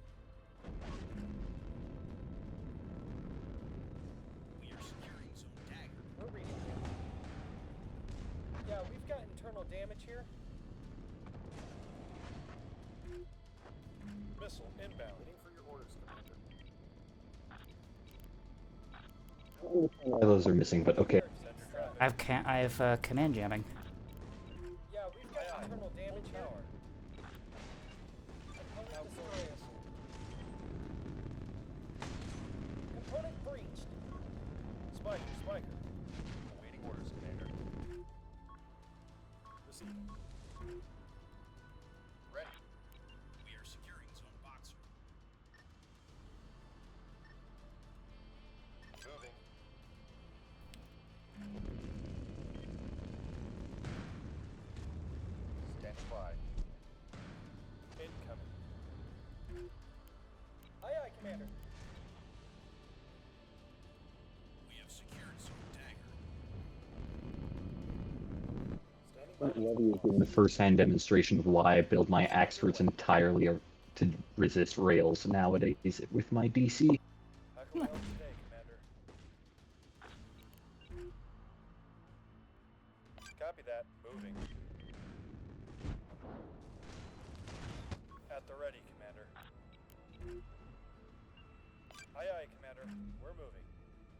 We are securing Zone Dagger. We're reading you. Yeah, we've got internal damage here. Missile inbound. Waiting for your orders, Commander. Why those are missing, but okay. Send your traffic. I have command jamming. Yeah, we've got internal damage here. Component destroyed. Component breached. Spiker, Spiker. Awaiting orders, Commander. Receiving. Ready. We are securing Zone Boxer. Moving. Standing by. Incoming. Aye, aye, Commander. We have secured Zone Dagger. Standing by. The first-hand demonstration of why I build my axe fruits entirely to resist rails nowadays with my DC. How can we help today, Commander? Copy that. Moving. At the ready, Commander. Aye, aye, Commander. We're moving.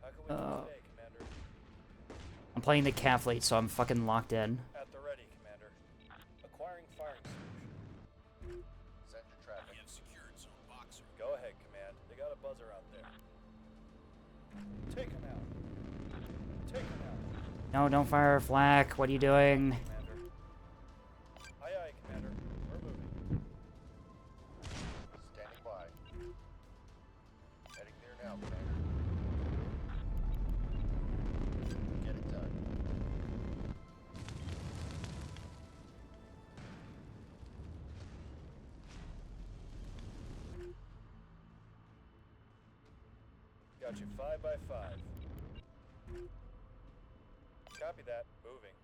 How can we do today, Commander? I'm playing the Cat Fleet, so I'm fucking locked in. At the ready, Commander. Acquiring firing solution. Send your traffic. We have secured Zone Boxer. Go ahead, Command. They got a buzzer out there. Take him out. Take him out. No, don't fire flak. What are you doing? Commander. Aye, aye, Commander. We're moving. Standing by. Heading there now, Commander. Get it done. Got you 5 by 5. Copy that. Moving.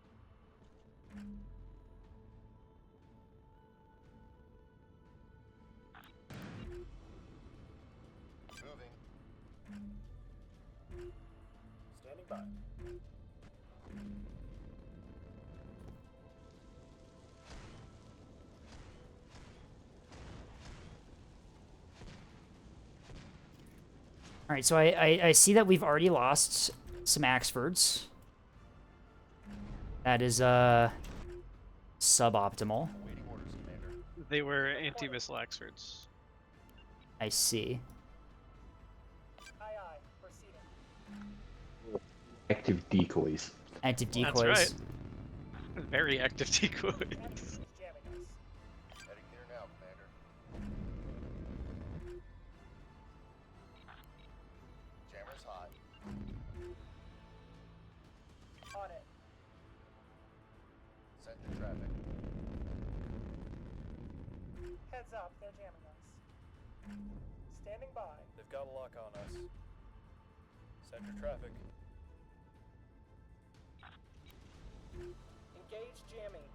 Moving. Standing by. All right, so I see that we've already lost some Axfords. That is suboptimal. Awaiting orders, Commander. They were anti-missile Axfords. I see. Aye, aye. Proceeding. Active decoys. Active That's decoys. right. Very active decoys. Enemy is jamming us. Heading there now, Commander. Jammer's hot. On it. Send your traffic. Heads up, they're jamming us. Standing by. They've got a lock on us. Send your traffic. Engage jamming.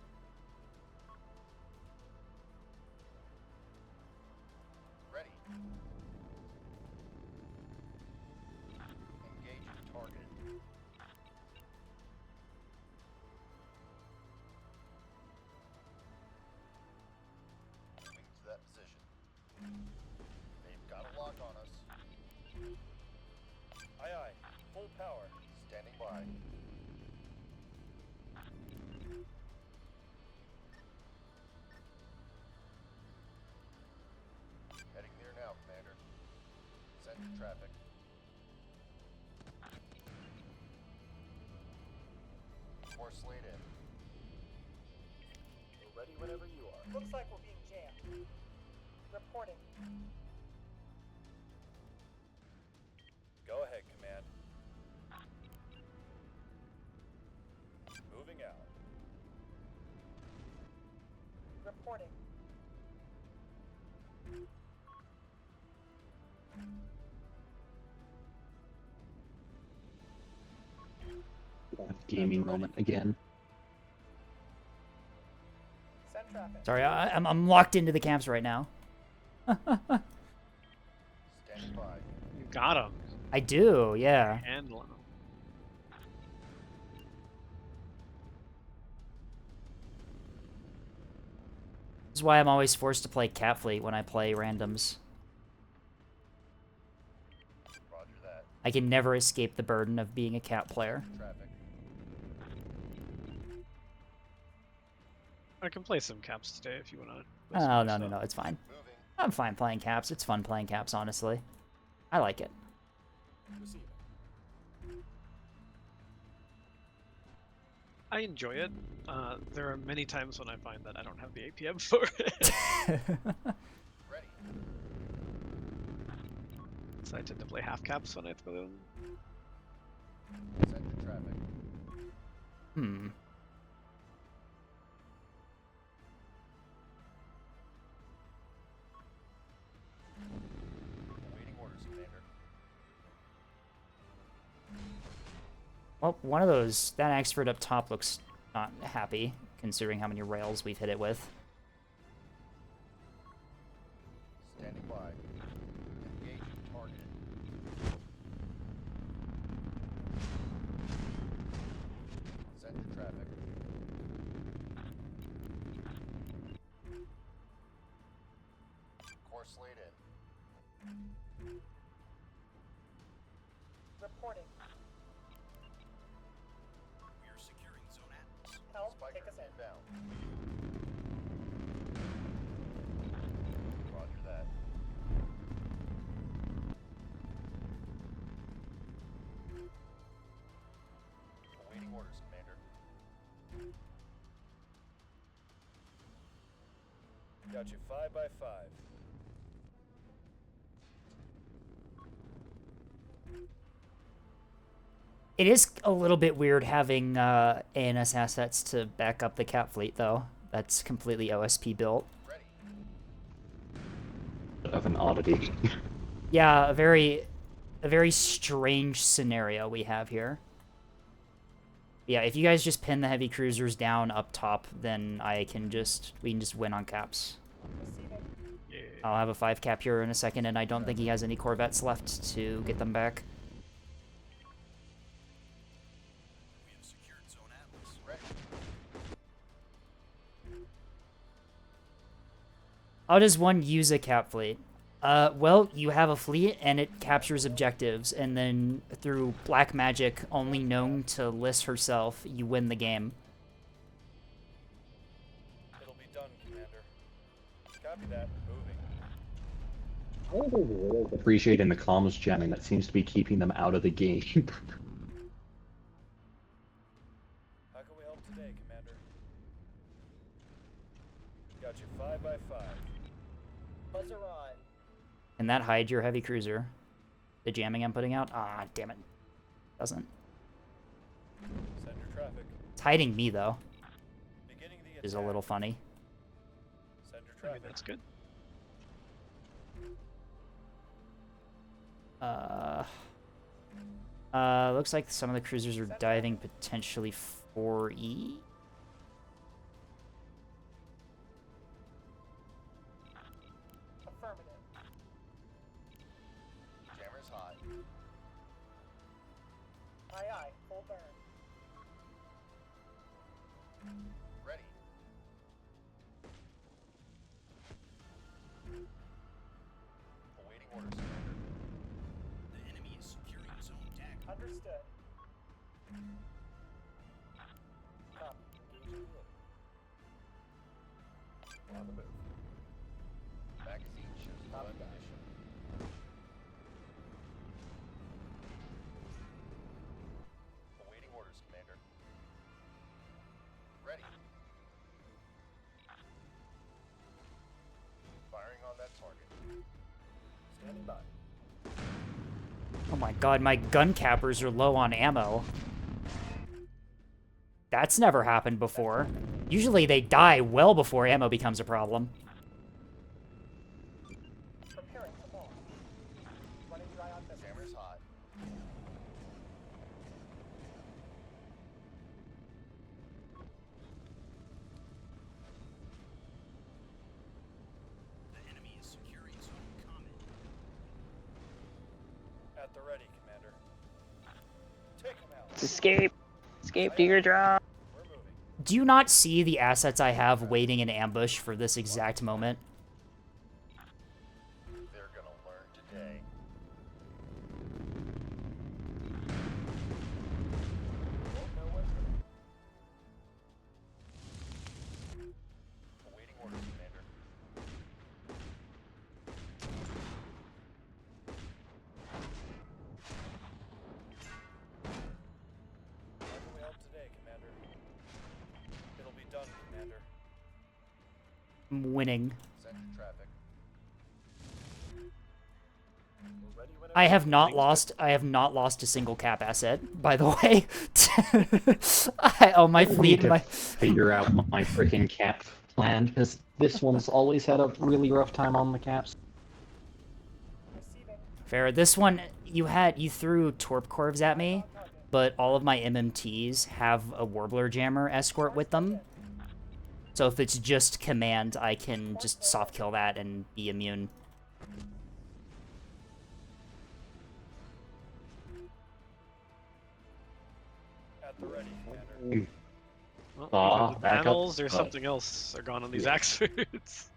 Ready. Engaging target. Moving to that position. They've got a lock on us. Aye, aye. Full power. Standing by. Heading there now, Commander. Send your traffic. Course laid in. We're ready whenever you are. Looks like we're being jammed. Reporting. Go ahead, Command. Moving out. Reporting. Gaming moment again. Send traffic. Sorry, I'm locked into the camps right now. Standing by. You got him. I do, yeah. Handle him. This is why I'm always forced to play Cat Fleet when I play randoms. Roger that. I can never escape the burden of being a cat player. Traffic. I can play some caps today if you want to. Oh, no, it's fine. Moving. I'm fine playing caps. It's fun playing caps, honestly. I like it. Receiving. I enjoy it. There are many times when I find that I don't have the APM for it. Ready. So I tend to play half caps when I throw them. Send your traffic. Hmm. Awaiting orders, Commander. Well, one of those, that Axford up top looks not happy, considering how many rails we've hit it with. Standing by. Engaging target. Send your traffic. Roger that. Awaiting orders, Commander. Got you 5 by 5. It is a little bit weird having ANS assets to back up the Cap fleet, though. That's completely OSP built. Ready. Of an oddity. Yeah, a very strange scenario we have here. Yeah, if you guys just pin the heavy cruisers down up top, then we can just win on caps. Yeah. I'll have a 5 cap here in a second, and I don't think he has any corvettes left to get them back. We have secured Zone Atlas. Ready. How does one use a cap fleet? Well, you have a fleet and it captures objectives, and then through black magic only known to Liz herself, you win the game. It'll be done, Commander. Copy that. Moving. Appreciating the comms jamming that seems to be keeping them out of the game. How can we help today, Commander? Got you 5 by 5. Buzzer on. Can that hide your heavy cruiser? The jamming I'm putting out? Ah, damn it. Doesn't. Send your traffic. It's hiding me, though, Beginning the which is a attack. little funny. Send your I mean, traffic. that's good. Looks like some of the cruisers are diving potentially 4E. Affirmative. Jammer's hot. Aye aye, full burn. Ready. Awaiting orders, Commander. The enemy is securing Zone Dagger. Understood. Copy. Engaging the enemy. On the move. Magazine shows no ammunition. Awaiting orders, Commander. Ready. Firing on that target. Standing by. Oh my god, my gun cappers are low on ammo. That's never happened before. Usually they die well before ammo becomes a problem. Preparing for launch. Running dry on missiles. Jammer's hot. The enemy is securing Zone Comet. At the ready, Commander. Take him out. Escape. Escape to your drop. We're moving. Do you not see the assets I have waiting in ambush for this exact moment? They're gonna learn today. Won't know what's coming. Awaiting orders, Commander. How can we help today, Commander? It'll be done, Commander. I'm winning. Send your traffic. We're ready whenever I have not lost a single cap asset, by the way. My I need fleet, to figure out my freaking cap plan, because this one's always had a really rough time on the caps. fair. This one, you threw Torp Corvs at me, but all of my MMTs have a Warbler Jammer escort with them. So if it's just command, I can just soft kill that and be immune. At the ready, Commander. Well, Ah, either the back up. panels or something else are gone on these axe foods.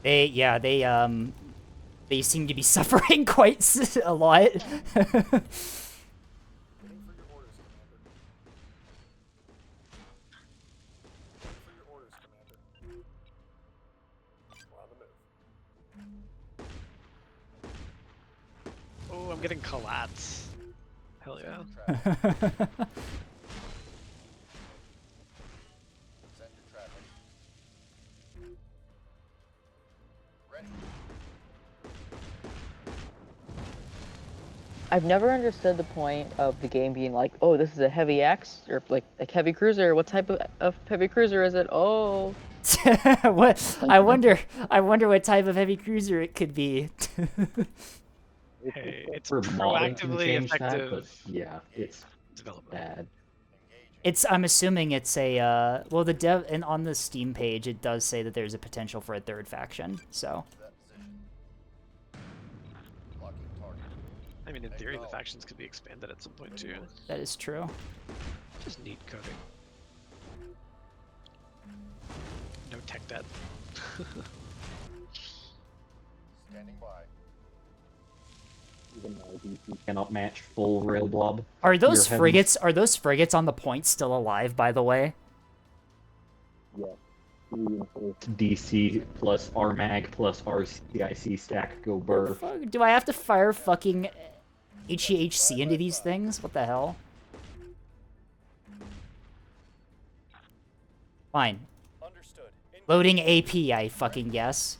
They seem to be suffering quite a lot. Waiting for your orders, Commander. getting collats. Hell yeah. Send your traffic. Ready. I've never understood the point of the game being like, oh, this is a heavy X or like a heavy cruiser. What type of heavy cruiser is it? Oh, What? I wonder what type of heavy cruiser it could be. Hey, it's For modding can proactively change that, but effective yeah, it's development. bad. It's. I'm assuming it's a. Well, the dev and on the Steam page, it does say that there's a potential for a third faction. So. That position. Locking target. I mean, in theory, the factions could be expanded at some point too. That is true. Just neat coding. No tech debt. Standing by. Even though you cannot match full rail blob. Are those You're frigates? Are those frigates on the point still alive? By the way. Yeah. DC plus RMAG plus RCIC stack go burr. Fuck, do I have to fire fucking HEHC into these things? What the hell? Fine. Understood. Loading AP, I fucking guess.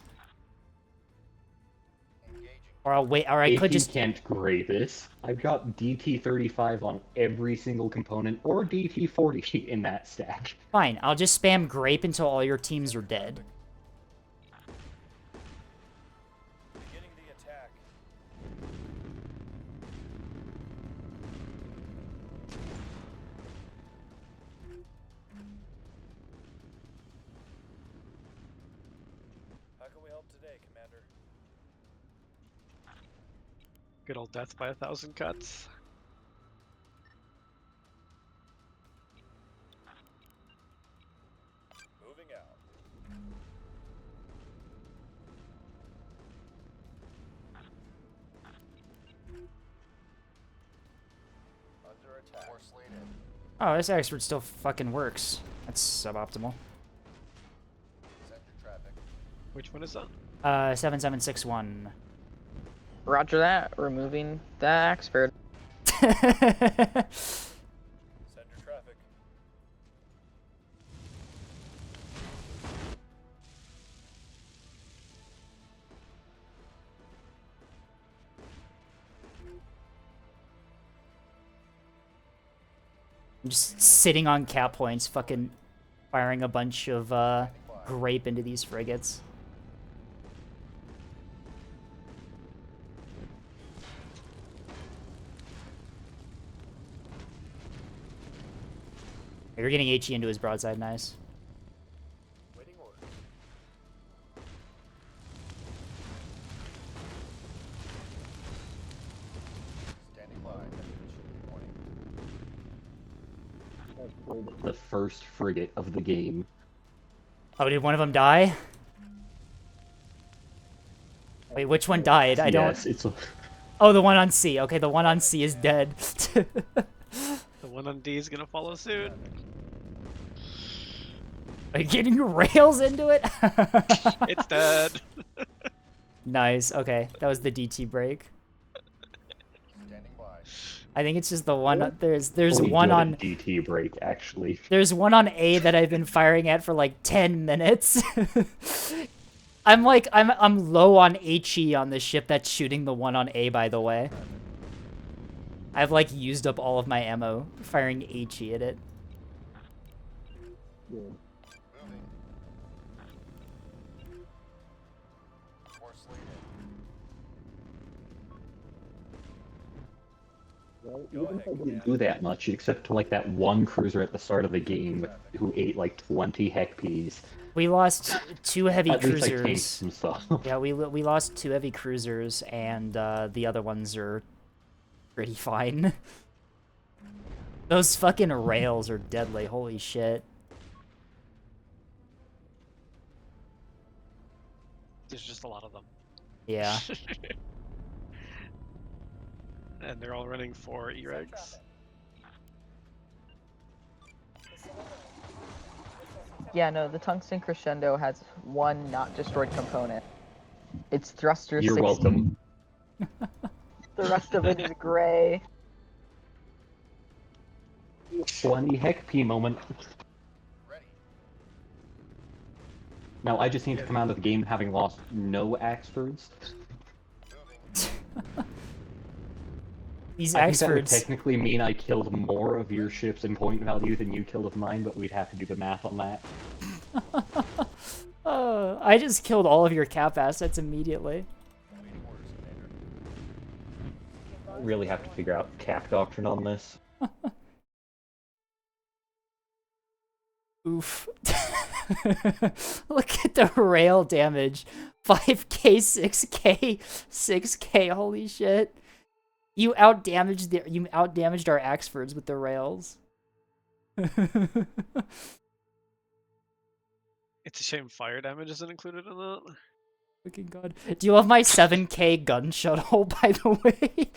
Engaging. Or I'll wait, or I If could you just. can't grade this, I've got DT35 on every single component, or DT40 in that stack. Fine, I'll just spam grape until all your teams are dead. Beginning the attack. How can we help today, Commander? Good old death by 1,000 cuts. Moving out. Under attack. Force lead in. Oh, this expert still fucking works. That's suboptimal. Send your traffic. Which one is that? 7761. Roger that. Removing that expert. Send your traffic. I'm just sitting on cap points, fucking firing a bunch of grape into these frigates. You're getting HE into his broadside, nice. Waiting order. Standing by. Warning. The first frigate of the game. Oh, did one of them die? Wait, which one died? I don't. Yes, it's a... Oh, the one on C. Okay, the one on C is dead. The one on D is gonna follow suit. Are you getting rails into it? It's dead. Nice. Okay, that was the DT break. Standing by. I think it's just the one. There's Pretty one good on. at DT break, actually. There's one on A that I've been firing at for like 10 minutes. I'm low on HE on the ship that's shooting the one on A, by the way. I've like used up all of my ammo firing HE at it. Moving. Force lead in. Well, Go even if ahead, I didn't Commander. do that much, except to like that one cruiser at the start of the game who ate like 20 heck peas. We lost 2 heavy At least I tanked cruisers. some stuff. Yeah, we lost 2 heavy cruisers, and the other ones are pretty fine. Those fucking rails are deadly. Holy shit. There's just a lot of them. Yeah. And they're all running 4 E-Regs. Yeah, no, the Tungsten Crescendo has one not destroyed component. Its thruster You're 16. welcome. The rest of it is gray. 20 heck P moment. Ready. Now I just need to come out of the game having lost no Axfords. Moving. These I think that would Axfords. technically mean I killed more of your ships in point value than you killed of mine, but we'd have to do the math on that. I just killed all of your cap assets immediately. Awaiting orders, Commander. I really have to figure out cap doctrine on this. Oof. Look at the rail damage. 5k, 6k, 6k, holy shit. You outdamaged our Axfords with the rails. It's a shame fire damage isn't included in that. Fucking god. Do you love my 7k gun shuttle, by the way?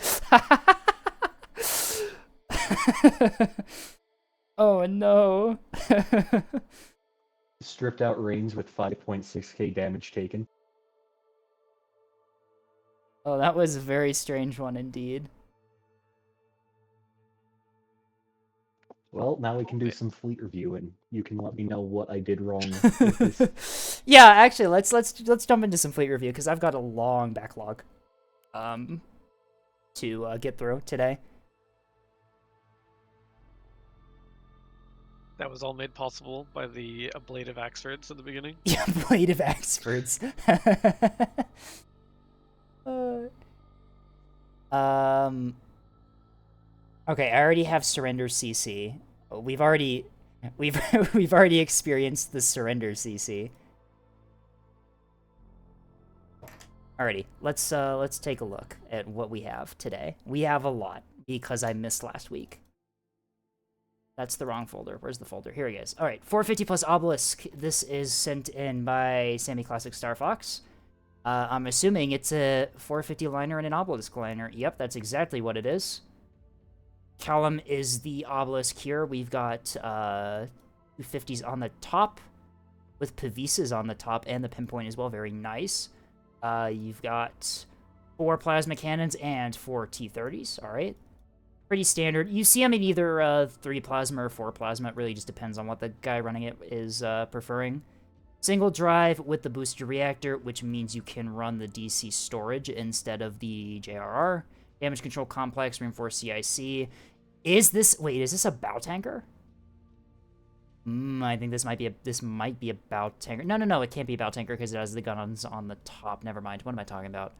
Oh no. Stripped out range with 5.6k damage taken. Oh, that was a very strange one indeed. Well, now we can do some fleet review, and you can let me know what I did wrong with this. Yeah, actually, let's jump into some fleet review because I've got a long backlog to get through today. That was all made possible by the ablative Axfords at the beginning. Yeah, blade of Axfords. Okay, I already have surrender CC. We've already experienced the surrender CC. Alrighty, let's take a look at what we have today. We have a lot because I missed last week. That's the wrong folder. Where's the folder? Here he is. All right, 450 plus Obelisk. This is sent in by Sammy Classic Star Fox. I'm assuming it's a 450 liner and an Obelisk liner. Yep, that's exactly what it is. Callum is the Obelisk here. We've got 250s on the top with Pavisas on the top and the pinpoint as well. Very nice. You've got 4 plasma cannons and 4 T-30s. All right. Pretty standard. You see them in either 3 plasma or 4 plasma. It really just depends on what the guy running it is preferring. Single drive with the booster reactor, which means you can run the DC storage instead of the JRR. Damage control complex, reinforced CIC. Is this a bow tanker? I think this might be a bow tanker. No, it can't be a bow tanker because it has the guns on the top. Never mind. What am I talking about?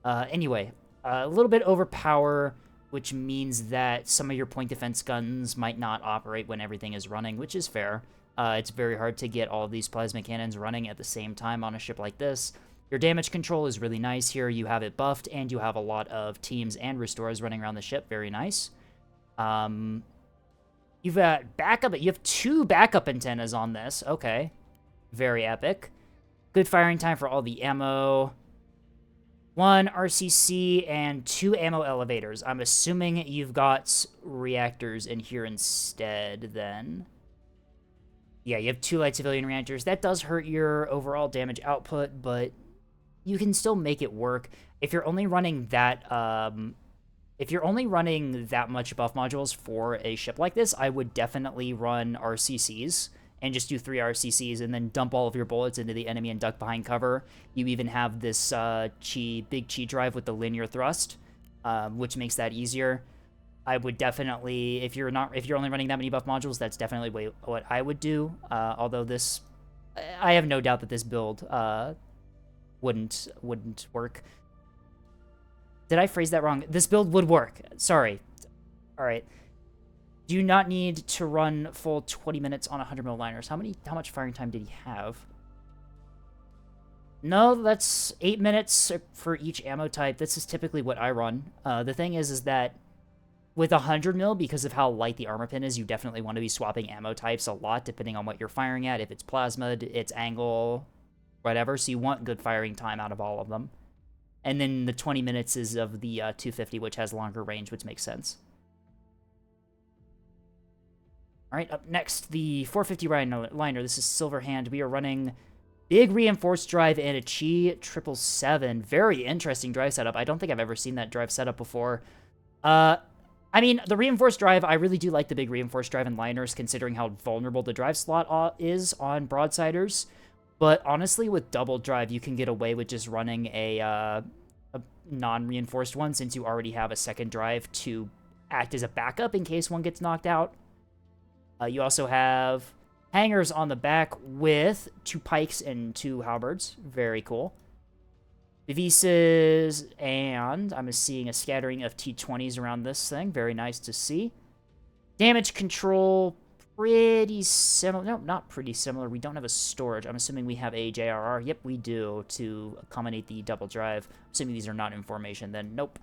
Anyway, a little bit overpower, which means that some of your point defense guns might not operate when everything is running, which is fair. It's very hard to get all of these plasma cannons running at the same time on a ship like this. Your damage control is really nice here. You have it buffed, and you have a lot of teams and restores running around the ship. Very nice. You've got backup. You have 2 backup antennas on this. Okay. Very epic. Good firing time for all the ammo. 1 RCC and 2 ammo elevators. I'm assuming you've got reactors in here instead, then. Yeah, you have 2 light civilian reactors. That does hurt your overall damage output, but you can still make it work. If you're only running that, much buff modules for a ship like this, I would definitely run RCCs and just do 3 RCCs and then dump all of your bullets into the enemy and duck behind cover. You even have this big chi drive with the linear thrust, which makes that easier. I would definitely, if you're only running that many buff modules, that's definitely what I would do. Although I have no doubt that this build wouldn't work. Did I phrase that wrong? This build would work. Sorry. All right. Do you not need to run full 20 minutes on 100 mil liners? How much firing time did he have? No, that's 8 minutes for each ammo type. This is typically what I run. The thing is that with 100 mil, because of how light the armor pin is, you definitely want to be swapping ammo types a lot, depending on what you're firing at. If it's plasmid, it's angle, whatever. So you want good firing time out of all of them. And then the 20 minutes is of the 250, which has longer range, which makes sense. All right, up next, the 450 liner. This is Silverhand. We are running Big reinforced drive and a Chi 777. Very interesting drive setup. I don't think I've ever seen that drive setup before. I mean, the reinforced drive, I really do like the big reinforced drive in liners, considering how vulnerable the drive slot is on broadsiders. But honestly, with double drive, you can get away with just running a non-reinforced one, since you already have a second drive to act as a backup in case one gets knocked out. You also have hangers on the back with 2 pikes and 2 halberds. Very cool. Devices, and I'm seeing a scattering of T20s around this thing. Very nice to see. Damage control, pretty similar. No, not pretty similar. We don't have a storage. I'm assuming we have a JRR. Yep, we do, to accommodate the double drive. Assuming these are not in formation, then nope.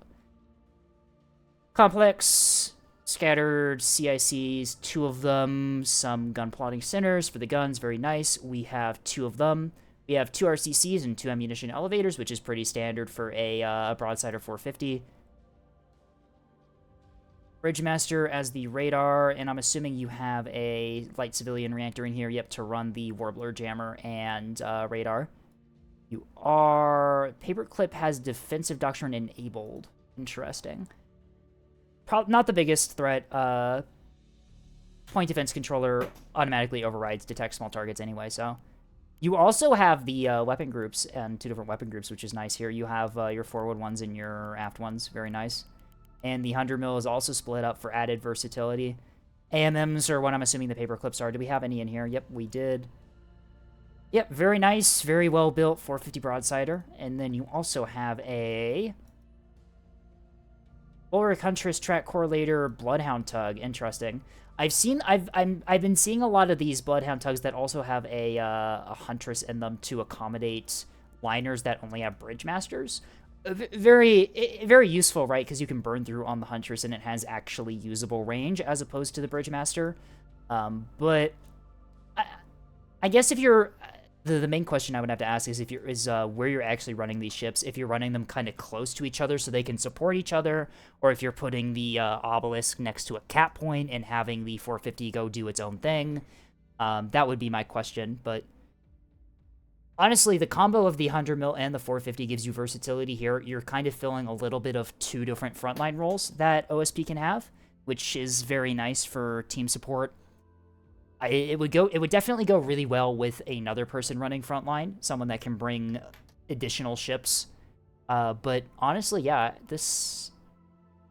Complex, scattered CICs, 2 of them. Some gun plotting centers for the guns. Very nice. We have 2 of them. We have 2 RCCs and 2 ammunition elevators, which is pretty standard for a broadsider 450. Bridgemaster as the radar, and I'm assuming you have a light civilian reactor in here, yep, to run the Warbler, jammer, and radar. You are... Paperclip has defensive doctrine enabled. Interesting. Not the biggest threat. Point defense controller automatically overrides detect small targets anyway, so... You also have the weapon groups, and 2 different weapon groups, which is nice here. You have your forward ones and your aft ones. Very nice. And the 100mm is also split up for added versatility. AMMs are what I'm assuming the paper clips are. Do we have any in here? Yep, we did. Yep, very nice. Very well built 450 broadsider. And then you also have a... Ulrich Huntress track correlator Bloodhound tug. Interesting. I've been seeing a lot of these Bloodhound tugs that also have a Huntress in them to accommodate liners that only have Bridgemasters. Very useful, right? Because you can burn through on the Huntress and it has actually usable range as opposed to the Bridgemaster. But I guess if you're... The main question I would have to ask is where you're actually running these ships. If you're running them kind of close to each other so they can support each other, or if you're putting the obelisk next to a cap point and having the 450 go do its own thing. That would be my question. But honestly, the combo of the 100mm and the 450 gives you versatility here. You're kind of filling a little bit of 2 different frontline roles that OSP can have, which is very nice for team support. It would definitely go really well with another person running frontline, someone that can bring additional ships. But honestly, yeah, it's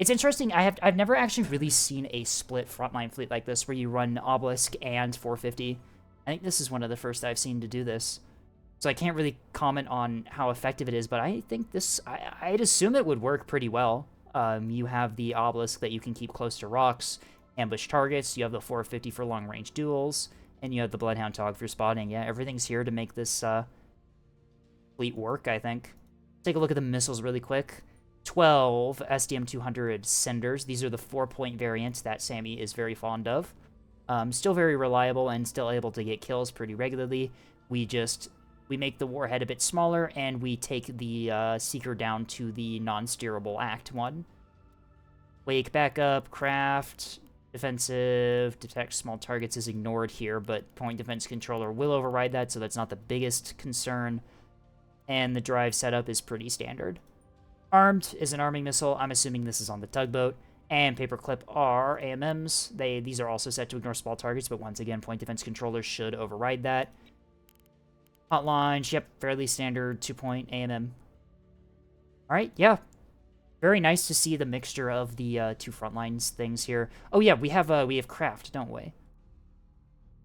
interesting. I've never actually really seen a split frontline fleet like this where you run Obelisk and 450. I think this is one of the first I've seen to do this. So I can't really comment on how effective it is, but I think I'd assume it would work pretty well. You have the Obelisk that you can keep close to rocks, ambush targets, you have the 450 for long-range duels, and you have the Bloodhound Tog for spotting. Yeah, everything's here to make this fleet work, I think. Take a look at the missiles really quick. 12 SDM-200 Cinders. These are the 4-point variants that Sammy is very fond of. Still very reliable and still able to get kills pretty regularly. We make the warhead a bit smaller, and we take the Seeker down to the non-steerable Act 1. Wake backup, craft... Defensive, detect small targets is ignored here, but point defense controller will override that, so that's not the biggest concern. And the drive setup is pretty standard. Armed is an arming missile. I'm assuming this is on the tugboat. And paperclip are AMMs. These are also set to ignore small targets, but once again, point defense controller should override that. Hotlines, yep, fairly standard 2-point AMM. Alright, yeah. Very nice to see the mixture of the 2 frontlines things here. Oh yeah, we have craft, don't we?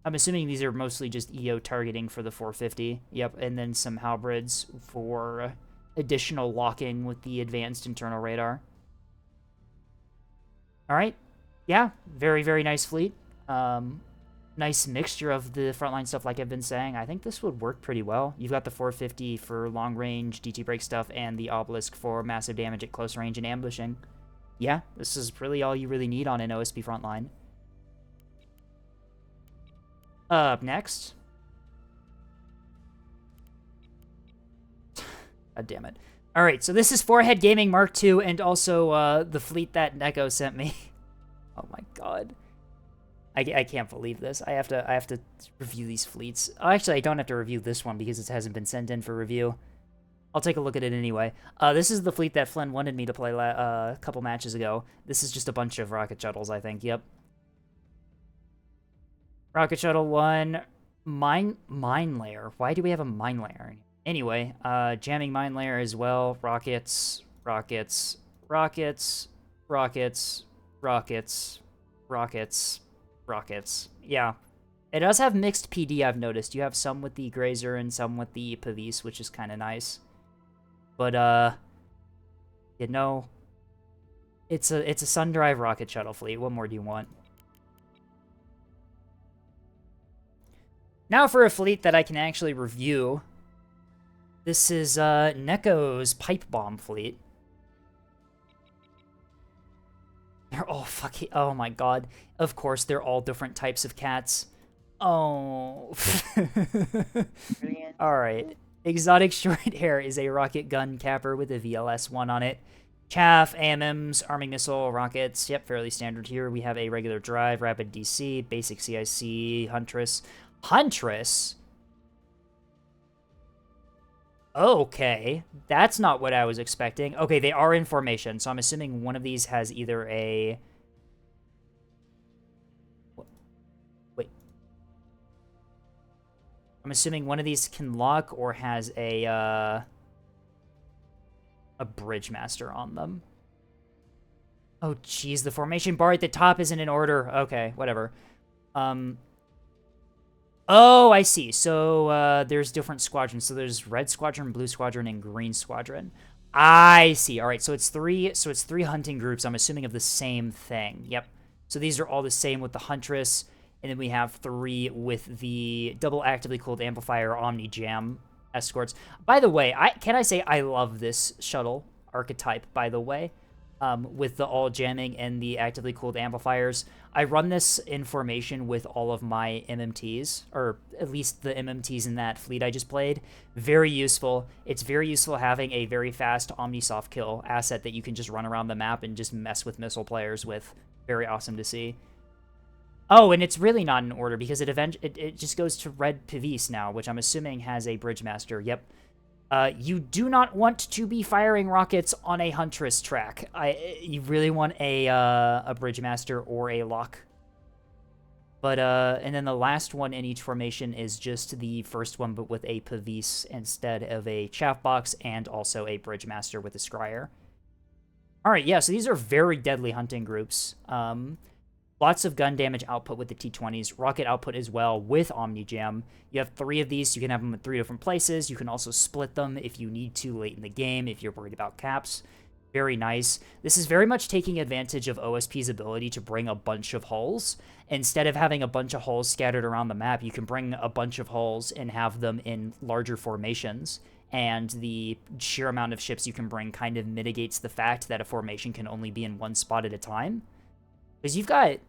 I'm assuming these are mostly just EO targeting for the 450. Yep, and then some halberds for additional locking with the advanced internal radar. All right, yeah, very nice fleet. Nice mixture of the frontline stuff, like I've been saying. I think this would work pretty well. You've got the 450 for long-range DT break stuff and the Obelisk for massive damage at close range and ambushing. Yeah, this is really all you really need on an OSP frontline. Up next. God damn it. Alright, so this is Forehead Gaming Mark II and also the fleet that Neko sent me. Oh my god. I can't believe this. I have to review these fleets. Oh, actually, I don't have to review this one because it hasn't been sent in for review. I'll take a look at it anyway. This is the fleet that Flynn wanted me to play a couple matches ago. This is just a bunch of rocket shuttles, I think. Yep. Rocket shuttle 1, mine layer. Why do we have a mine layer? Anyway, jamming mine layer as well. Rockets, rockets, rockets, rockets, rockets, rockets, rockets. Yeah. It does have mixed PD, I've noticed. You have some with the Grazer and some with the Pavis, which is kind of nice. But, you know, it's a Sundrive rocket shuttle fleet. What more do you want? Now for a fleet that I can actually review. This is Neko's pipe bomb fleet. They're all fucking... Oh my god. Of course, they're all different types of cats. Oh. Alright. Exotic short hair is a rocket gun capper with a VLS-1 on it. Chaff, AMMs, arming missile, rockets. Yep, fairly standard here. We have a regular drive, rapid DC, basic CIC, Huntress. Huntress? Okay, that's not what I was expecting. Okay, they are in formation, so I'm assuming one of these has either a... Wait. I'm assuming one of these can lock or has a bridge master on them. Oh, jeez, the formation bar at the top isn't in order. Okay, whatever. Oh, I see. So, there's different squadrons. So there's red squadron, blue squadron, and green squadron. I see. All right, so it's three hunting groups, I'm assuming, of the same thing. Yep. So these are all the same with the Huntress, and then we have 3 with the double actively cooled amplifier Omni Jam escorts. By the way, can I say I love this shuttle archetype, by the way, with the all jamming and the actively cooled amplifiers. I run this in formation with all of my MMTs, or at least the MMTs in that fleet I just played. Very useful. It's very useful having a very fast Omni soft kill asset that you can just run around the map and just mess with missile players with. Very awesome to see. Oh, and it's really not in order because it just goes to red Pavis now, which I'm assuming has a bridge master. Yep. You do not want to be firing rockets on a Huntress track. You really want a bridge master or a lock. But and then the last one in each formation is just the first one, but with a Pavis instead of a chaff box, and also a bridge master with a scryer. All right, yeah. So these are very deadly hunting groups. Lots of gun damage output with the T-20s, rocket output as well with Omni Jam. You have 3 of these, so you can have them in 3 different places. You can also split them if you need to late in the game, if you're worried about caps. Very nice. This is very much taking advantage of OSP's ability to bring a bunch of hulls. Instead of having a bunch of hulls scattered around the map, you can bring a bunch of hulls and have them in larger formations. And the sheer amount of ships you can bring kind of mitigates the fact that a formation can only be in one spot at a time. Because you've got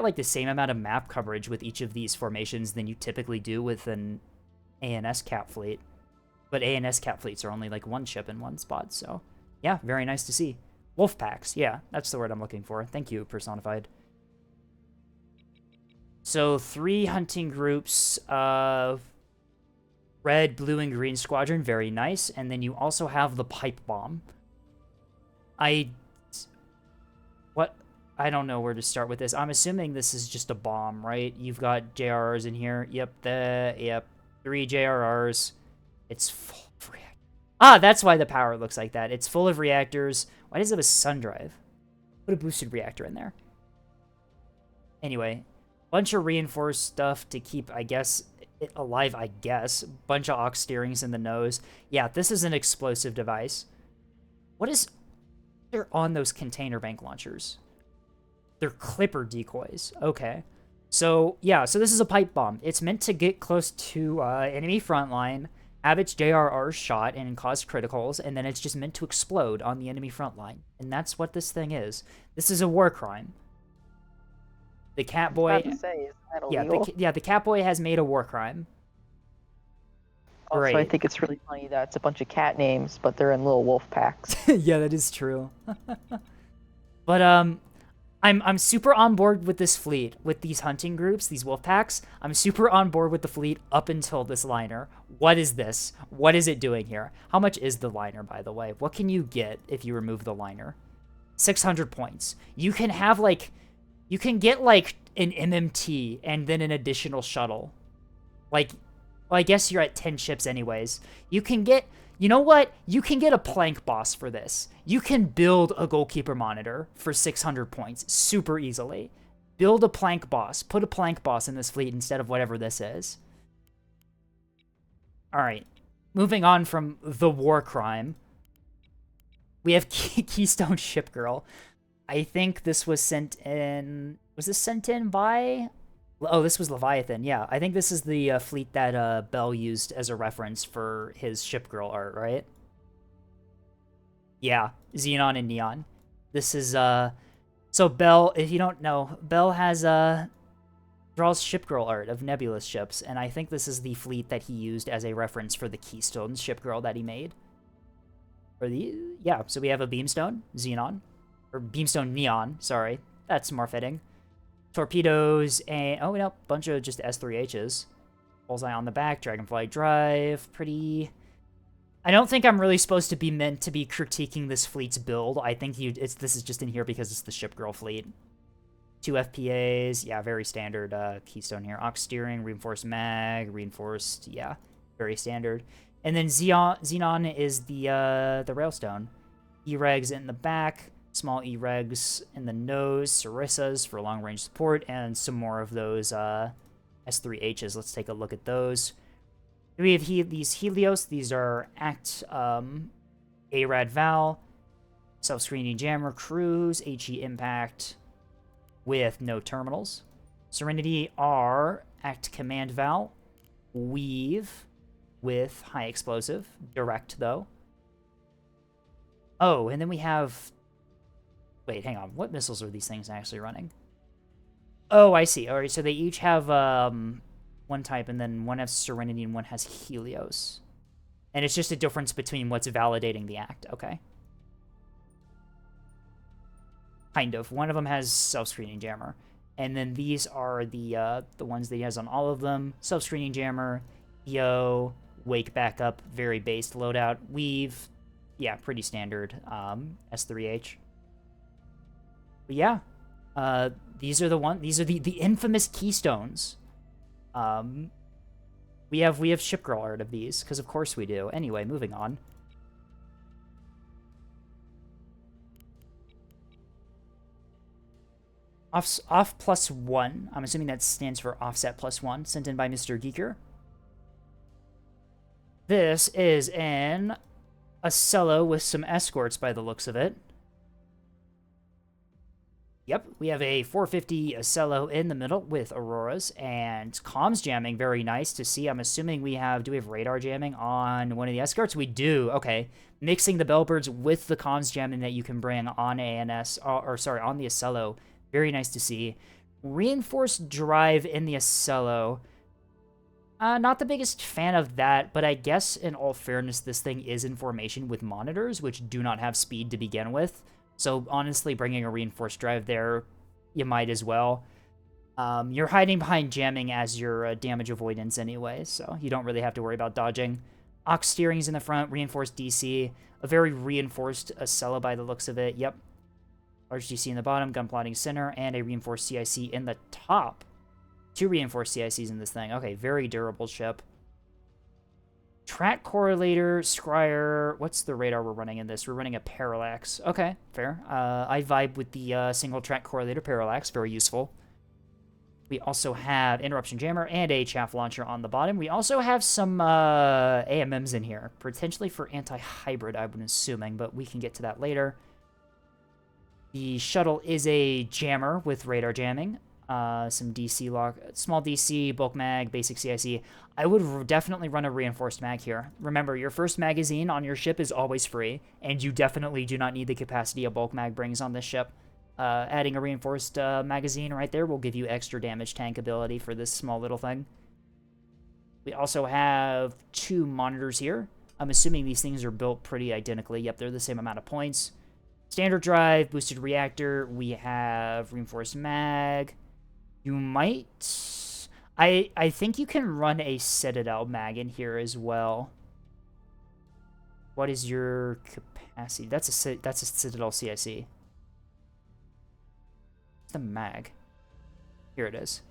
like the same amount of map coverage with each of these formations than you typically do with an ANS cap fleet. But ANS cap fleets are only like 1 ship in 1 spot, so yeah, very nice to see. Wolf packs, yeah, that's the word I'm looking for. Thank you, Personified. So 3 hunting groups of red, blue, and green squadron, very nice. And then you also have the pipe bomb. I don't know where to start with this. I'm assuming this is just a bomb, right? You've got JRRs in here. Yep, 3 JRRs. It's full of reactors. Ah, that's why the power looks like that. It's full of reactors. Why does it have a sun drive? Put a boosted reactor in there. Anyway, bunch of reinforced stuff to keep, I guess, it alive, I guess. Bunch of aux steerings in the nose. Yeah, this is an explosive device. What is... They're on those container bank launchers. They're clipper decoys. Okay. So, yeah, so this is a pipe bomb. It's meant to get close to enemy front line, have its JRR shot, and cause criticals, and then it's just meant to explode on the enemy front line. And that's what this thing is. This is a war crime. The Catboy... the Catboy has made a war crime. Also, Great. I think it's really funny that it's a bunch of cat names, but they're in little wolf packs. Yeah, that is true. But, I'm super on board with this fleet, with these hunting groups, these wolf packs. I'm super on board with the fleet up until this liner. What is this? What is it doing here? How much is the liner, by the way? What can you get if you remove the liner? 600 points. You can have, like, you can get, like, an MMT and then an additional shuttle. Like, well, I guess you're at 10 ships anyways. You can get, you know what? You can get a plank boss for this. You can build a goalkeeper monitor for 600 points super easily. Build a plank boss. Put a plank boss in this fleet instead of whatever this is. All right. Moving on from the war crime. We have Keystone Ship Girl. I think this was sent in... Was this sent in by... Oh, this was Leviathan. Yeah, I think this is the fleet that Bell used as a reference for his Ship Girl art, right? Yeah, Xenon and Neon. This is... So Bell, if you don't know, Bell has... draws Ship Girl art of Nebulous ships, and I think this is the fleet that he used as a reference for the Keystone Ship Girl that he made. Or the... Yeah, so we have a Beamstone, Xenon. Or Beamstone Neon, sorry. That's more fitting. Torpedoes, and... Oh, no, bunch of just S3Hs. Bullseye on the back, Dragonfly Drive, pretty... I don't think I'm really supposed to be meant to be critiquing this fleet's build. I think this is just in here because it's the Ship Girl fleet. 2 FPAs, yeah, very standard Keystone here. Aux steering, reinforced mag, reinforced, yeah, very standard. And then Xenon is the Railstone. E-Regs in the back, small E-Regs in the nose, Sarissas for long-range support, and some more of those S3Hs. Let's take a look at those. We have these Helios. These are ACT ARAD Val, self-screening jammer, cruise, HE impact with no terminals. Serenity are ACT command Val, weave with high explosive, direct though. Oh, and then we have... Wait, hang on. What missiles are these things actually running? Oh, I see. All right, so they each have one type, and then one has Serenity and one has Helios. And it's just a difference between what's validating the ACT. Okay. Kind of. One of them has self-screening jammer. And then these are the ones that he has on all of them. Self-screening jammer, EO, wake backup, very based loadout, weave. Yeah, pretty standard S3H. But yeah, these are the infamous Keystones. We have Ship Girl art of these, because of course we do. Anyway, moving on. Off +1. I'm assuming that stands for offset +1, sent in by Mr. Geeker. This is an Ocello with some escorts by the looks of it. Yep, we have a 450 Ocello in the middle with Auroras and comms jamming. Very nice to see. I'm assuming we have... Do we have radar jamming on one of the escorts? We do. Okay. Mixing the Bellbirds with the comms jamming that you can bring on ANS, or sorry, on the Ocello. Very nice to see. Reinforced drive in the Ocello. Not the biggest fan of that, but I guess in all fairness, this thing is in formation with monitors, which do not have speed to begin with. So honestly, bringing a reinforced drive there, you might as well. You're hiding behind jamming as your damage avoidance anyway, so you don't really have to worry about dodging. Aux steering's in the front, reinforced DC. A very reinforced Ocello by the looks of it. Yep. Large DC in the bottom, gun plotting center, and a reinforced CIC in the top. 2 reinforced CICs in this thing. Okay, very durable ship. Track correlator, scryer. What's the radar we're running in this? We're running a parallax. Okay, fair. I vibe with the single track correlator parallax. Very useful. We also have interruption jammer and a chaff launcher on the bottom. We also have some AMMs in here, potentially for anti-hybrid, I'm assuming, but we can get to that later. The shuttle is a jammer with radar jamming. Some DC lock, small DC, bulk mag, basic CIC. I would definitely run a reinforced mag here. Remember, your first magazine on your ship is always free, and you definitely do not need the capacity a bulk mag brings on this ship. Adding a reinforced magazine right there will give you extra damage tank ability for this small little thing. We also have 2 monitors here. I'm assuming these things are built pretty identically. Yep, they're the same amount of points. standard drive, boosted reactor. We have reinforced mag. You might... I think you can run a Citadel mag in here as well. What is your capacity? That's a Citadel CIC. It's the mag. Here it is.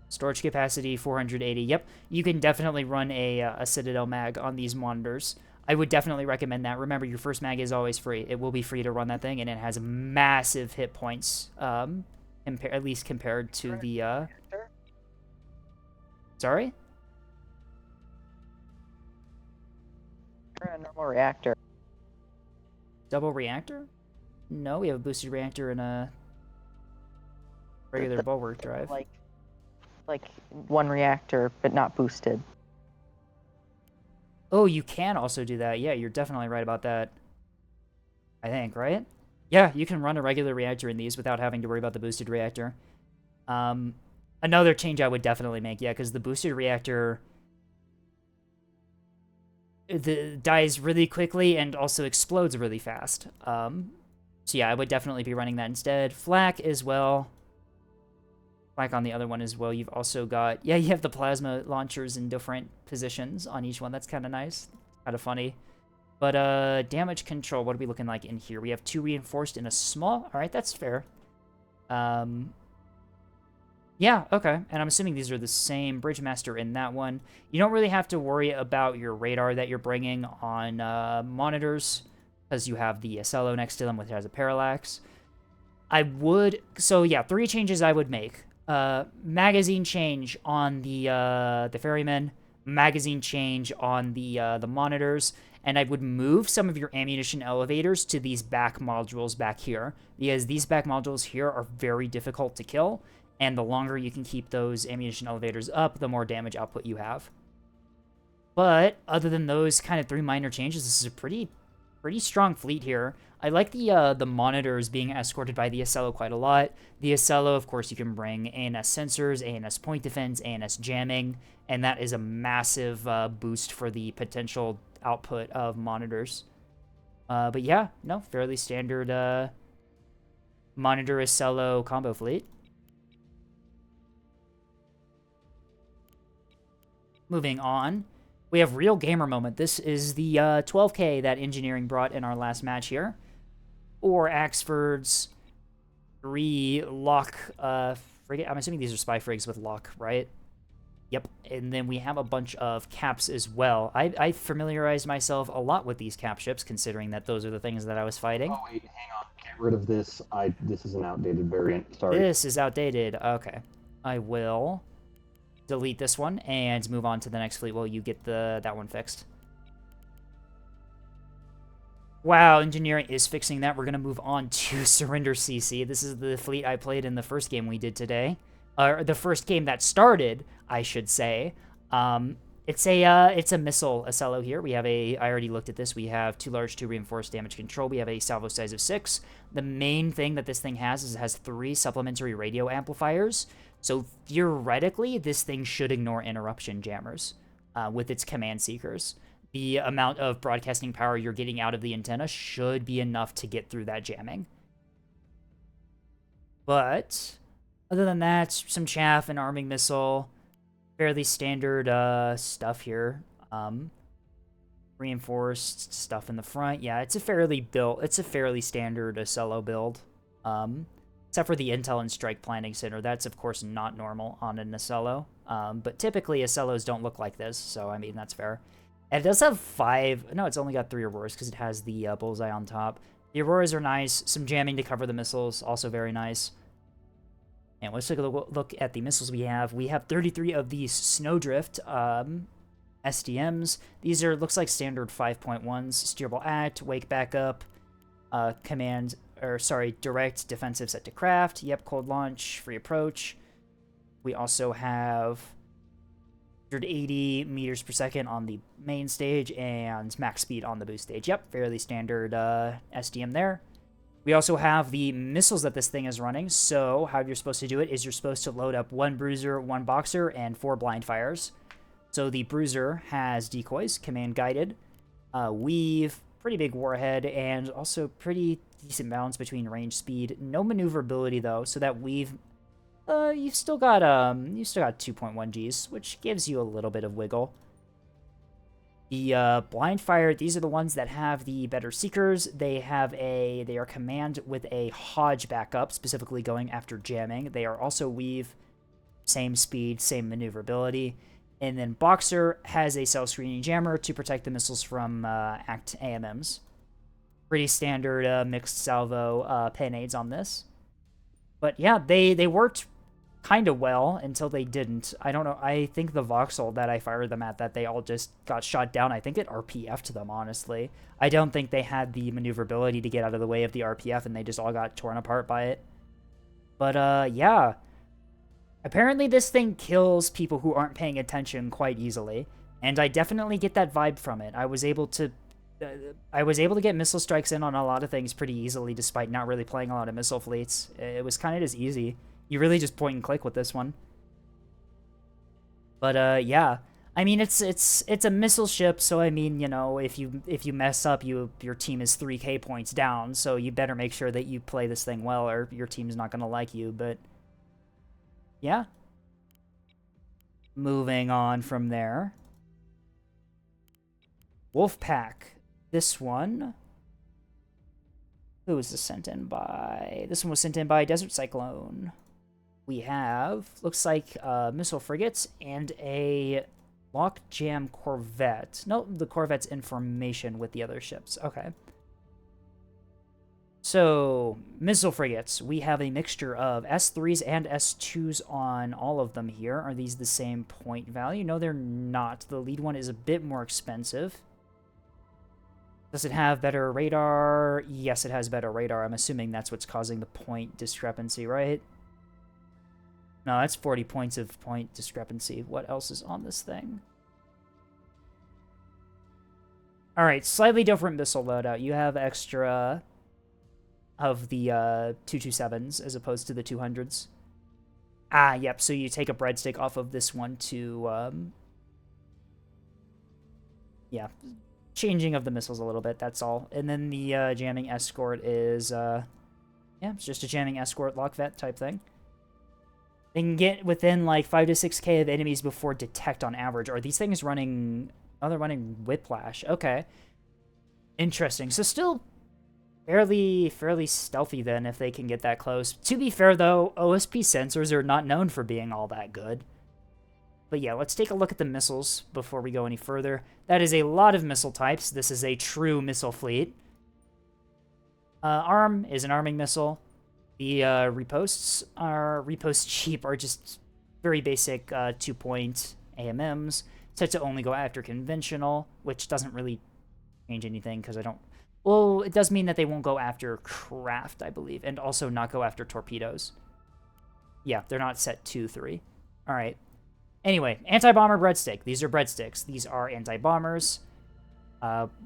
Storage capacity 480. Yep, you can definitely run a Citadel mag on these monitors. I would definitely recommend that. Remember, your first mag is always free. It will be free to run that thing, and it has massive hit points, at least compared to the... Sorry? Or a normal reactor. Double reactor? No, we have a boosted reactor and a regular bulwark drive. Like one reactor, but not boosted. Oh, you can also do that. Yeah, you're definitely right about that. I think, right? Yeah, you can run a regular reactor in these without having to worry about the boosted reactor. Another change I would definitely make, yeah, because the boosted reactor dies really quickly and also explodes really fast. So yeah, I would definitely be running that instead. Flak as well. Flak on the other one as well. You've also got... Yeah, you have the plasma launchers in different positions on each one. That's kind of nice. Kind of funny. But damage control, what are we looking like in here? We have 2 reinforced and a small. All right, that's fair. Yeah, okay. And I'm assuming these are the same Bridgemaster in that one. You don't really have to worry about your radar that you're bringing on monitors, because you have the Cello next to them, which has a parallax. I would... So, yeah, 3 changes I would make. Magazine change on the ferryman, magazine change on the monitors, and I would move some of your ammunition elevators to these back modules back here, because these back modules here are very difficult to kill, and the longer you can keep those ammunition elevators up, the more damage output you have. But other than those kind of 3 minor changes, this is a pretty strong fleet here. I like the monitors being escorted by the Acello quite a lot. The Acello, of course, you can bring ANS sensors, ANS point defense, ANS jamming, and that is a massive boost for the potential output of monitors. But yeah, no, fairly standard monitor Acello combo fleet. Moving on, we have Real Gamer Moment. This is the 12K that Engineering brought in our last match here. Or Axford's 3 Lock frigate. I'm assuming these are spy frigs with Lock, right? Yep. And then we have a bunch of caps as well. I familiarized myself a lot with these cap ships, considering that those are the things that I was fighting. Oh, wait, hang on. Get rid of this. This is an outdated variant. Sorry. This is outdated. Okay. I will delete this one and move on to the next fleet while you get that one fixed. Wow, Engineering is fixing that. We're going to move on to Surrender CC. This is the fleet I played in the first game we did today. The first game that started, I should say. It's a missile Acello here. We have I already looked at this. We have 2 large, 2 reinforced damage control. We have a salvo size of 6. The main thing that this thing has is it has 3 supplementary radio amplifiers. So theoretically, this thing should ignore interruption jammers with its command seekers. The amount of broadcasting power you're getting out of the antenna should be enough to get through that jamming. But other than that, some chaff, an arming missile, fairly standard stuff here. Reinforced stuff in the front. Yeah, it's a fairly standard Acello build. Except for the Intel and Strike Planning Center. That's, of course, not normal on an Acello. But typically, Acellos don't look like this, so, I mean, that's fair. And it does have 5... No, it's only got 3 Auroras, because it has the bullseye on top. The Auroras are nice. Some jamming to cover the missiles, also very nice. And let's take a look at the missiles we have. We have 33 of these Snowdrift SDMs. These are, looks like standard 5.1s. Steerable act, wake back up, direct defensive set to craft. Yep, cold launch, free approach. We also have 180 meters per second on the main stage and max speed on the boost stage. Yep, fairly standard SDM there. We also have the missiles that this thing is running. So how you're supposed to do it is you're supposed to load up 1 bruiser, 1 boxer, and 4 blind fires. So the bruiser has decoys, command guided, weave, pretty big warhead, and also pretty decent balance between range speed. No maneuverability though, so that we've you've still got 2.1 Gs, which gives you a little bit of wiggle. The blind fire, these are the ones that have the better seekers. They are command with a Hodge backup, specifically going after jamming. They are also weave, same speed, same maneuverability. And then Boxer has a self-screening jammer to protect the missiles from ACT AMMs. Pretty standard mixed salvo pennades on this. But yeah, they worked kind of well until they didn't. I don't know. I think the voxel that I fired them at, that they all just got shot down. I think it RPF'd them, honestly. I don't think they had the maneuverability to get out of the way of the RPF, and they just all got torn apart by it. But yeah. Apparently this thing kills people who aren't paying attention quite easily, and I definitely get that vibe from it. I was able to get missile strikes in on a lot of things pretty easily, despite not really playing a lot of missile fleets. It was kind of just easy. You really just point and click with this one. But yeah, I mean it's a missile ship, so I mean, you know, if you mess up, your team is 3k points down, so you better make sure that you play this thing well, or your team's not gonna like you. But yeah, moving on from there, Wolfpack. This one, who was this sent in by? This one was sent in by Desert Cyclone. We have, looks like missile frigates and a lockjam corvette. No, the corvette's in formation with the other ships. Okay. So, missile frigates. We have a mixture of S3s and S2s on all of them here. Are these the same point value? No, they're not. The lead one is a bit more expensive. Does it have better radar? Yes, it has better radar. I'm assuming that's what's causing the point discrepancy, right? No, that's 40 points of point discrepancy. What else is on this thing? Alright, slightly different missile loadout. You have extra of the 227s as opposed to the 200s. Ah, yep, so you take a breadstick off of this one to, yeah, changing of the missiles a little bit, that's all. And then the jamming escort is, yeah, it's just a jamming escort lockvet type thing. They can get within like 5 to 6k of enemies before detect on average. Are these things running... Oh, they're running Whiplash. Okay. Interesting. So still fairly stealthy then if they can get that close. To be fair though, OSP sensors are not known for being all that good. But yeah, let's take a look at the missiles before we go any further. That is a lot of missile types. This is a true missile fleet. ARM is an arming missile. The repost cheap are just very basic 2-point AMMs, set to only go after conventional, which doesn't really change anything because I don't... Well, it does mean that they won't go after craft, I believe, and also not go after torpedoes. Yeah, they're not set 2-3. All right. Anyway, anti-bomber breadstick. These are breadsticks. These are anti-bombers.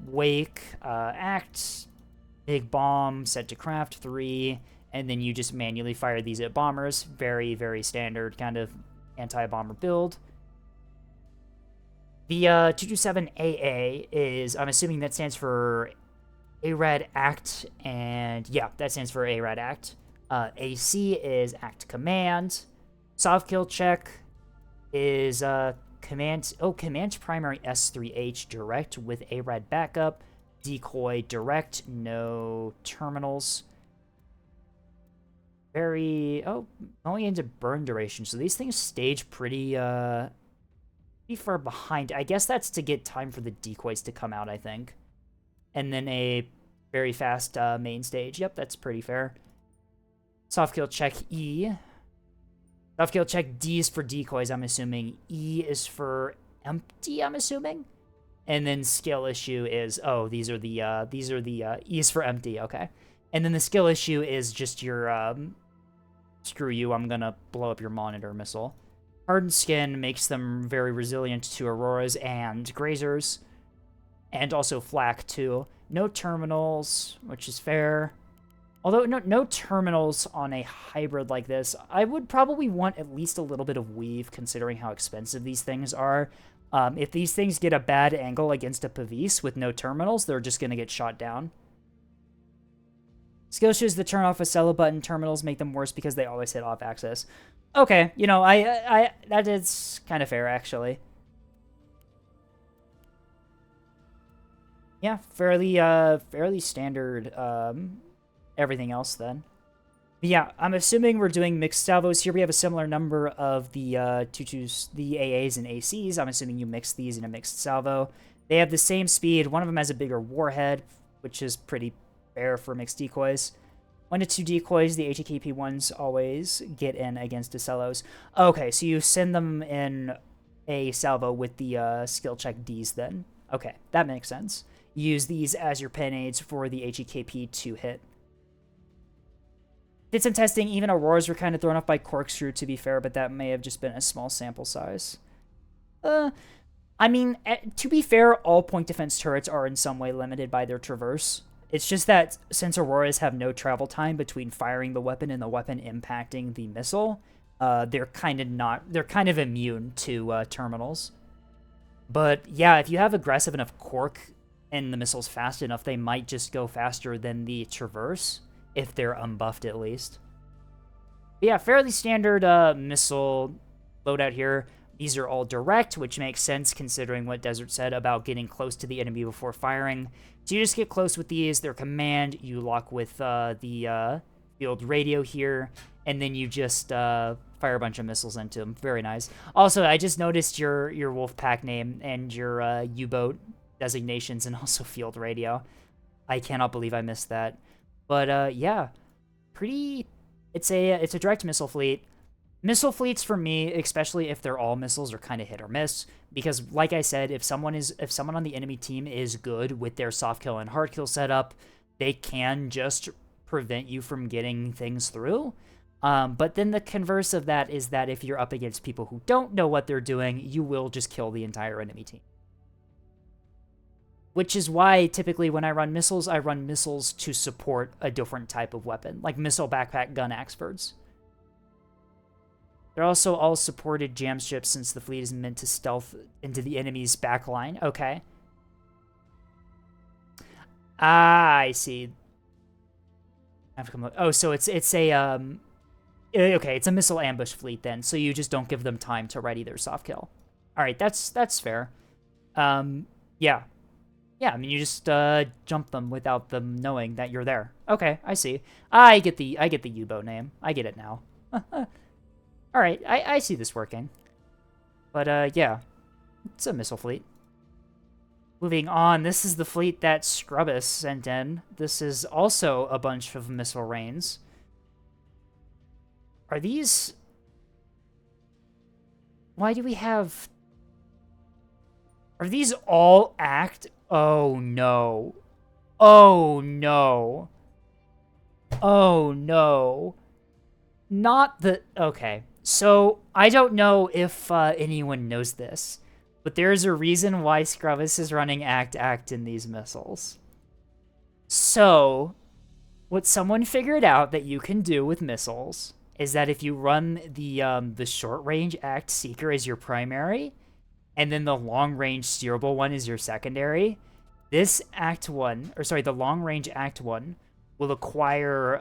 Wake, ACT, big bomb, set to craft 3... And then you just manually fire these at bombers. Very, very standard kind of anti-bomber build. The 227AA is, I'm assuming that stands for ARAD ACT, and yeah, that stands for ARAD ACT. AC is ACT Command. Soft kill check is Command primary S3H direct with ARAD backup. Decoy direct, no terminals. Only into burn duration, so these things stage pretty far behind. I guess that's to get time for the decoys to come out, I think. And then a very fast main stage. Yep, that's pretty fair. Soft kill check E. Soft kill check D is for decoys, I'm assuming. E is for empty, I'm assuming. And then skill issue is, oh, these are the E is for empty, okay. And then the skill issue is just your, screw you, I'm gonna blow up your monitor missile. Hardened skin makes them very resilient to auroras and grazers. And also flak, too. No terminals, which is fair. Although, no terminals on a hybrid like this. I would probably want at least a little bit of weave, considering how expensive these things are. If these things get a bad angle against a Pavise with no terminals, they're just going to get shot down. Skill shows the turn off a cello button terminals make them worse because they always hit off axis. Okay, you know, I that is kind of fair, actually. Yeah, fairly standard, everything else then. But yeah, I'm assuming we're doing mixed salvos. Here we have a similar number of the the AAs and ACs. I'm assuming you mix these in a mixed salvo. They have the same speed. One of them has a bigger warhead, which is pretty fair for mixed decoys. 1 to 2 decoys, the HEKP ones always get in against Decellos. Okay, so you send them in a salvo with the skill check Ds then. Okay, that makes sense. Use these as your pen aids for the HEKP to hit. Did some testing. Even Auroras were kind of thrown off by Corkscrew, to be fair, but that may have just been a small sample size. I mean, to be fair, all point defense turrets are in some way limited by their traverse. It's just that since Auroras have no travel time between firing the weapon and the weapon impacting the missile, they're kind of immune to terminals. But yeah, if you have aggressive enough cork and the missile's fast enough, they might just go faster than the traverse, if they're unbuffed at least. But yeah, fairly standard missile loadout here. These are all direct, which makes sense considering what Desert said about getting close to the enemy before firing. So you just get close with these, their command, you lock with the field radio here, and then you just fire a bunch of missiles into them. Very nice. Also, I just noticed your Wolfpack name and your U-boat designations and also field radio. I cannot believe I missed that. But yeah, it's a direct missile fleet. Missile fleets for me, especially if they're all missiles, are kind of hit or miss because, like I said, if someone on the enemy team is good with their soft kill and hard kill setup, they can just prevent you from getting things through. But then the converse of that is that if you're up against people who don't know what they're doing, you will just kill the entire enemy team. Which is why, typically, when I run missiles to support a different type of weapon, like missile backpack gun axefords. They're also all supported jam strips since the fleet is meant to stealth into the enemy's backline. Okay. Ah, I see. I have to come look. Oh, so it's a okay, it's a missile ambush fleet then. So you just don't give them time to ready their soft kill. All right, that's fair. Yeah. Yeah, I mean, you just jump them without them knowing that you're there. Okay, I see. I get the U-boat name. I get it now. All right, I see this working. But yeah, it's a missile fleet. Moving on, this is the fleet that Scrubbus sent in. This is also a bunch of missile rains. Are these... Why do we have... Are these all act... Oh, no. Oh, no. Oh, no. Not the... Okay. So, I don't know if anyone knows this, but there's a reason why Scrubbus is running act in these missiles. So, what someone figured out that you can do with missiles is that if you run the short-range act seeker as your primary, and then the long-range steerable one is your secondary, this act 1, or sorry, the long-range act 1 will acquire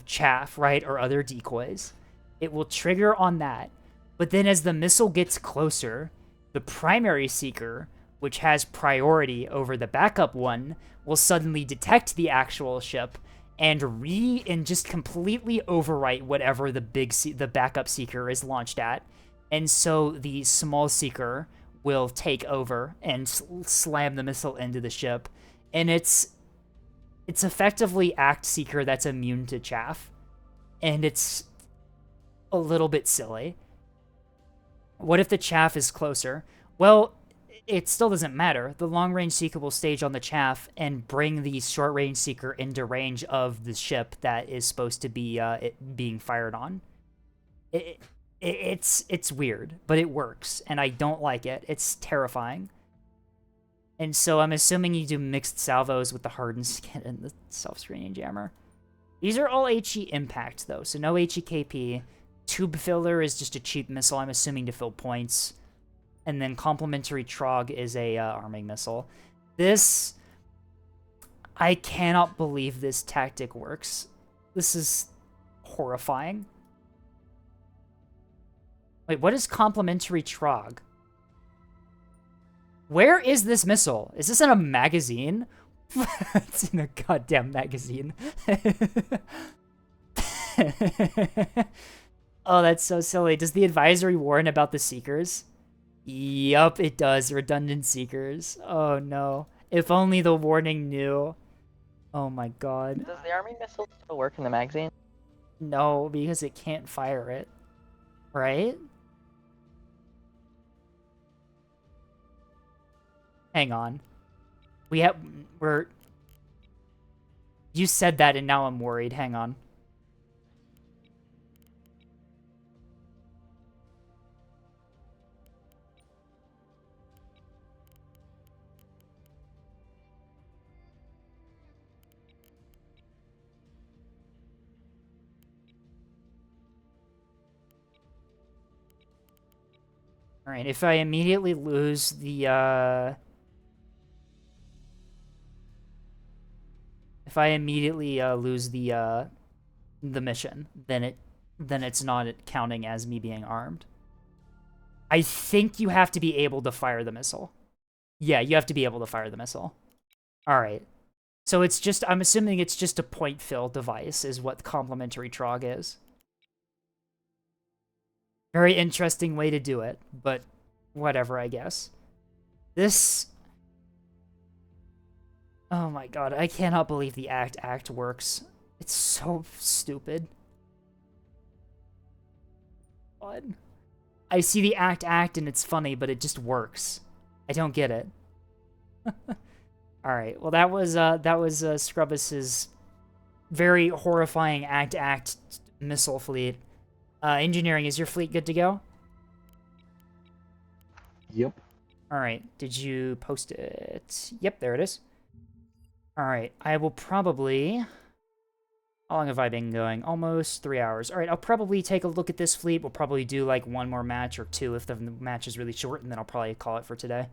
chaff, right, or other decoys. It will trigger on that. But then as the missile gets closer, the primary seeker, which has priority over the backup one, will suddenly detect the actual ship and just completely overwrite whatever the backup seeker is launched at. And so the small seeker will take over and slam the missile into the ship. And it's effectively act seeker that's immune to chaff. And it's a little bit silly. What if the chaff is closer? Well, it still doesn't matter. The long-range seeker will stage on the chaff and bring the short-range seeker into range of the ship that is supposed to be being fired on. It's weird, but it works, and I don't like it. It's terrifying. And so I'm assuming you do mixed salvos with the hardened skin and the self-screening jammer. These are all HE impact, though, so no HEKP. Tube filler is just a cheap missile, I'm assuming, to fill points. And then complementary Trog is a arming missile. This... I cannot believe this tactic works. This is horrifying. Wait, what is complementary Trog? Where is this missile? Is this in a magazine? It's in a goddamn magazine. Oh, that's so silly. Does the advisory warn about the Seekers? Yup, it does. Redundant Seekers. Oh, no. If only the warning knew. Oh, my God. Does the army missile still work in the magazine? No, because it can't fire it. Right? Hang on. We're... You said that and now I'm worried. Hang on. Alright, if I immediately lose the, If I immediately lose the mission, then it's not counting as me being armed. I think you have to be able to fire the missile. Yeah, you have to be able to fire the missile. Alright. So it's just, I'm assuming it's just a point fill device is what complementary Trog is. Very interesting way to do it, but whatever, I guess. This... Oh my god, I cannot believe the act works. It's so stupid. What? I see the act and it's funny, but it just works. I don't get it. Alright, well that was Scrubbus's very horrifying act missile fleet. Engineering, is your fleet good to go? Yep. Alright, did you post it? Yep, there it is. Alright, I will probably... How long have I been going? Almost 3 hours. Alright, I'll probably take a look at this fleet. We'll probably do like one more match or two if the match is really short, and then I'll probably call it for today.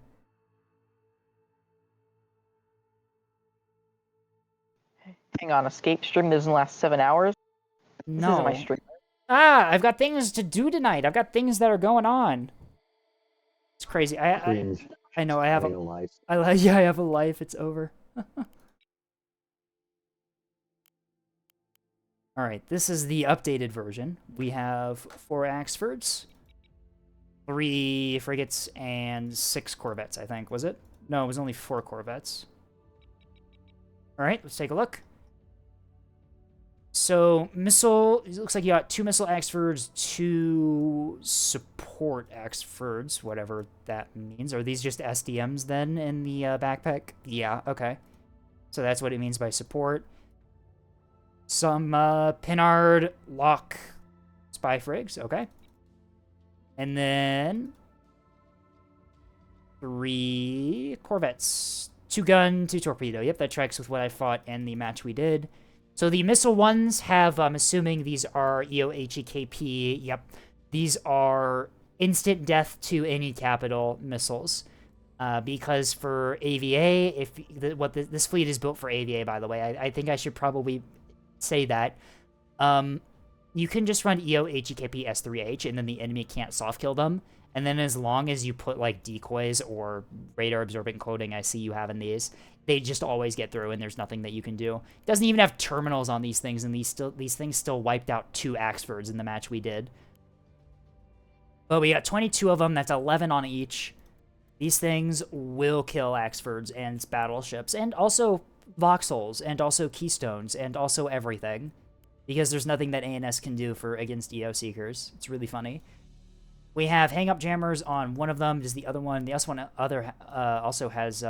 Hang on, escape stream doesn't last 7 hours? This isn't my No. stream. Ah, I've got things to do tonight. I've got things that are going on. It's crazy. Cringe. I know, I have a... Real life. Yeah, I have a life. It's over. Alright, this is the updated version. We have 4 Axfords, 3 frigates, and 6 corvettes, I think. Was it? No, it was only 4 corvettes. Alright, let's take a look. So, missile... It looks like you got 2 missile Axfords, 2 support Axfords, whatever that means. Are these just SDMs, then, in the backpack? Yeah, okay. So that's what it means by support. Some Pinard Lock spy frigs, okay. And then 3 corvettes. 2 gun, 2 torpedo. Yep, that tracks with what I fought in the match we did. So the missile ones have, I'm assuming these are EOHEKP. Yep, these are instant death to any capital missiles. Because for AVA, this fleet is built for AVA, by the way. I think I should probably say that. You can just run EOHEKP S3H, and then the enemy can't soft kill them. And then as long as you put like decoys or radar absorbent clothing, I see you have in these, they just always get through, and there's nothing that you can do. It doesn't even have terminals on these things, and these things still wiped out 2 Axfords in the match we did. But we got 22 of them. That's 11 on each. These things will kill Axfords and battleships, and also voxels, and also keystones, and also everything, because there's nothing that ANS can do against EO Seekers. It's really funny. We have hang-up jammers on one of them. Does the other one? The other one also has...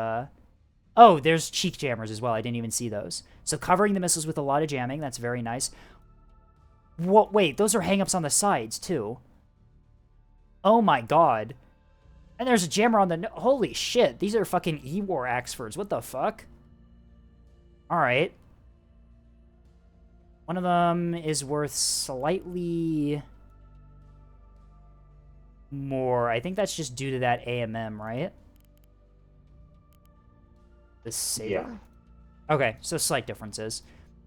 Oh, there's cheek jammers as well. I didn't even see those. So covering the missiles with a lot of jamming. That's very nice. What? Wait, those are hang-ups on the sides, too. Oh my god. And there's a jammer on the... Holy shit, these are fucking E-War Axfords. What the fuck? Alright. One of them is worth slightly... more. I think that's just due to that AMM, right? The Saber? Yeah. Okay, so slight differences.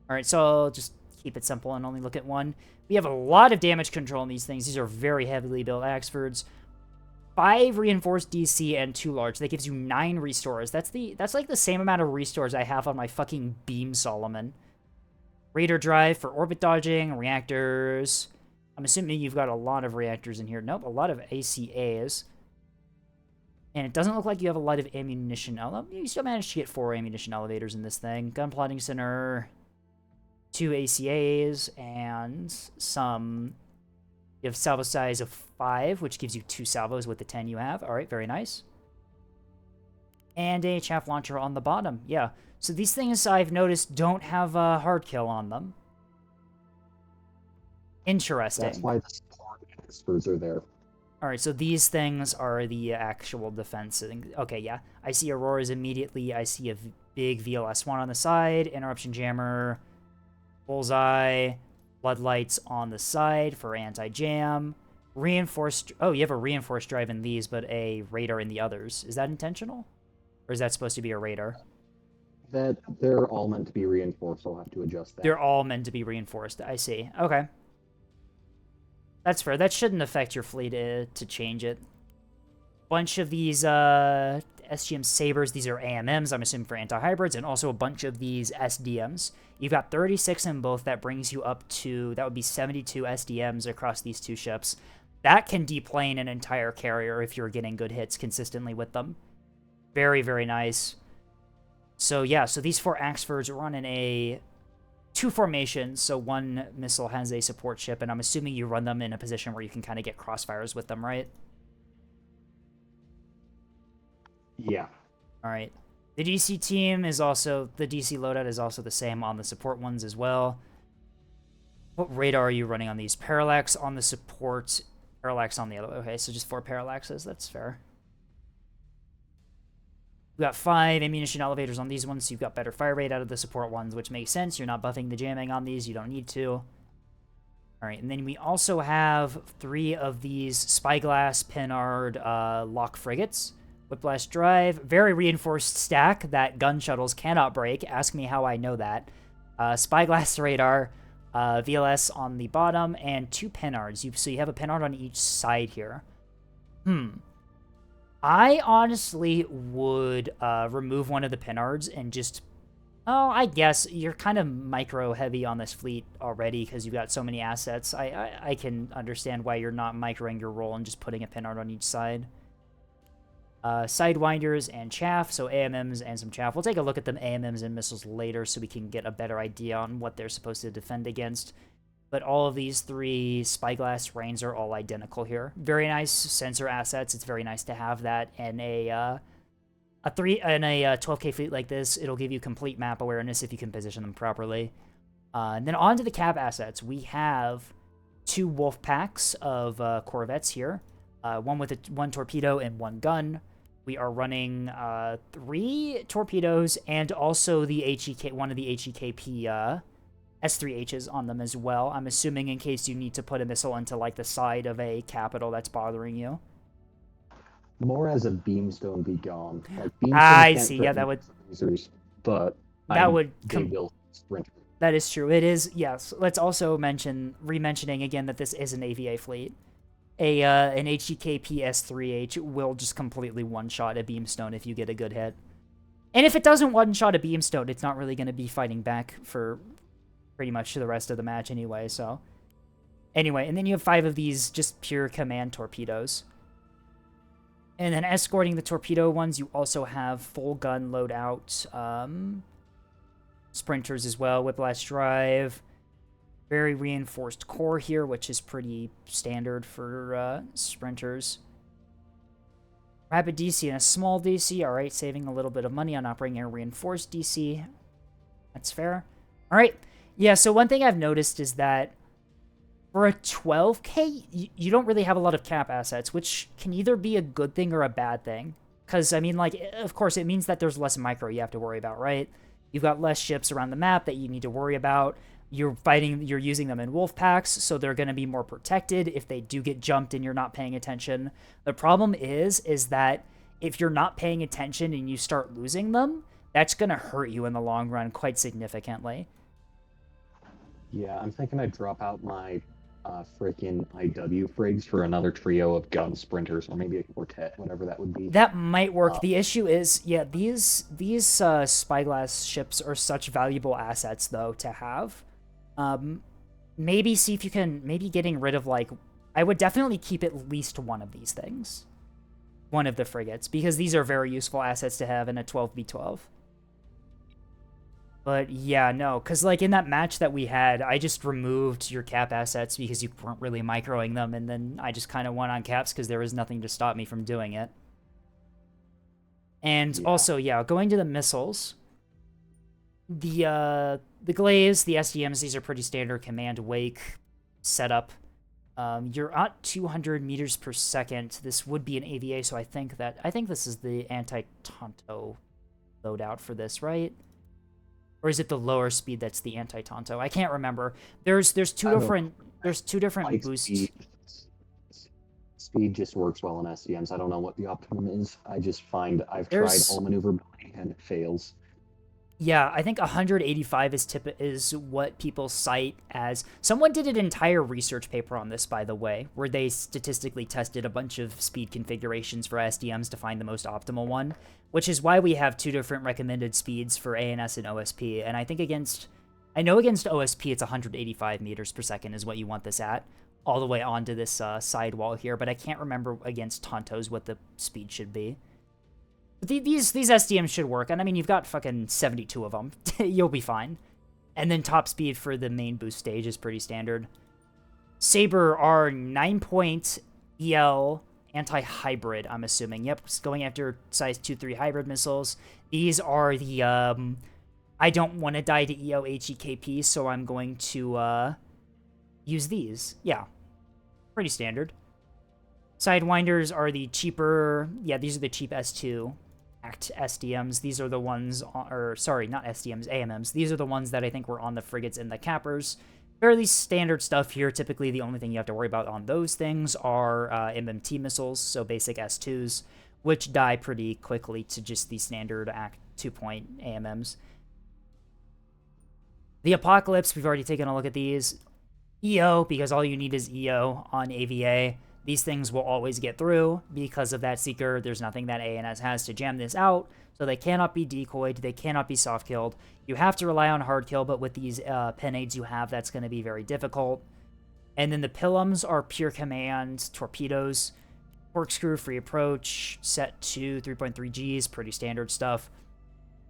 Alright, so I'll just keep it simple and only look at one. We have a lot of damage control in these things. These are very heavily built Axfords. 5 reinforced DC and 2 large. That gives you 9 restores. That's like the same amount of restores I have on my fucking Beam Solomon. Radar drive for orbit dodging, reactors. I'm assuming you've got a lot of reactors in here. Nope, a lot of ACAs. And it doesn't look like you have a lot of ammunition. You still managed to get 4 ammunition elevators in this thing. Gun plotting center, 2 ACAs, and some... You have salvo size of 5, which gives you 2 salvos with the 10 you have. All right, very nice. And a chaff launcher on the bottom. Yeah, so these things I've noticed don't have a hard kill on them. Interesting. That's why the support experts are there. All right, so these things are the actual defense. Okay, yeah. I see Auroras immediately. I see a big VLS-1 on the side, interruption jammer, bullseye, floodlights on the side for anti-jam, reinforced... Oh, you have a reinforced drive in these, but a radar in the others. Is that intentional? Or is that supposed to be a radar? That they're all meant to be reinforced. I'll have to adjust that. They're all meant to be reinforced. I see. Okay. That's fair. That shouldn't affect your fleet to change it. Bunch of these SGM Sabers. These are AMMs, I'm assuming, for anti-hybrids, and also a bunch of these SDMs. You've got 36 in both. That brings you up to... That would be 72 SDMs across these 2 ships. That can deplane an entire carrier if you're getting good hits consistently with them. Very, very nice. So, yeah. So, these 4 Axfords run in a... 2 formations, so 1 missile has a support ship, and I'm assuming you run them in a position where you can kind of get crossfires with them, right? Yeah. All right. The DC team is also... The DC loadout is also the same on the support ones as well. What radar are you running on these? Parallax on the support, parallax on the other... Okay, so just 4 parallaxes. That's fair. We've got 5 ammunition elevators on these ones, so you've got better fire rate out of the support ones, which makes sense. You're not buffing the jamming on these. You don't need to. All right, and then we also have 3 of these Spyglass Pinard lock frigates. Whiplash drive, very reinforced stack that gun shuttles cannot break. Ask me how I know that. Spyglass radar, VLS on the bottom, and 2 Pinards. So you have a Pinard on each side here. I honestly would remove one of the Pinards and just... Oh, I guess you're kind of micro-heavy on this fleet already because you've got so many assets. I can understand why you're not microing your role and just putting a Pinard on each side. Sidewinders and chaff, so AMMs and some chaff. We'll take a look at the AMMs and missiles later so we can get a better idea on what they're supposed to defend against. But all of these 3 Spyglass Rains are all identical here. Very nice sensor assets. It's very nice to have that in a 12K fleet like this. It'll give you complete map awareness if you can position them properly. And then on to the cap assets. We have 2 wolf packs of corvettes here. One with 1 torpedo and 1 gun. We are running 3 torpedoes and also the HEK, one of the HEKP S3Hs on them as well. I'm assuming in case you need to put a missile into like the side of a capital that's bothering you. More as a beamstone be gone. Like, I see. Yeah, that would... Users, but that would... Sprinter. That is true. It is, yes. Let's also mention, re-mentioning again that this is an AVA fleet. An HEKP S3H will just completely one-shot a beamstone if you get a good hit. And if it doesn't one-shot a beamstone, it's not really going to be fighting back for pretty much the rest of the match anyway, so... Anyway, and then you have 5 of these just pure command torpedoes. And then escorting the torpedo ones, you also have full gun loadout, sprinters as well, whiplash drive, very reinforced core here, which is pretty standard for sprinters. Rapid DC and a small DC, alright, saving a little bit of money on operating a reinforced DC. That's fair. Alright, yeah, so one thing I've noticed is that for a 12K, you don't really have a lot of cap assets, which can either be a good thing or a bad thing. Because, I mean, like, of course, it means that there's less micro you have to worry about, right? You've got less ships around the map that you need to worry about. you're using them in wolf packs, so they're going to be more protected if they do get jumped and you're not paying attention. The problem is that if you're not paying attention and you start losing them, that's going to hurt you in the long run quite significantly. Yeah, I'm thinking I'd drop out my freaking IW frigs for another trio of gun sprinters, or maybe a quartet, whatever that would be. That might work. The issue is, yeah, these spyglass ships are such valuable assets, though, to have. Maybe see if you can, maybe getting rid of, like, I would definitely keep at least one of these things. One of the frigates, because these are very useful assets to have in a 12v12. But yeah, no, because like in that match that we had, I just removed your cap assets because you weren't really microing them, and then I just kind of went on caps because there was nothing to stop me from doing it. And also, yeah, going to the missiles, the Glaives, the SDMs, these are pretty standard command wake setup. You're at 200 meters per second. This would be an AVA, so I think this is the anti-Tonto loadout for this, right? Or is it the lower speed that's the anti-Tonto? I can't remember. There's two different Like boosts. Speed just works well in SDMs. I don't know what the optimum is. I just find I've tried all maneuverability and it fails. Yeah, I think 185 is what people cite as... Someone did an entire research paper on this, by the way, where they statistically tested a bunch of speed configurations for SDMs to find the most optimal one, which is why we have two different recommended speeds for ANS and OSP. And I think I know against OSP it's 185 meters per second is what you want this at, all the way onto this sidewall here, but I can't remember against Tontos what the speed should be. These SDMs should work, and I mean, you've got fucking 72 of them. You'll be fine. And then top speed for the main boost stage is pretty standard. Saber are 9-point EL anti-hybrid, I'm assuming. Yep, going after size 2-3 hybrid missiles. These are the, I don't want to die to EO HEKP, so I'm going to, use these. Yeah, pretty standard. Sidewinders are the cheaper, yeah, these are the cheap S2 Act SDMs. These are the ones, or sorry, not SDMs, AMMs. These are the ones that I think were on the frigates and the cappers. Fairly standard stuff here. Typically, the only thing you have to worry about on those things are MMT missiles, so basic S2s, which die pretty quickly to just the standard Act 2-point AMMs. The Apocalypse, we've already taken a look at these. EO, because all you need is EO on AVA. These things will always get through because of that Seeker. There's nothing that ANS has to jam this out, so they cannot be decoyed. They cannot be soft-killed. You have to rely on hard kill, but with these Penades you have, that's going to be very difficult. And then the Pillums are pure command torpedoes. Corkscrew, free approach, set to 3.3 Gs, pretty standard stuff.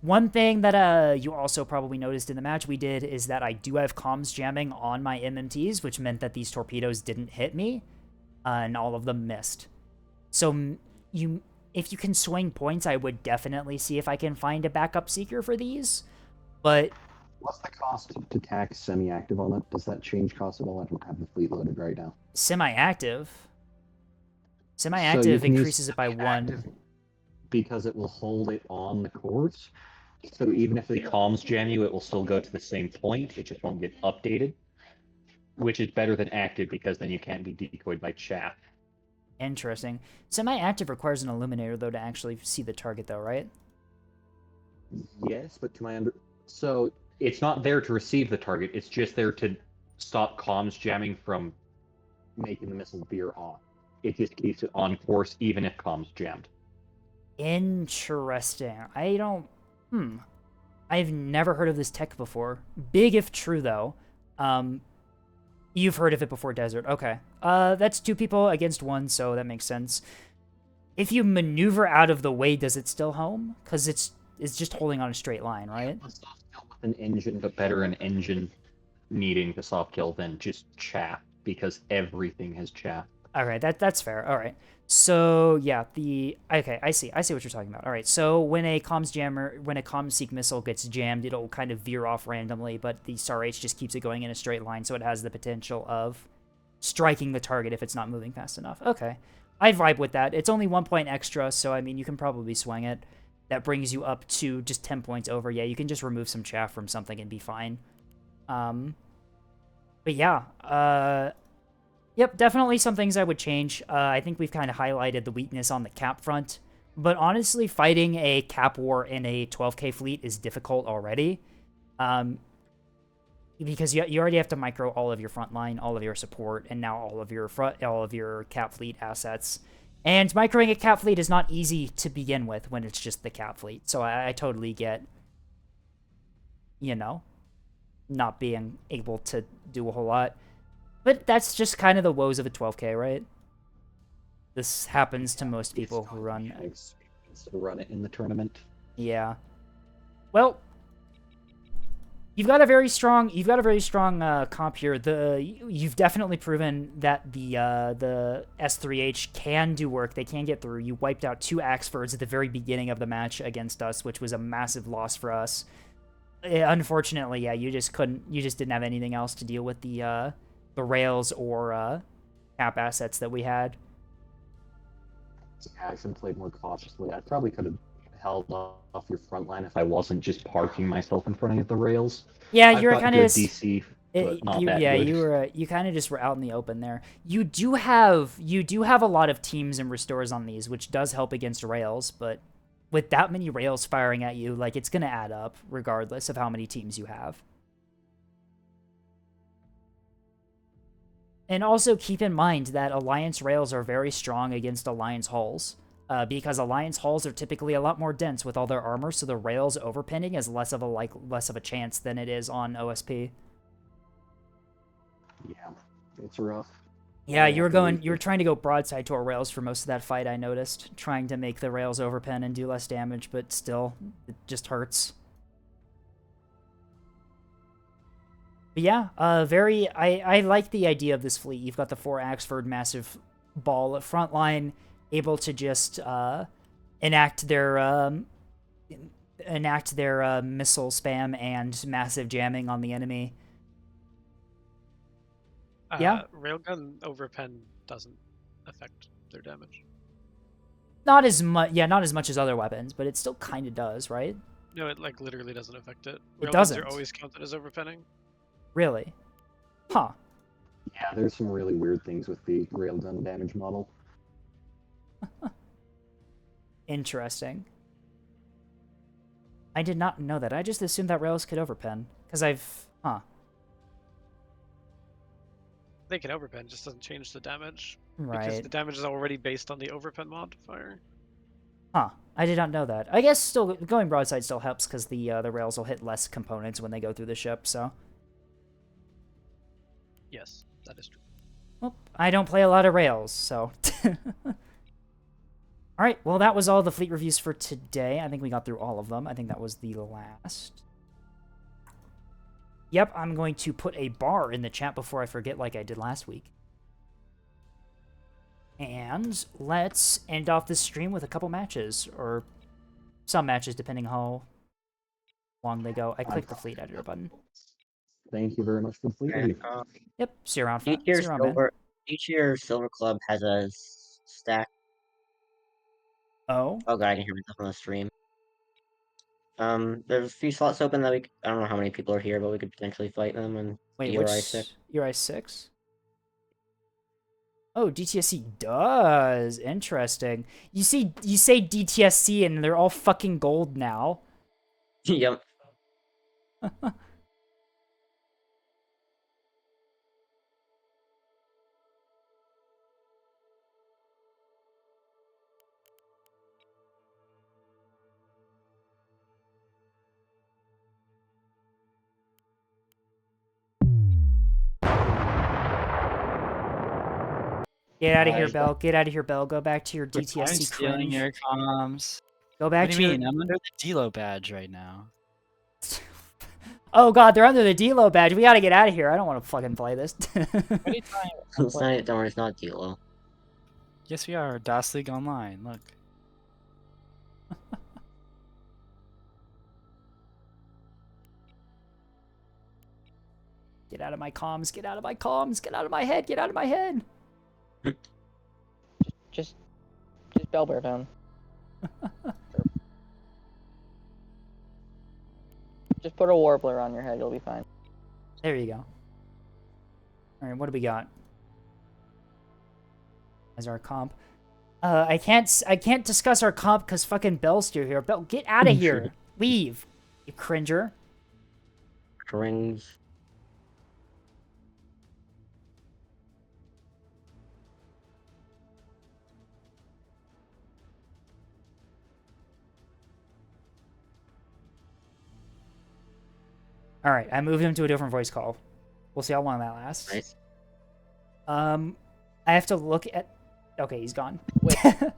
One thing that you also probably noticed in the match we did is that I do have comms jamming on my MMTs, which meant that these torpedoes didn't hit me. And all of them missed. So if you can swing points, I would definitely see if I can find a backup Seeker for these. But what's the cost to tack semi-active on it? Does that change cost at all? I don't have the fleet loaded right now. Semi-active So increases it by 1. Because it will hold it on the course. So even if the comms jam you, it will still go to the same point. It just won't get updated. Which is better than active, because then you can't be decoyed by chaff. Interesting. Semi-active requires an illuminator, though, to actually see the target, though, right? Yes, but to my so it's not there to receive the target. It's just there to stop comms jamming from making the missile veer off. It just keeps it on course, even if comms jammed. Interesting. I don't... I've never heard of this tech before. Big if true, though. You've heard of it before, Desert. Okay. That's 2 people against 1, so that makes sense. If you maneuver out of the way, does it still home? Because it's just holding on a straight line, right? Soft kill with an engine, but better an engine needing to soft kill than just chaff, because everything has chaff. Alright, that's fair. Alright. So, yeah, okay, I see what you're talking about. Alright, so when a comms seek missile gets jammed, it'll kind of veer off randomly, but the Star H just keeps it going in a straight line, so it has the potential of striking the target if it's not moving fast enough. Okay. I vibe with that. It's only 1 point extra, so, I mean, you can probably swing it. That brings you up to just 10 points over. Yeah, you can just remove some chaff from something and be fine. But yeah, yep, definitely some things I would change. I think we've kind of highlighted the weakness on the cap front. But honestly, fighting a cap war in a 12k fleet is difficult already. Because you already have to micro all of your front line, all of your support, and now all of your cap fleet assets. And microing a cap fleet is not easy to begin with when it's just the cap fleet. So I totally get, you know, not being able to do a whole lot. But that's just kind of the woes of a 12k, right? This happens to most people who run. Mechanics to run it in the tournament. Yeah. Well, you've got a very strong comp here. You've definitely proven that the S3H can do work. They can get through. You wiped out 2 Axfords at the very beginning of the match against us, which was a massive loss for us. Unfortunately, yeah, you just didn't have anything else to deal with the rails or cap assets that we had. Yeah, I should have played more cautiously. I probably could have held off your front line if I wasn't just parking myself in front of the rails. Yeah, I've you were got kind good of DC, but not that yeah, good. you kind of just were out in the open there. You do have a lot of teams and restores on these, which does help against rails, but with that many rails firing at you, like, it's gonna add up regardless of how many teams you have. And also keep in mind that Alliance rails are very strong against Alliance hulls. Because Alliance hulls are typically a lot more dense with all their armor, so the rails overpinning is less of a chance than it is on OSP. Yeah, it's rough. Yeah, you were trying to go broadside to our rails for most of that fight, I noticed. Trying to make the rails overpin and do less damage, but still, it just hurts. But yeah, I like the idea of this fleet. You've got the 4 Axford massive ball at front line, able to just enact their missile spam and massive jamming on the enemy. Yeah. Railgun overpen doesn't affect their damage. Not as much, yeah, not as much as other weapons, but it still kind of does, right? No, it like literally doesn't affect it. It Railguns doesn't. are always counted as overpenning. Really? Huh. Yeah, there's some really weird things with the railgun damage model. Interesting. I did not know that. I just assumed that rails could overpen. Because They can overpen, just doesn't change the damage. Right. Because the damage is already based on the overpen modifier. Huh. I did not know that. I guess still going broadside still helps because the rails will hit less components when they go through the ship, so. Yes, that is true. Well, I don't play a lot of rails, so. Alright, well, that was all the fleet reviews for today. I think we got through all of them. I think that was the last. Yep, I'm going to put a bar in the chat before I forget like I did last week. And let's end off this stream with a couple matches, or some matches, depending how long they go. I clicked the fleet editor button. Thank you very much for the fleet review. Yep, see you around, Each year Silver Club has a stack. Oh? Oh god, I can hear myself on the stream. There's a few slots open that I don't know how many people are here, but we could potentially fight them and Wait, DRI 6. URI 6? Oh, DTSC does. Interesting. You say DTSC and they're all fucking gold now. Yep. Get out of here, Bell. Get out of here, Bell. Go back to your DTSC stealing cringe. your comms. Go back what to do you your... mean? I'm under the Delo badge right now. Oh god, they're under the Delo badge. We gotta get out of here. I don't want to fucking play this. What are you talking Don't worry, it's not Delo. Yes, we are. DOS League Online. Look. Get out of my comms. Get out of my comms. Get out of my head. Get out of my head. Just Bell Bear down. Just put a warbler on your head, you'll be fine. There you go. Alright, what do we got? As our comp. I can't discuss our comp because fucking Bell's still here. Bell, get out of here. Leave, you cringer. Strings. Alright, I moved him to a different voice call. We'll see how long that lasts. Nice. I have to look at... Okay, he's gone. Wait. I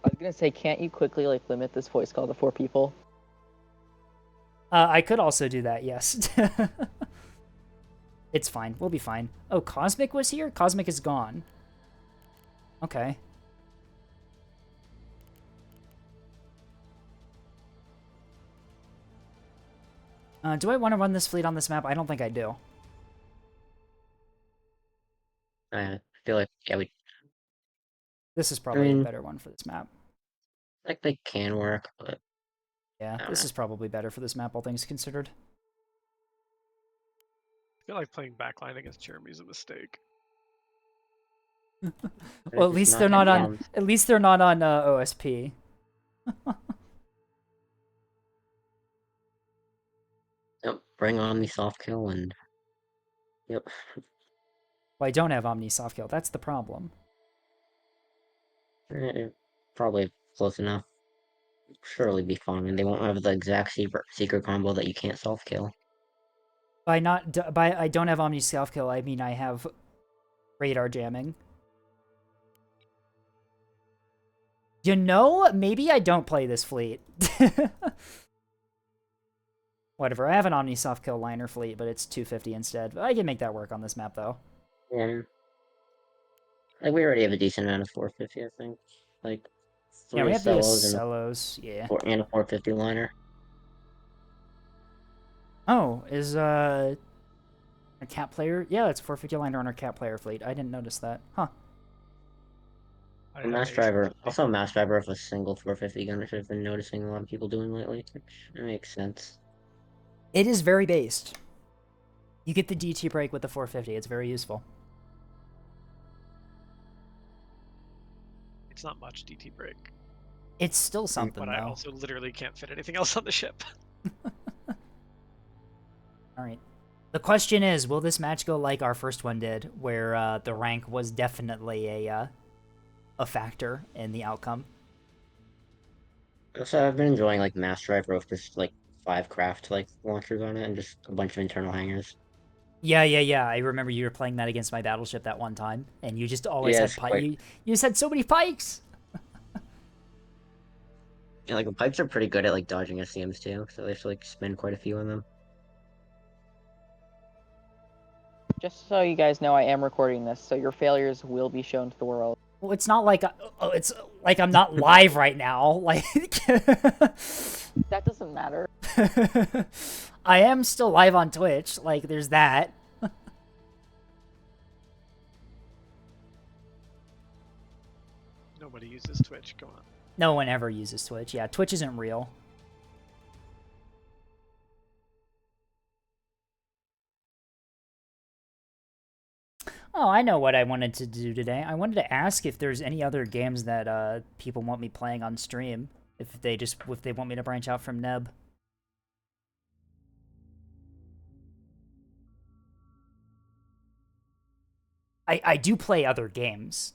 was gonna say, can't you quickly like limit this voice call to 4 people? I could also do that, yes. It's fine. We'll be fine. Oh, Cosmic was here? Cosmic is gone. Okay. Do I want to run this fleet on this map? I don't think I do. I feel like, yeah, This is probably a better one for this map. like they can work, but yeah, this is probably better for this map, all things considered. I feel like playing backline against Jeremy is a mistake. Well, at least they're not on. At least they're not on OSP. Yep, bring on the soft kill and. Yep. Well, I don't have Omni soft kill. That's the problem. Probably close enough. Surely be fine, and they won't have the exact secret combo that you can't soft kill. By I don't have Omni soft kill. I mean I have radar jamming. You know, maybe I don't play this fleet. Whatever, I have an Omni soft kill liner fleet, but it's 250 instead. I can make that work on this map, though. Yeah. Like, we already have a decent amount of 450, I think. Like, 3 yeah, we have to do Celos yeah. And a 450 liner. Oh, is, a cat player? Yeah, it's 450 liner on our cat player fleet. I didn't notice that. Huh. A mass driver, also a mass driver of a single 450 gun, which I've been noticing a lot of people doing lately, which makes sense. It is very based. You get the DT break with the 450. It's very useful. It's not much DT break. It's still something, but though. I also literally can't fit anything else on the ship. Alright. The question is, will this match go like our first one did, where the rank was definitely a factor in the outcome? So I've been enjoying, like, mass driver with just, like, 5 craft, like, launchers on it, and just a bunch of internal hangars. Yeah. I remember you were playing that against my battleship that one time, and you just always had pikes. You just had so many pikes! Yeah, like, the pipes are pretty good at, like, dodging SCMs, too, so they have to, like, spend quite a few on them. Just so you guys know, I am recording this, so your failures will be shown to the world. Well, it's not like it's like I'm not live right now. Like that doesn't matter. I am still live on Twitch. Like there's that. Nobody uses Twitch. Come on. No one ever uses Twitch. Yeah, Twitch isn't real. Oh, I know what I wanted to do today. I wanted to ask if there's any other games that people want me playing on stream. If they want me to branch out from Neb. I do play other games.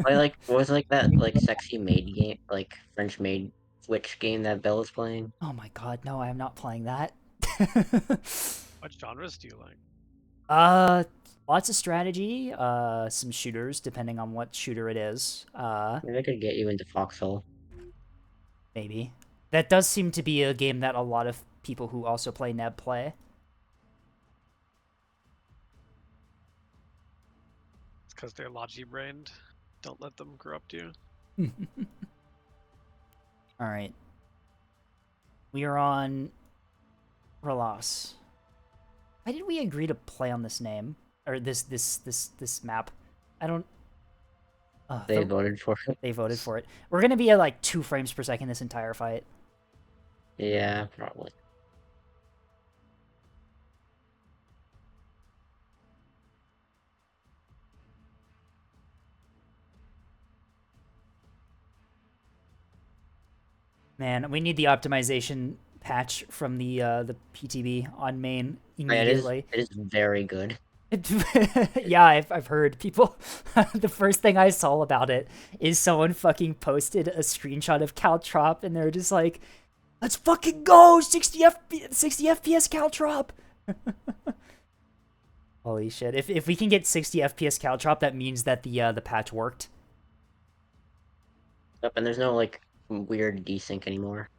I like, what was like that like sexy maid game, like French maid Switch game that Belle is playing? Oh my god, no, I am not playing that. What genres do you like? Lots of strategy, some shooters, depending on what shooter it is. Maybe I could get you into Foxhole. Maybe. That does seem to be a game that a lot of people who also play Neb play. It's because they're logi-brained. Don't let them corrupt you. Alright. We are on Relas. Why did we agree to play on this name? Or this map? I don't... They voted for it. They voted for it. We're gonna be at like 2 frames per second this entire fight. Yeah, probably. Man, we need the optimization patch from the PTB on main Yeah, immediately. it is very good. Yeah, I've heard people. The first thing I saw about it is someone fucking posted a screenshot of Caltrop, and they're just like, "Let's fucking go! 60 FPS Caltrop!" Holy shit! If we can get 60 FPS Caltrop, that means that the patch worked. Yep, and there's no like weird desync anymore.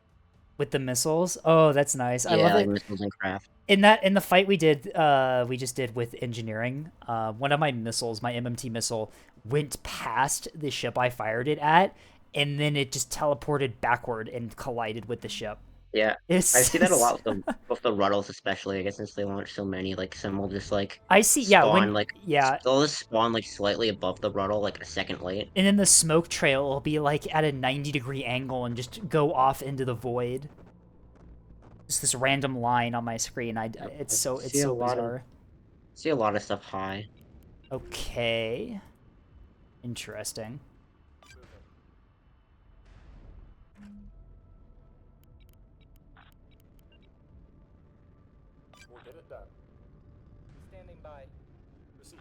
With the missiles. Oh, that's nice. I Yeah, love like it. missiles and craft. In the fight we just did with engineering, one of my missiles, my MMT missile, went past the ship I fired it at, and then it just teleported backward and collided with the ship. Yeah, It's I see that a lot with the Ruddles, especially. I guess since they launch so many, like some will just like I see. Yeah, spawn when like yeah, they'll just spawn like slightly above the Ruddle, like a second late. and then the smoke trail will be like at a 90-degree angle and just go off into the void. Just this random line on my screen. It's so bizarre. See a lot of stuff high. Okay. Interesting. We'll get it done. Standing by. Receive.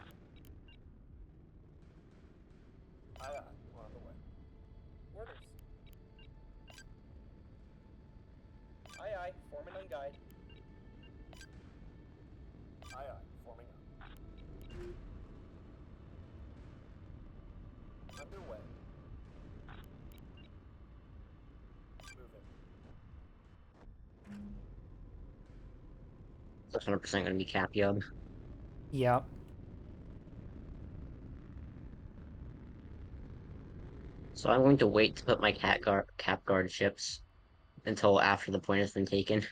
Aye, aye. We're on the way. Orders. Aye, aye. Foreman on guide. Aye, aye. Forming up. Underway. Moving. It's 100% gonna be Cap Yub. Yep. So I'm going to wait to put my cap guard ships until after the point has been taken,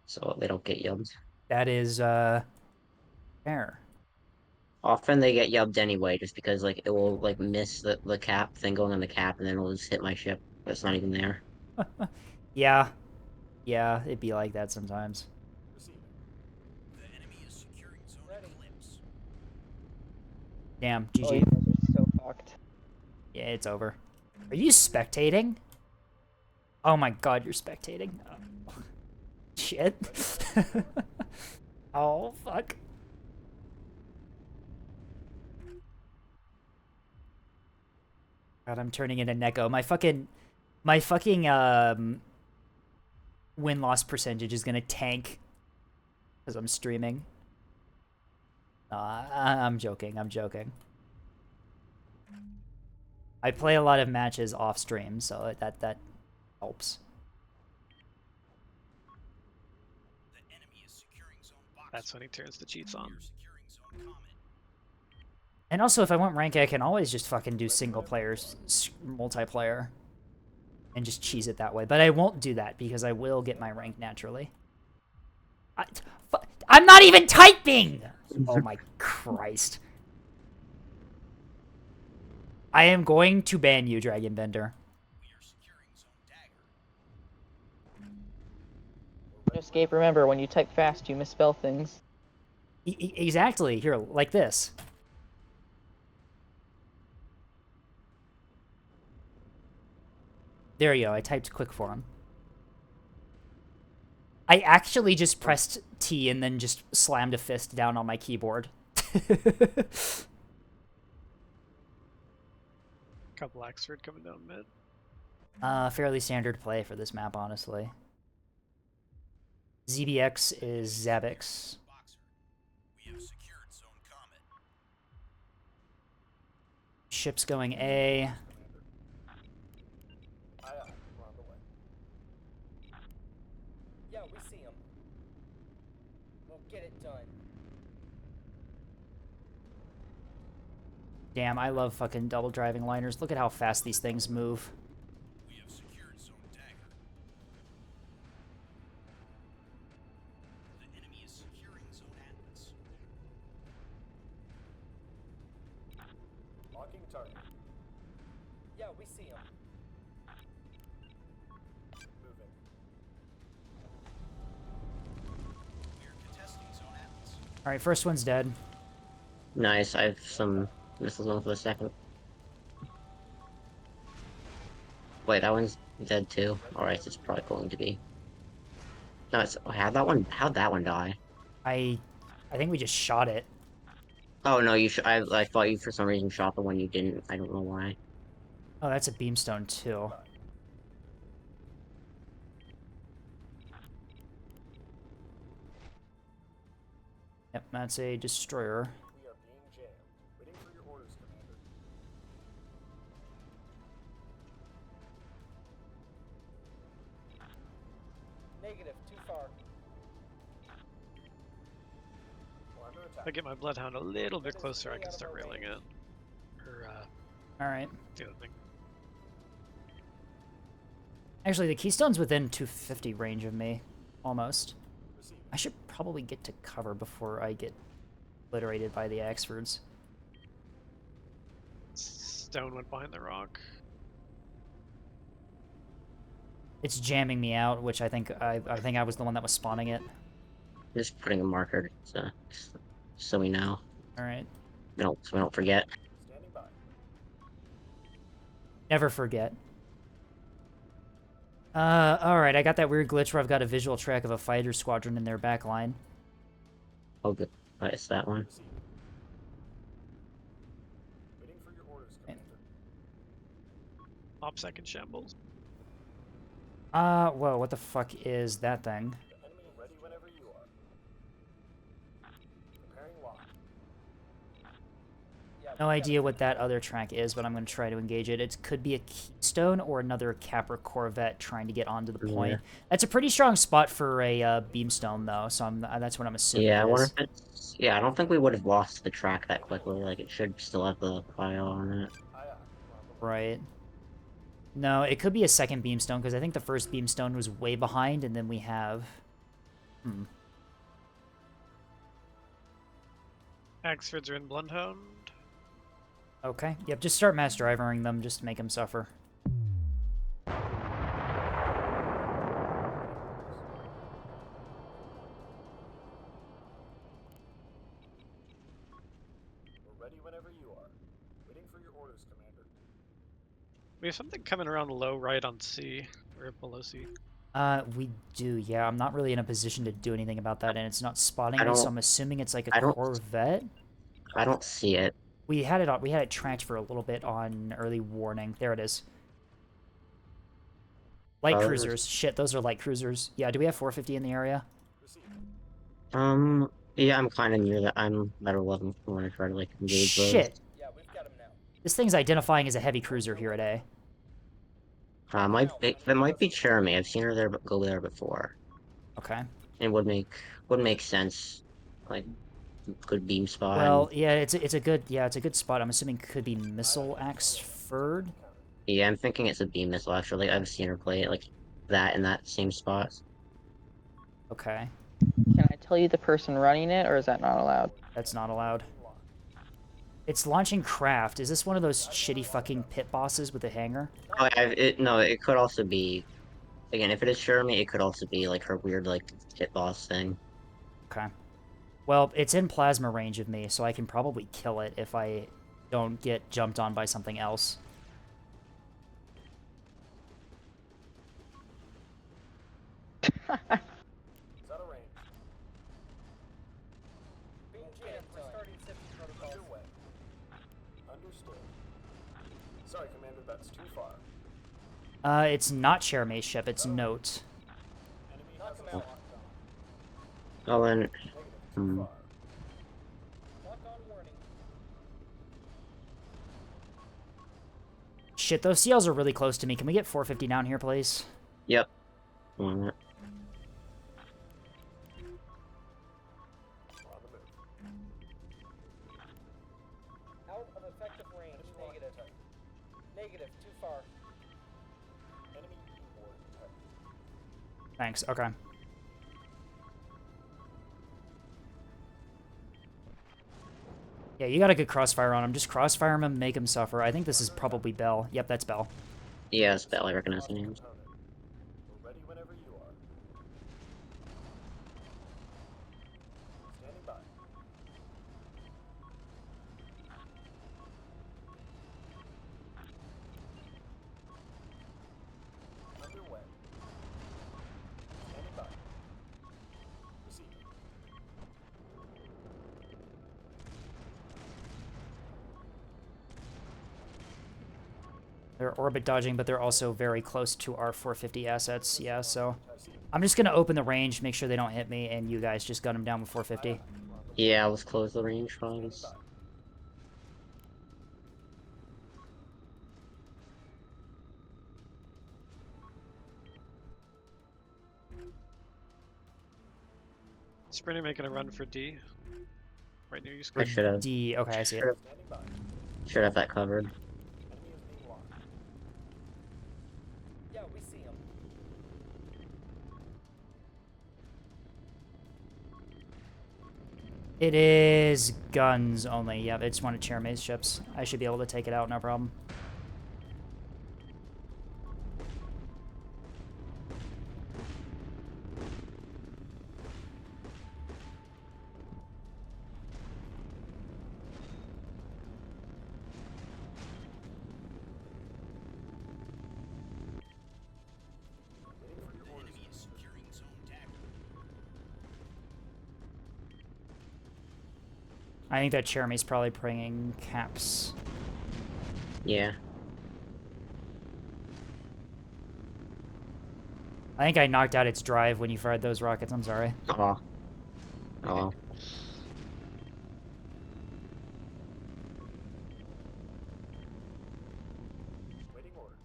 so they don't get yubbed. That is fair. Often they get yubbed anyway, just because like it will like miss the cap thing going on the cap, and then it'll just hit my ship, but it's not even there. Yeah. Yeah, it'd be like that sometimes. Receiving. The enemy is securing zone eclipse. Damn, Oh, GG. you guys are so fucked. Yeah, it's over. Are you spectating? Oh my god, you're spectating. Oh. Shit. Oh, fuck. God, I'm turning into Neko. My fucking win-loss percentage is gonna tank because I'm streaming. I'm joking. I'm joking. I play a lot of matches off stream, so that helps. The enemy is securing zone box. That's when he turns the cheats on. We're securing zone comet. And also, if I want rank, I can always just fucking do single player, multiplayer, and just cheese it that way. But I won't do that because I will get my rank naturally. I'm not even typing! Oh my Christ. I am going to ban you, Dragon Bender. We are securing zone dagger. Escape, remember, when you type fast, you misspell things. Exactly. Here, like this. There you go. I typed quick for him. I actually just pressed T and then just slammed a fist down on my keyboard. Couple Axford coming down mid. Fairly standard play for this map, honestly. ZBX is Zabix. Boxer. We have secured zone comet. Ship's going A. Aye, aye. We're on the way. Yeah, we see him. We'll get it done. Damn, I love fucking double driving liners. Look at how fast these things move. We have secured zone dagger. The enemy is securing zone atlas. Locking target. Yeah, we see him. Moving. We are contesting zone atlas. Alright, first one's dead. Nice. I have some missiles on for the second. Wait, that one's dead too. Alright, it's probably going to be. No, it's how'd that one die? I think we just shot it. Oh no, you I thought you for some reason shot the one you didn't. I don't know why. Oh, that's a beamstone too. Yep, that's a destroyer. We are being jammed. Waiting for your orders, Commander. Negative, too far. We're under If I attack. get my bloodhound a little bit closer, I can start railing it. Or Alright. the other thing. Actually, the keystone's within 250 range of me. Almost. Received. I should probably get to cover before I get obliterated by the Axfords. Stone went behind the rock. It's jamming me out, which I think I was the one that was spawning it. Just putting a marker so we know. Alright. So we don't forget. Standing by. Never forget. Alright, I got that weird glitch where I've got a visual track of a fighter squadron in their back line. Oh good. Right, it's that one. Received. Waiting for your orders, Commander. OPSEC in shambles. Whoa, what the fuck is that thing? The enemy ready whenever you are. Preparing lock. No idea what that other track is, but I'm going to try to engage it. It could be a keystone or another Capra Corvette trying to get onto the point. Yeah. That's a pretty strong spot for a beamstone, though, so that's what I'm assuming Yeah, I it wonder is. if it's I don't think we would have lost the track that quickly. Like it should still have the file on it. Aye, aye. Right. No, it could be a second beamstone, because I think the first beamstone was way behind, and then we have... Axfords are in Bloodhound. Okay. Yep, just start mass drivering them, just to make them suffer. We're ready whenever you are. Waiting for your orders, Commander. We have something coming around low right on C, or below C. We do, yeah. I'm not really in a position to do anything about that, and it's not spotting I me, so don't- I'm assuming it's like a I don't- Corvette. I don't see it. We had it tracked for a little bit on early warning. There it is. Light Oh, cruisers. Shit, those are light cruisers. Yeah, do we have 450 in the area? Received. Yeah, I'm kind of near that. I'm better level when I try to like engage those. Shit. Yeah, we've got him now. This thing's identifying as a heavy cruiser here at A. That might be Jeremy. I've seen her there, go there before. Okay. It would make sense. Like, good beam spot. Well, yeah, it's a good spot. I'm assuming it could be Missile Axford. Yeah, I'm thinking it's a beam missile. Actually, I've seen her play it like that in that same spot. Okay, Can I tell you the person running it, or is that not allowed? that's not allowed. It's launching craft. Is this one of those shitty fucking pit bosses with a hangar? Oh, no, it could also be. Again, if it is Jeremy, it could also be like her weird like hit boss thing. Okay. Well, it's in plasma range of me, so I can probably kill it if I don't get jumped on by something else. Is that a range? Being jammed. Restarting safety protocol. Underway. Understood. Sorry, Commander, that's too far. It's not Chermay's ship, it's Note. Enemy has a lock on. Oh, and Negative, too far. Lock on warning. Shit, those CLs are really close to me. Can we get 450 down here, please? yep. On it. We're on the move. Out of effective range. Negative. Negative, too far. Enemy board detected. Thanks, okay. Yeah, you got a good crossfire on him. Just crossfire him and make him suffer. I think this is probably Bell. Yep, that's Bell. Yeah, it's Bell. I recognize the names. We're ready whenever you are. Standing by. They're orbit dodging, but they're also very close to our 450 assets. Yeah, so I'm just gonna open the range, make sure they don't hit me, and you guys just gun them down with 450. Yeah, let's close the range funds. Sprinter making a run for D. Right near you, I Scott. should have. D. Okay, I see it. Should have that covered. Yeah, we see him. It is guns only. Yeah, it's one of Chairmay's ships. I should be able to take it out, no problem. Enemy is securing zone dagger. I think that Chairmay's probably bringing caps. Yeah. I think I knocked out its drive when you fired those rockets. I'm sorry. Oh. Oh. Waiting orders.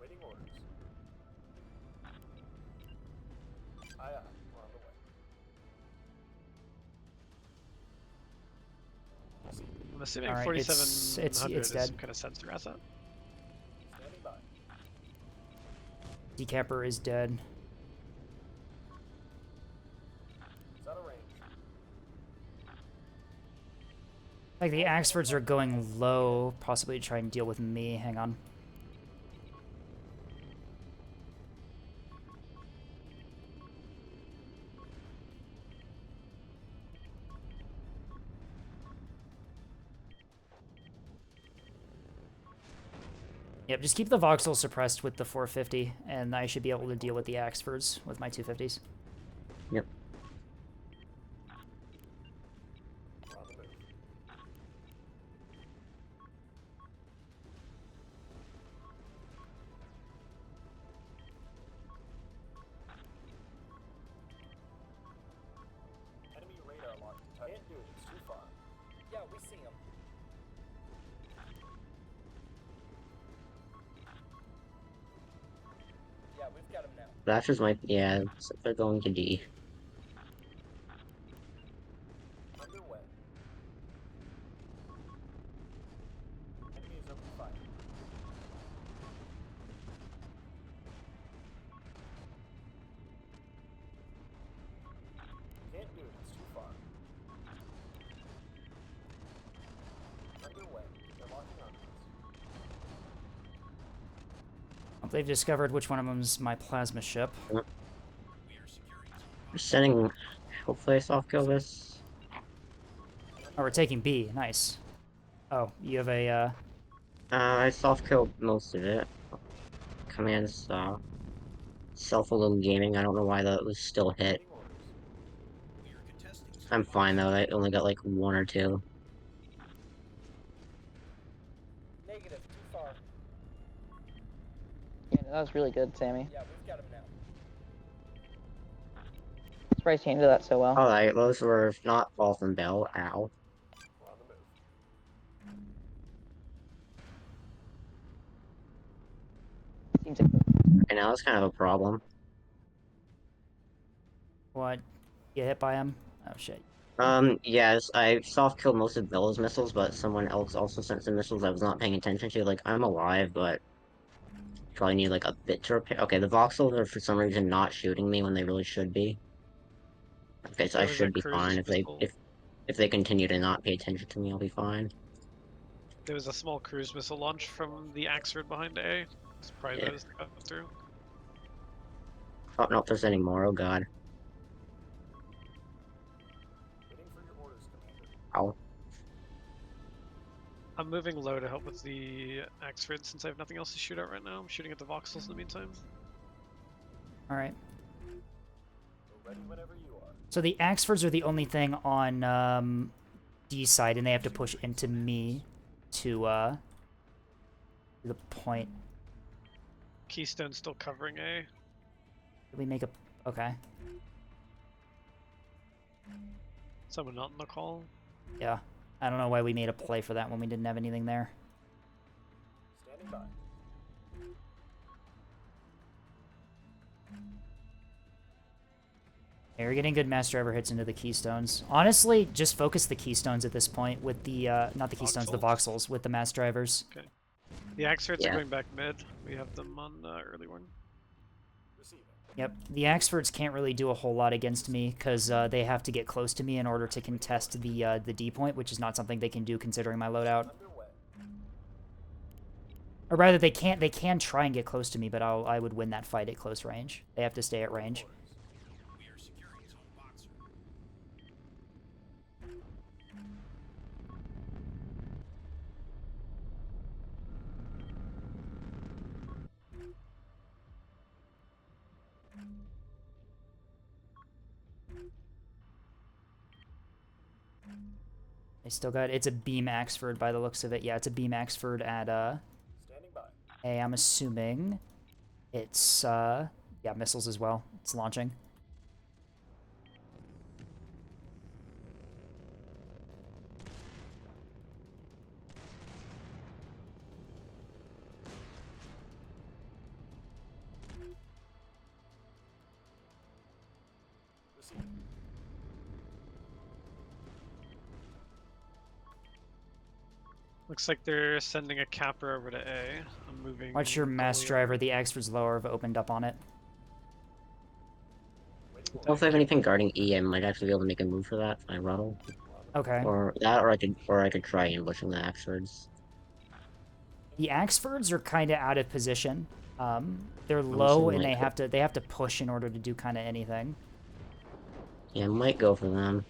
Waiting orders. Aye, aye. We're on the way. I'm assuming All right, 4700 it's is dead. some kind of sensor asset. Standing by. Decapper is dead. It's out of range. Like the Axfords are going low, possibly to try and deal with me. Hang on. Yep, just keep the voxel suppressed with the 450, and I should be able to deal with the Axfords with my 250s. Yep. We're on the move. Enemy radar locked. Can't do it. It's too far. Yeah, we see him. Yeah, we've got him now. Thatchers might. Yeah, so they're going to D. Underway. Enemy is open fire. Can't do it. It's too far. Underway. They're locking on us. They've discovered which one of them's my plasma ship. We are securing zone We're sending. Hopefully, I soft kill this. Oh, we're taking B. Nice. Oh, you have a, I soft killed most of it. Commands, self a little gaming. I don't know why that was still hit. Waiting orders. We are contesting zone I'm fine though. I only got like 1 or 2. Negative. Too far. Yeah, that was really good, Sammy. Yeah, we've got him now. Surprised you handled that so well. Alright, those were not Fall from Bell. Ow. We're on the move. Seems like And now that's kind of a problem. what? Get hit by him? Oh, shit. Yes, I soft killed most of Bella's missiles, but someone else also sent some missiles I was not paying attention to. Like, I'm alive, but probably need like a bit to repair. Okay, the voxels are for some reason not shooting me when they really should be. Okay, so I There was a should be fine cruise if they missile. if they continue to not pay attention to me, I'll be fine. There was a small cruise missile launch from the Axford behind A. It's probably Yeah. those that got through. Oh no, if there's any more, oh god. Waiting for your orders, Commander. Ow. I'm moving low to help with the Axford since I have nothing else to shoot at right now. I'm shooting at the voxels in the meantime. Alright. We're ready whenever you are. So the Axfords are the only thing on D side, and they have to push into me to the point. Keystone's still covering A. Did we make a... Okay. Someone not in the call. Yeah. I don't know why we made a play for that when we didn't have anything there. Standing by. Yeah, we're getting good mass driver hits into the keystones. Honestly, just focus the keystones at this point with the, not the keystones, the voxels, with the mass drivers. Okay. The Axfords Yeah. are going back mid. We have them on the early one. Receiving. Yep, the Axfords can't really do a whole lot against me, because they have to get close to me in order to contest the D point, which is not something they can do considering my loadout. Underway. Or rather, they can try and get close to me, but I would win that fight at close range. They have to stay at range. We are securing zone boxer. They still got... It's a beam Axford by the looks of it. Yeah, it's a beam Axford at, Standing by. A. I'm assuming it's, yeah, missiles as well. It's launching. Receiving. Looks like they're sending a capper over to A. I'm moving. Watch your mass Gully driver. over. The Axford's lower have opened up on it. Waiting I don't know if I have anything guarding E. I might actually be able to make a move for that if I rattle. Okay. Or that, or I could try ambushing the Axfords. The Axfords are kind of out of position. They're Also low and might they have to push in order to do kind of anything. Yeah, I might go for them.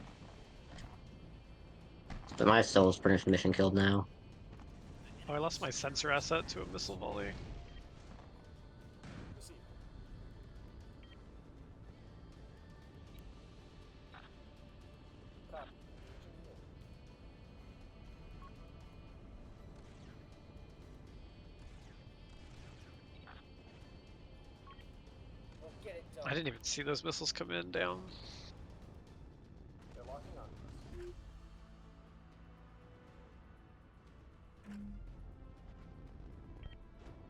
But my soul is pretty much mission killed now. Oh, I lost my sensor asset to a missile volley. Receiving. Copy. We'll get it done. I didn't even see those missiles come in down. They're locking on to us.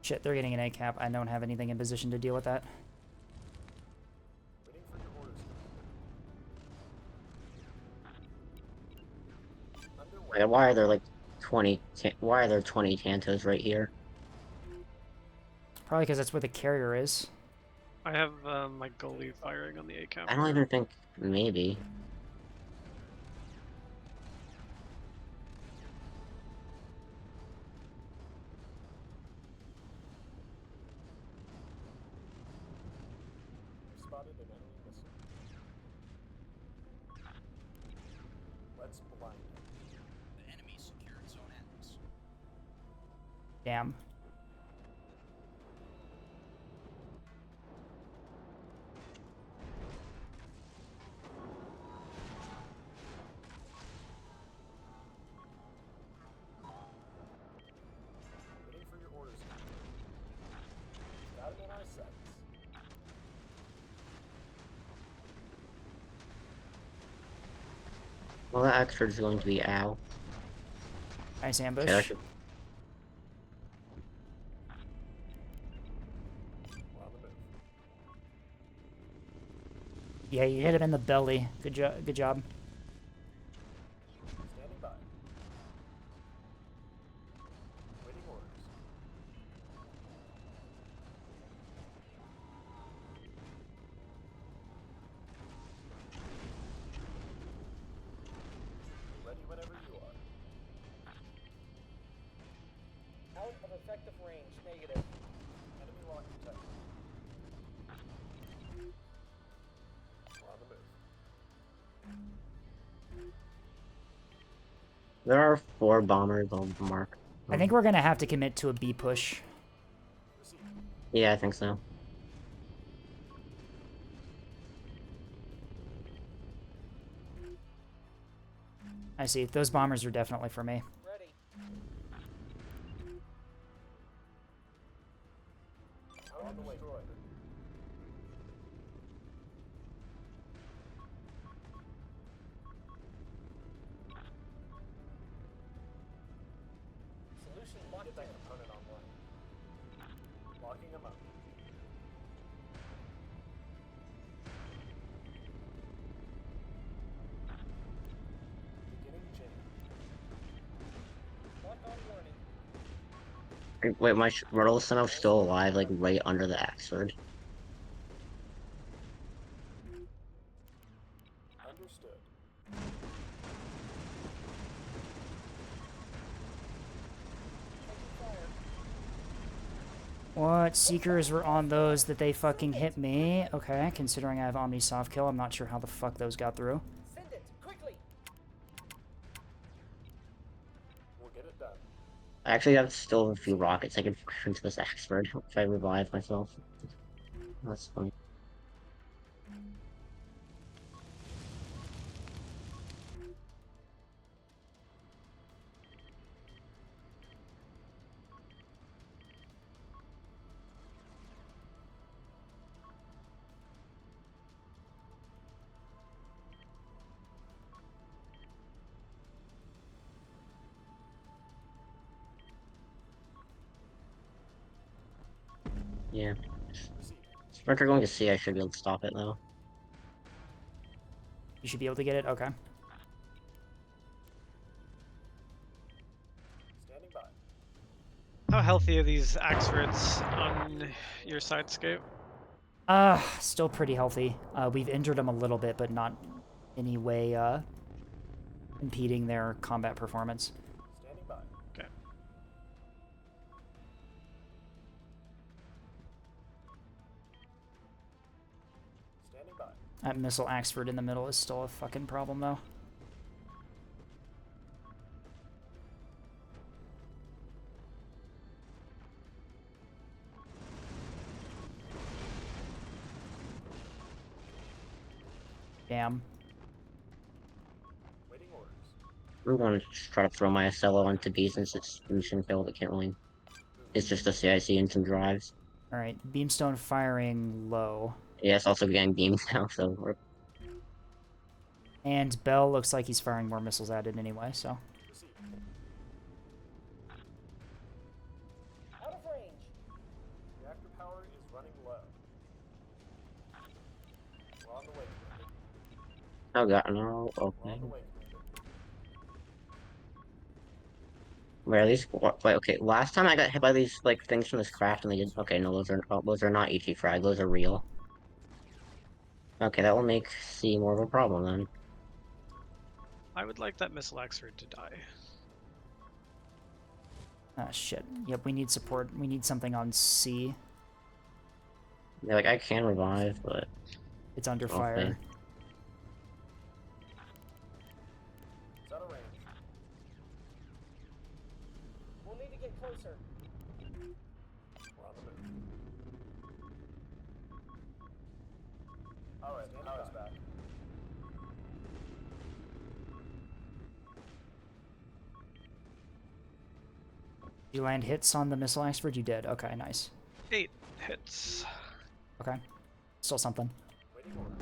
Shit, they're getting an A cap. I don't have anything in position to deal with that. Waiting for your orders. Underway. Like, why are there like 20? Why are there 20 Tantos right here? Probably because that's where the carrier is. I have my goalie firing on the A capper. I don't even think maybe. We've spotted an enemy missile. Let's blind them. The enemy secured zone Atlas. Damn. Waiting for your orders. Got it in our sights. Well, that Axford is going to be Al. Nice ambush. Okay, I should- We're on the move. Yeah, you hit him in the belly. Good job. Good job. Standing by. Waiting orders. Ready whenever you are. Out of effective range, negative. Enemy lock detected. We're on the move. There are 4 bombers on the mark. I think we're gonna have to commit to a B push. Receiving. Yeah, I think so. I see. Those bombers are definitely for me. Ready. On the way. Destroyed. Solution locked. Get that component online. Locking them up. Beginning chain. Lock on warning. Wait, my Myrtle somehow still alive, like right under the Axford. Understood. What? Seekers were on those that they fucking hit me? Okay, considering I have Omni soft kill, I'm not sure how the fuck those got through. Send it quickly. We'll get it done. I actually have still a few rockets I can fire into this Axford if I revive myself. That's funny. Yeah. Sprinter going to C, I should be able to stop it though. You should be able to get it? Okay. Standing by. How healthy are these Axfords on your sidescape? Still pretty healthy. We've injured them a little bit, but not any way, impeding their combat performance. Standing by. Okay. Standing by. That missile Axford in the middle is still a fucking problem, though. Damn. Waiting orders. I'm going to just try to throw my Acello onto B since it's mission failed, it can't really. It's just a CIC and some drives. Alright, Beamstone firing low. Yeah, it's also getting beamed now, so we're... And Bell looks like he's firing more missiles at it anyway, so. Receive. Out of range. Reactor power is running low. We're on the way, Commander. Oh god, no, We're okay. on the way, Commander. Wait, are these... Wait, okay, last time I got hit by these, like, things from this craft and they did... Okay, no, those are not ET frag, those are real. Okay, that will make C more of a problem then. I would like that missile Axford to die. Ah, shit. Yep, we need support. We need something on C. Yeah, like, I can revive, but... It's under Okay. fire. It's out of range. We'll need to get closer. We're on the move. Alright, power's back. You land hits on the missile Axford? You did. Okay, nice. 8 hits. Okay. Still something. Waiting order.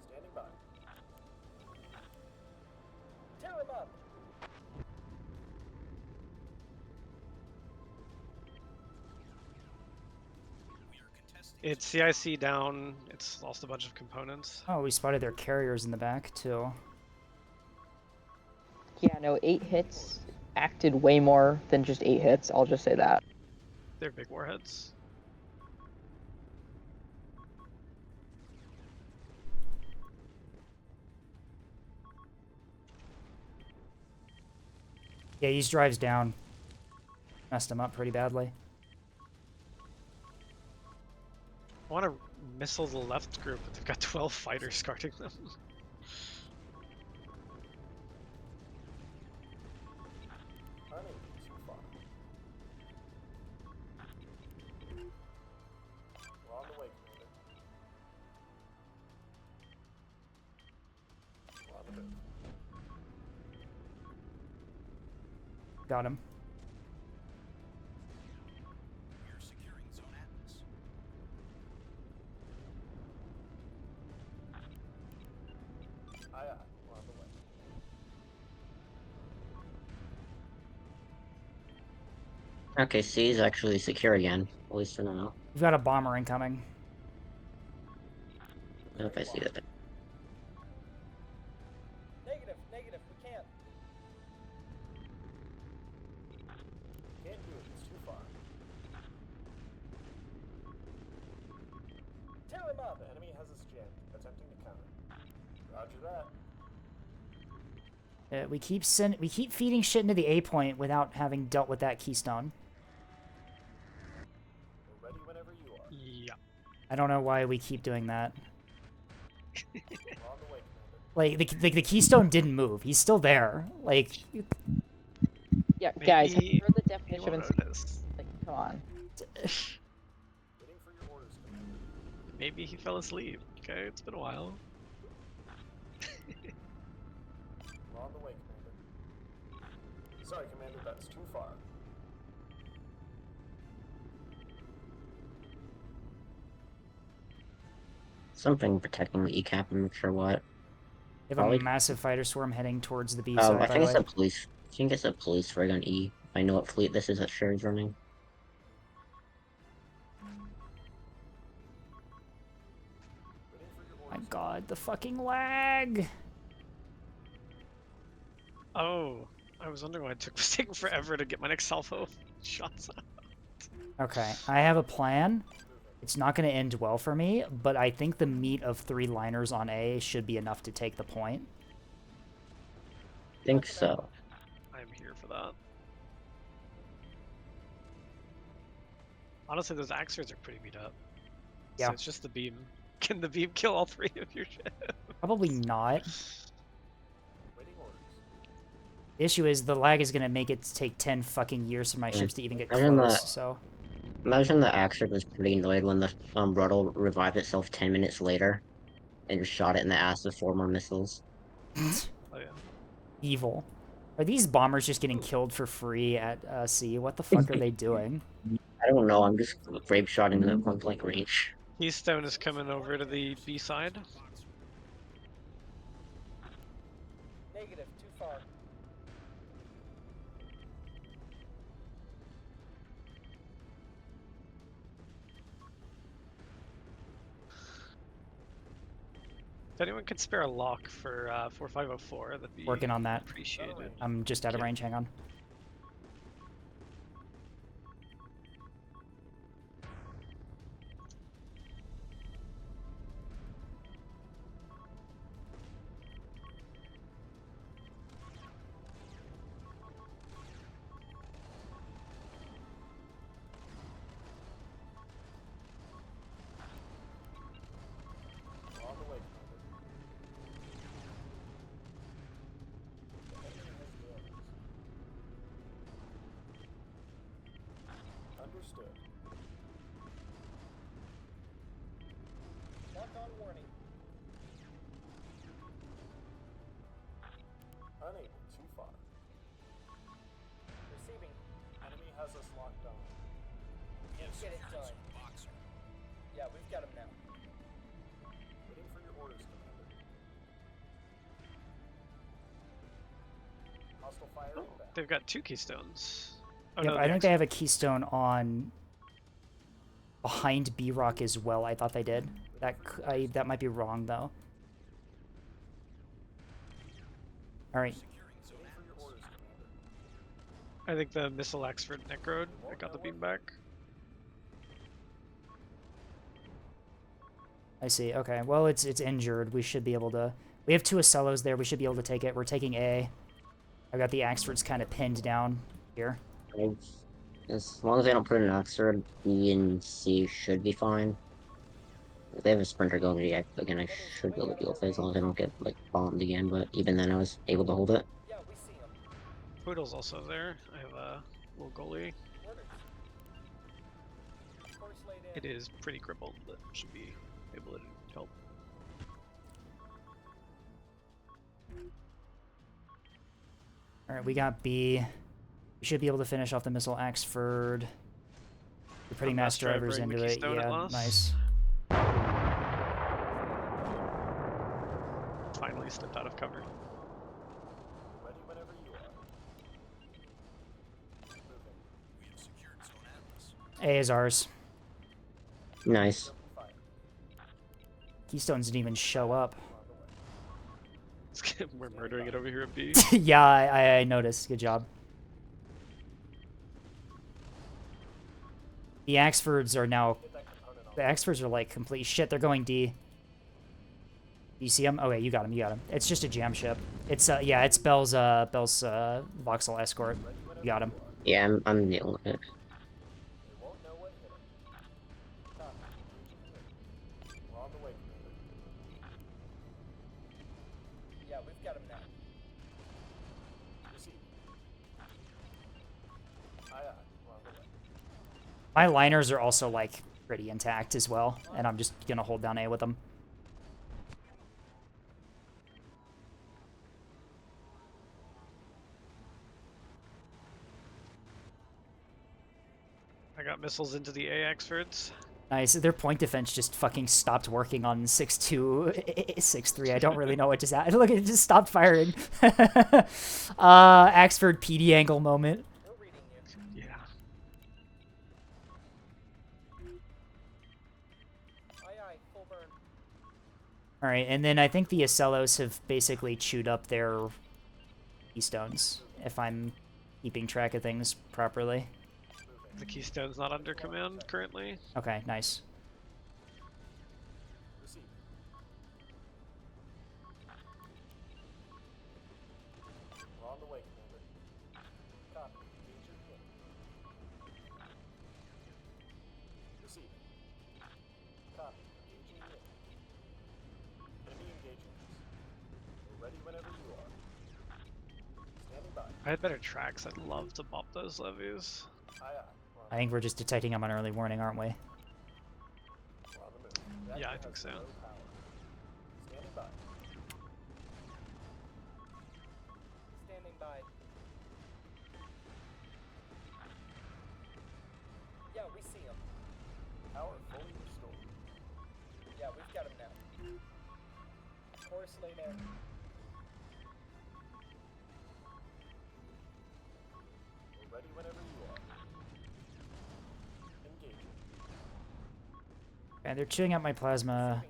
Standing by. Tear him up. We are contesting. It's CIC down. It's lost a bunch of components. Oh, we spotted their carriers in the back, too. Yeah, no, 8 hits acted way more than just 8 hits. I'll just say that. They're big warheads. Yeah, he's drives down. Messed him up pretty badly. I want to missile the left group, but they've got 12 fighters guarding them. Unaided so far. We're on the way, Affirmative. Got him. We're securing Zone Atlas. Aye, aye. We're on the way. Okay, C is actually secure again, at least for now. We've got a bomber incoming. I don't know if I see that. Negative, negative, we can't. Can't do it. It's too far. Tear him up. The enemy has us jammed. Attempting to counter. Roger that. We keep feeding shit into the A point without having dealt with that keystone. We're ready whenever you are. Yeah. I don't know why we keep doing that. We're on the way, Commander. Like the keystone didn't move. He's still there. Like Yeah, guys, have Maybe you heard the he definition of won't insanity? notice. Like, come on. Waiting for your orders, Commander. Maybe he fell asleep. Okay, it's been a while. We're on the way, Commander. Sorry, Commander, that's too far. Something protecting the ECAP, I'm not sure what. They have Probably- a massive fighter swarm heading towards the B Oh, side, I by think the it's way. a police. I think it's a police rig on E. I know what fleet this is that Sherry's running. Waiting for your My orders. god, the fucking lag! Oh, I was wondering why it took taking forever to get my next salvo shots out. Okay, I have a plan. It's not going to end well for me, but I think the meat of 3 liners on A should be enough to take the point. I think so. I'm here for that. Honestly, those axers are pretty beat up. Yeah. So it's just the beam. Can the beam kill all 3 of your ship? Probably not. Waiting orders. The issue is the lag is going to make it take 10 fucking years for my ships to even get Imagine close, that. so... Imagine the Axer was pretty annoyed when the Rudder revived itself 10 minutes later and shot it in the ass with 4 more missiles. Oh yeah. Evil. Are these bombers just getting killed for free at C? What the fuck are they doing? I don't know, I'm just grape shotting them at point blank range. Keystone is coming over to the B side. Negative, too far. If anyone could spare a lock for 4504, that'd be Working on that. appreciated. I'm just out of Yeah. range, hang on. We're on the way, Commander. The enemy has jammed us. Understood. Lock on warning. Unable. Too far. Receiving. Enemy has us locked on. Get it done. Boxer. Yeah, we've got him now. Waiting for your orders, Commander. Hostile fire Oh, inbound. they've got 2 keystones. Oh, Yep, no, I the think they have a keystone on behind B Rock as well. I thought they did. That might be wrong though. All right, Securing Zone Waiting for your Atlas. orders, Commander. I think the missile Axford Necrode. I got the beam back. I see. Okay, well it's injured. We should be able to. We have 2 Ocellos there. We should be able to take it. We're taking A. I've got the Axfords kind of pinned down here. As long as they don't put an Axer, B and C should be fine. If they have a sprinter going to the X again, I should be able to deal with it as long as I don't get like bombed again, but even then I was able to hold it. Yeah, we see him. Poodle's also there. I have a little goalie. Orders. Course laid in. It is pretty crippled, but should be able to help. Alright, we got B. We should be able to finish off the missile Axford. We're putting mass drivers drivering the into it. Keystone at Yeah, last. nice. Finally stepped out of cover. Ready whenever you are. Moving. We have secured Zone Atlas. A is ours. Nice. Open fire. Keystones didn't even show up. On the way. We're murdering it over here at B. Yeah, I noticed. Good job. The Axfords are now... Get that component on. The Axfords are like complete shit. They're going D. Do you see him? Oh wait, you got him. You got him. It's just a jam ship. It's yeah, it's Bell's voxel escort. You got him. Yeah, I'm dealing with it. They won't know what hit 'em. Copy. We're on the way, Commander. Yeah, we've got him now. Receive. Aye, aye. We're on the way. My liners are also like pretty intact as well, and I'm just gonna hold down A with them. I got missiles into the AXfords. Nice. Their point defense just fucking stopped working on 6-2, 6-3. I don't really know what just happened. Look, it just stopped firing. Axford PD angle moment. No reading you. Yeah. Aye, aye. Full burn. All right, and then I think the Acellos have basically chewed up their keystones, if I'm keeping track of things properly. The Keystone's not under command currently. Okay, nice. Receive. We're on the way, Commander. Copy. Engaging in. Receive. Copy. Engaging in. Enemy engaging. We're ready whenever you are. Standing by. I had better tracks. I'd love to bop those levies. Aye, aye. I think we're just detecting them on early warning, aren't we? We're on the move. Yeah, I Reactor think has so. low power. Standing by. Standing by. Yeah, we see him. Power fully restored. Yeah, we've got him now. Course laid in. We're ready whenever you are. Engaging. And they're chewing out my plasma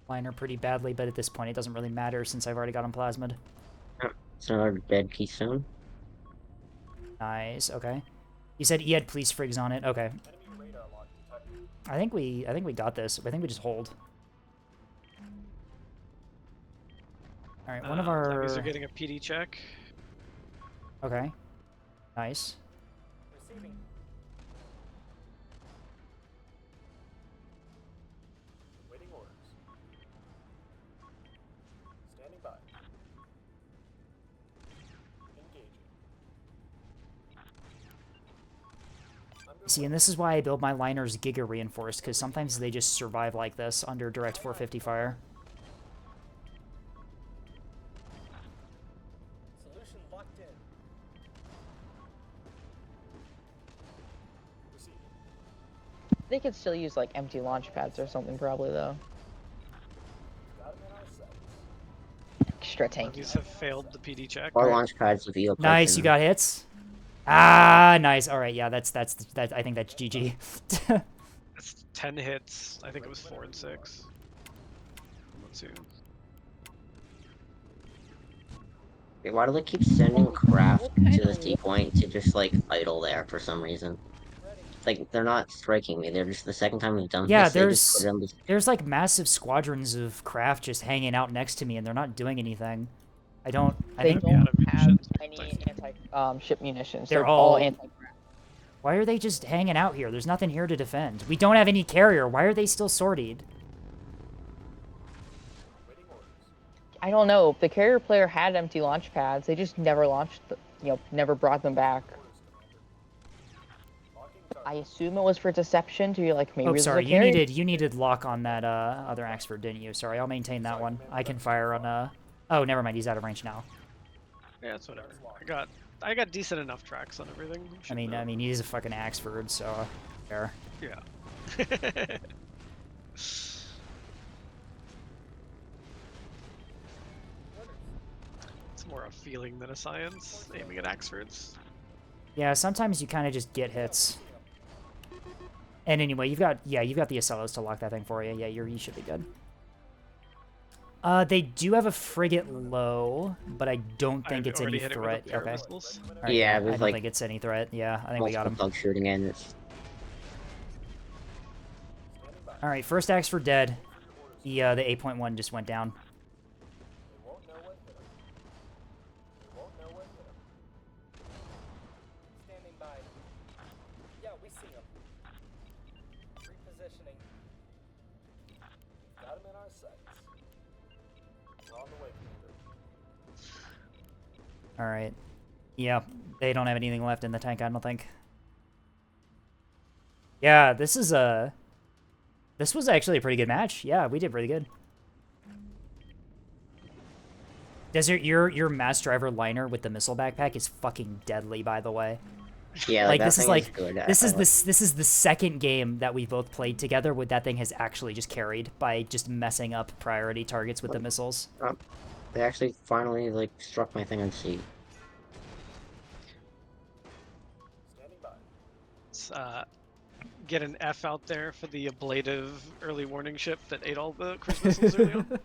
liner pretty badly, but at this point it doesn't really matter since I've already got them plasmid. It's another dead Keystone. Nice. Okay. You said he had police frigs on it. Okay. Enemy radar lock detected. I think we got this. I think we just hold. All right, one of our Levies are getting a PD check. Okay. Nice. Receiving. Waiting orders. Standing by. Engaging. See, and this is why I build my liners giga reinforced, because sometimes they just survive like this under direct 450 fire. Solution locked in. Receiving. They could still use like empty launch pads or something probably though. Got him in our sights. Extra tanky. Levies have failed the PD check. Or launch pads with EO. Nice, you got hits. Ah, nice. All right, yeah, that's I think that's GG. That's 10 hits. I think it was 4 and 6. Let's see. Wait, why do they keep sending craft to the sea point to just like idle there for some reason? Like they're not striking me. They're just the second time we've done Yeah, this. They just put it on the... there's like massive squadrons of craft just hanging out next to me, and they're not doing anything. I think They don't out of have munitions. any anti-ship munitions. They're They're all- all anti-craft. Why are they just hanging out here? There's nothing here to defend. We don't have any carrier. Why are they still sortied? Waiting orders. I don't know. If the carrier player had empty launch pads, they just never launched, never brought them back. Orders, Commander. Locking target. I assume it was for deception to be like maybe Oh, this is a sorry. carrier. You needed lock on that other Axford, didn't you? Sorry, I'll maintain that one. I can fire on Oh, never mind. He's out of range now. Yeah, it's whatever. I got decent enough tracks on everything. I mean, he's a fucking Axford, so fair. Yeah. It's more a feeling than a science, aiming at Axfords. Yeah, sometimes you kind of just get hits. And anyway, you've got the Acellos to lock that thing for you. Yeah, you should be good. They do have a frigate low, but I don't think it's any threat. Okay. Right, yeah, I don't like think it's any threat. Yeah, I think we got him. Bug shooting in. It's... All right, first axe for dead. The 8.1 just went down. Standing by. Yeah, we see him. Repositioning. Got him in our sights. We're on the way, Commander. All right. Yeah, they don't have anything left in the tank, I don't think. Yeah, this was actually a pretty good match. Yeah, we did pretty good. Desert, your mass driver liner with the missile backpack is fucking deadly, by the way. Yeah, like this is like good. this is the second game that we both played together where that thing has actually just carried by just messing up priority targets with the missiles. They actually finally like struck my thing on C. Standing by. Let's get an F out there for the ablative early warning ship that ate all the cruise missiles early on.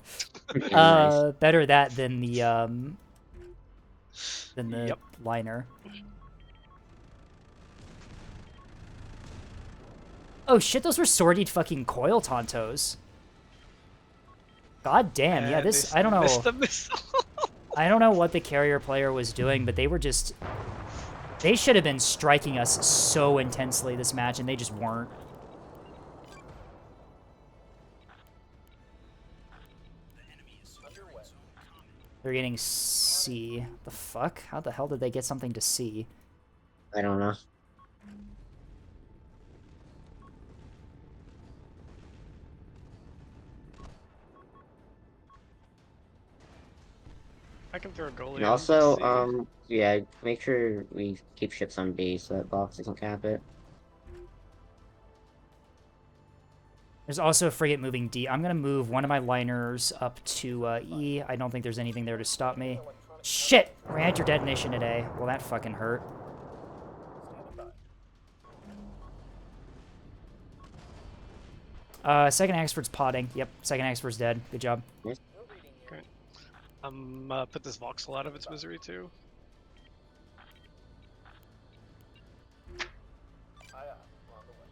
Nice. Better that than the liner. Oh shit, those were sortied fucking coil tontos. God damn, yeah, this I don't know. I don't know what the carrier player was doing, but they were just they should have been striking us so intensely this match, and they just weren't. They're getting C. The fuck? How the hell did they get something to C? I don't know. I can throw a goalie. And also, yeah, make sure we keep ships on B so that box doesn't cap it. There's also a frigate moving D. I'm gonna move one of my liners up to E. I don't think there's anything there to stop me. Shit! Reactor detonation today. Well, that fucking hurt. Second Axford's potting. Yep, second Axford's dead. Good job. Okay. Put this voxel out of its misery too. Aye, aye. We're on the way.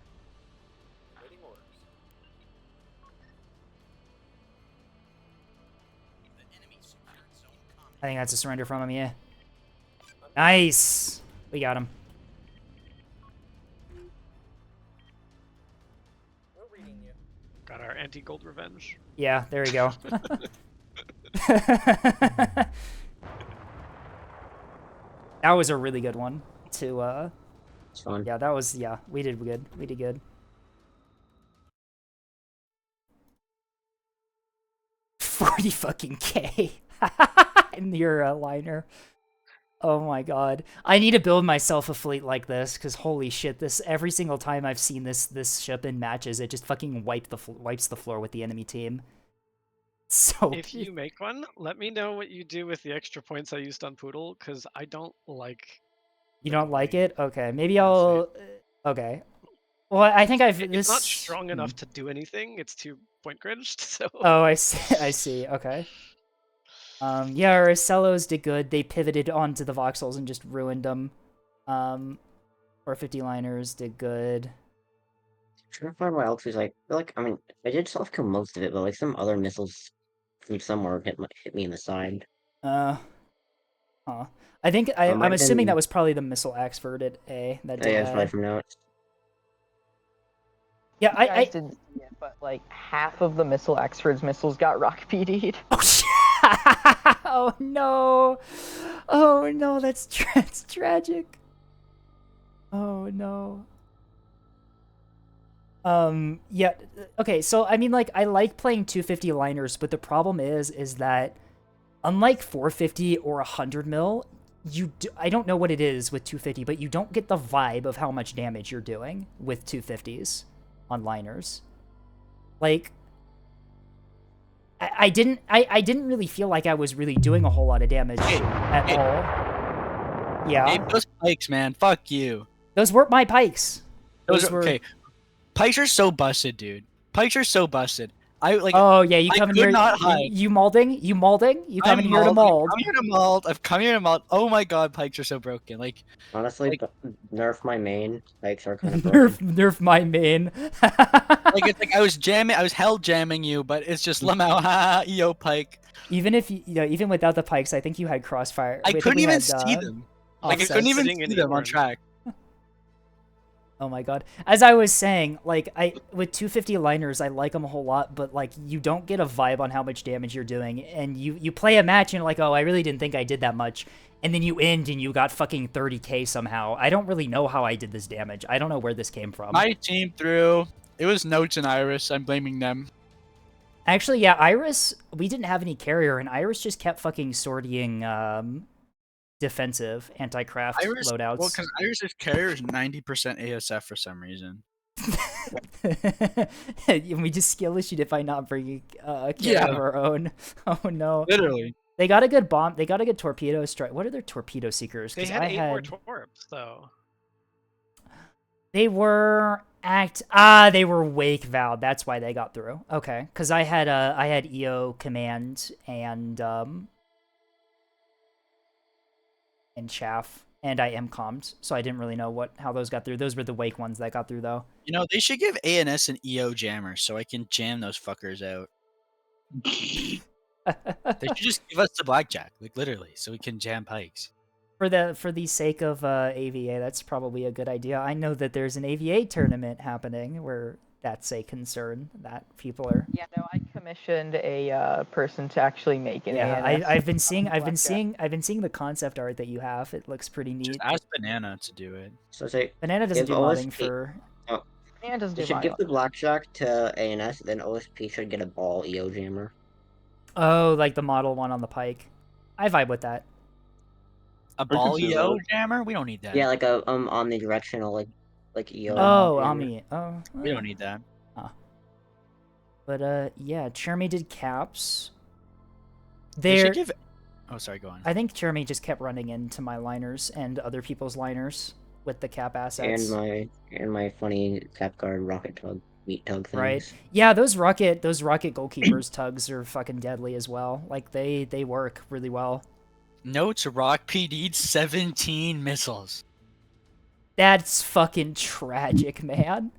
Waiting orders. I think that's a surrender from him, yeah. Nice! We got him. We're reading you. Got our anti-gold revenge. Yeah, there you go. That was a really good one to It's fun. yeah, that was we did good. We did good. 40 fucking K in your liner. Oh my god. I need to build myself a fleet like this, because holy shit, this every single time I've seen this ship in matches, it just fucking wipes the floor with the enemy team. So if you make one, let me know what you do with the extra points I used on Poodle, because I don't like. You don't like it? Okay, maybe I'll. Okay. Well, I think It's not strong enough to do anything. It's too point gridged. So. Oh, I see. I see. Okay. Yeah, our Acellos did good. They pivoted onto the voxels and just ruined them. Our 50 liners did good. Trying to find what else was like. I mean, I did soft kill most of it, but like some other missiles from somewhere hit me in the side. Huh. I think I'm assuming that was probably the missile Axford at A that did yeah, that. probably from notes. Yeah, I didn't see it, but like half of the missile Axford's missiles got rock PD'd. Oh shit! Oh no! Oh no! That's tragic. Oh no. Yeah. Okay. So I mean, like, I like playing 250 liners, but the problem is that unlike 450 or 100 mil, I don't know what it is with 250, but you don't get the vibe of how much damage you're doing with 250s on liners. Like, I didn't really feel like I was really doing a whole lot of damage at all. Yeah. Hey, those pikes, man. Fuck you. Those weren't my pikes. Those were okay. Pikes are so busted, dude. Pikes are so busted. I like. Oh yeah, you come in here. Not hide. You molding? You molding? You come in here to mold? I'm here to mold. I've come here to mold. Oh my god, pikes are so broken. Like honestly, nerf my main. Pikes are kind of nerf my main. Like it's like I was hell jamming you, but it's just Lamau, ha, EO pike. Even if even without the pikes, I think you had crossfire. I couldn't even see them. Like I couldn't even see them on track. Oh my god. As I was saying, like, with 250 liners, I like them a whole lot, but, like, you don't get a vibe on how much damage you're doing, and you play a match and you're like, oh, I really didn't think I did that much, and then you end and you got fucking 30k somehow. I don't really know how I did this damage. I don't know where this came from. My team threw. It was Notes and Iris. I'm blaming them. Actually, yeah, Iris, we didn't have any carrier, and Iris just kept fucking sortying, defensive anti-craft loadouts. Well, because Iris's carrier is 90% ASF for some reason. We just skill issued it by not bringing a carrier of our own. Oh no! Literally. They got a good bomb. They got a good torpedo strike. What are their torpedo seekers? They had 8 more torps though. They were they were wake vowed. That's why they got through. Okay, because I had EO command and chaff, and I MCOM'd, so I didn't really know how those got through. Those were the wake ones that got through, though. You know, they should give ANS an EO jammer so I can jam those fuckers out. They should just give us the blackjack, like literally, so we can jam pikes. For the sake of AVA, that's probably a good idea. I know that there's an AVA tournament happening where that's a concern that people are. Yeah, no, I commissioned a person to actually make it. Yeah, I've been seeing the concept art that you have. It looks pretty neat. Just ask Banana to do it. So say Banana doesn't do modding for. Oh, Banana doesn't do you should modding. give the blackjack to ANS, then OSP should get a ball EO jammer. Oh, like the model one on the pike. I vibe with that. A ball EO jammer? We don't need that. Yeah, like a omnidirectional like EO. Oh, Omni. Oh, we don't need that. Huh. But yeah, Chermy did caps. They should give. Oh, sorry. Go on. I think Chermy just kept running into my liners and other people's liners with the cap assets. And my funny cap guard rocket tug meat tug things. Right. Yeah, those rocket goalkeepers tugs are fucking deadly as well. Like they work really well. Notes Rock PD'd 17 missiles. That's fucking tragic, man.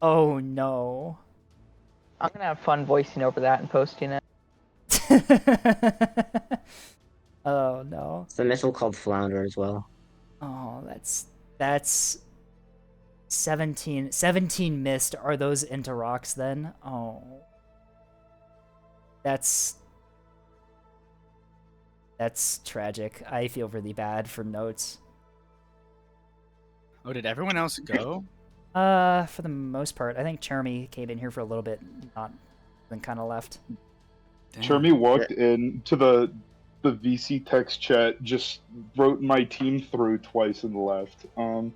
Oh no. I'm gonna have fun voicing over that and posting it. Oh no. It's a missile called Flounder as well. Oh, that's 17 missed. Are those into rocks then? Oh. That's tragic. I feel really bad for Notes. Oh, did everyone else go? For the most part. I think Chermy came in here for a little bit, then kind of left. Chermy walked in to the VC text chat, just wrote my team through twice and left. Oh,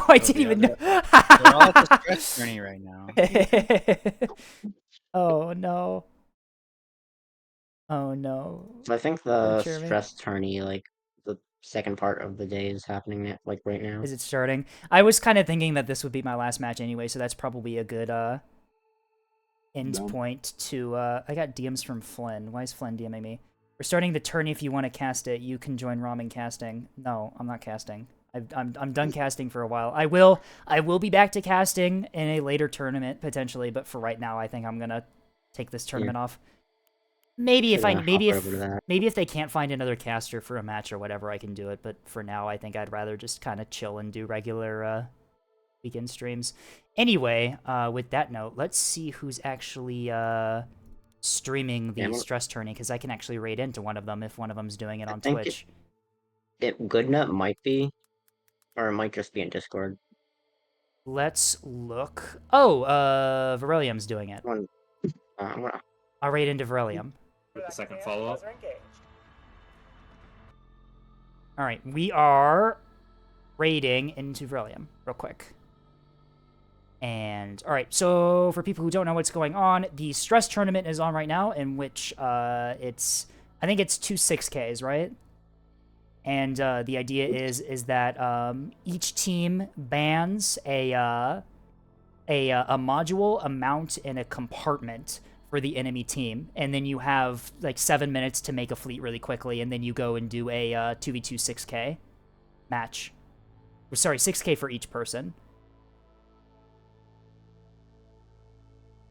I didn't even know. We're all at the stress journey right now. Oh no. Oh no. So I think the stress tourney, like the second part of the day, is happening right now. Is it starting? I was kind of thinking that this would be my last match anyway, so that's probably a good end point to. I got DMs from Flynn. Why is Flynn DMing me? We're starting the tourney. If you want to cast it, you can join Ramen casting. No, I'm not casting. I'm done casting for a while. I will be back to casting in a later tournament potentially, but for right now, I think I'm gonna take this tournament off. Maybe if they can't find another caster for a match or whatever, I can do it. But for now, I think I'd rather just kind of chill and do regular weekend streams. Anyway, with that note, let's see who's actually streaming the stress tourney, because I can actually raid into one of them if one of them's doing it on Twitch. Goodnut might be, or it might just be in Discord. Let's look. Oh, Verilium's doing it. I'll raid into Verilium. With the second follow-up. All right, we are raiding into Verilium real quick. And, all right, so for people who don't know what's going on, the stress tournament is on right now, in which I think it's 2 6Ks, right? And the idea is that each team bans a module, a mount, and a compartment for the enemy team, and then you have like 7 minutes to make a fleet really quickly, and then you go and do a 2v2 6K match. Sorry, 6K for each person.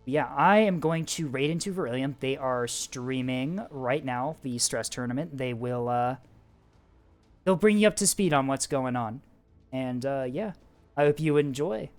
Yeah, I am going to raid into Verilium. They are streaming right now the stress tournament. They will they'll bring you up to speed on what's going on. And yeah, I hope you enjoy.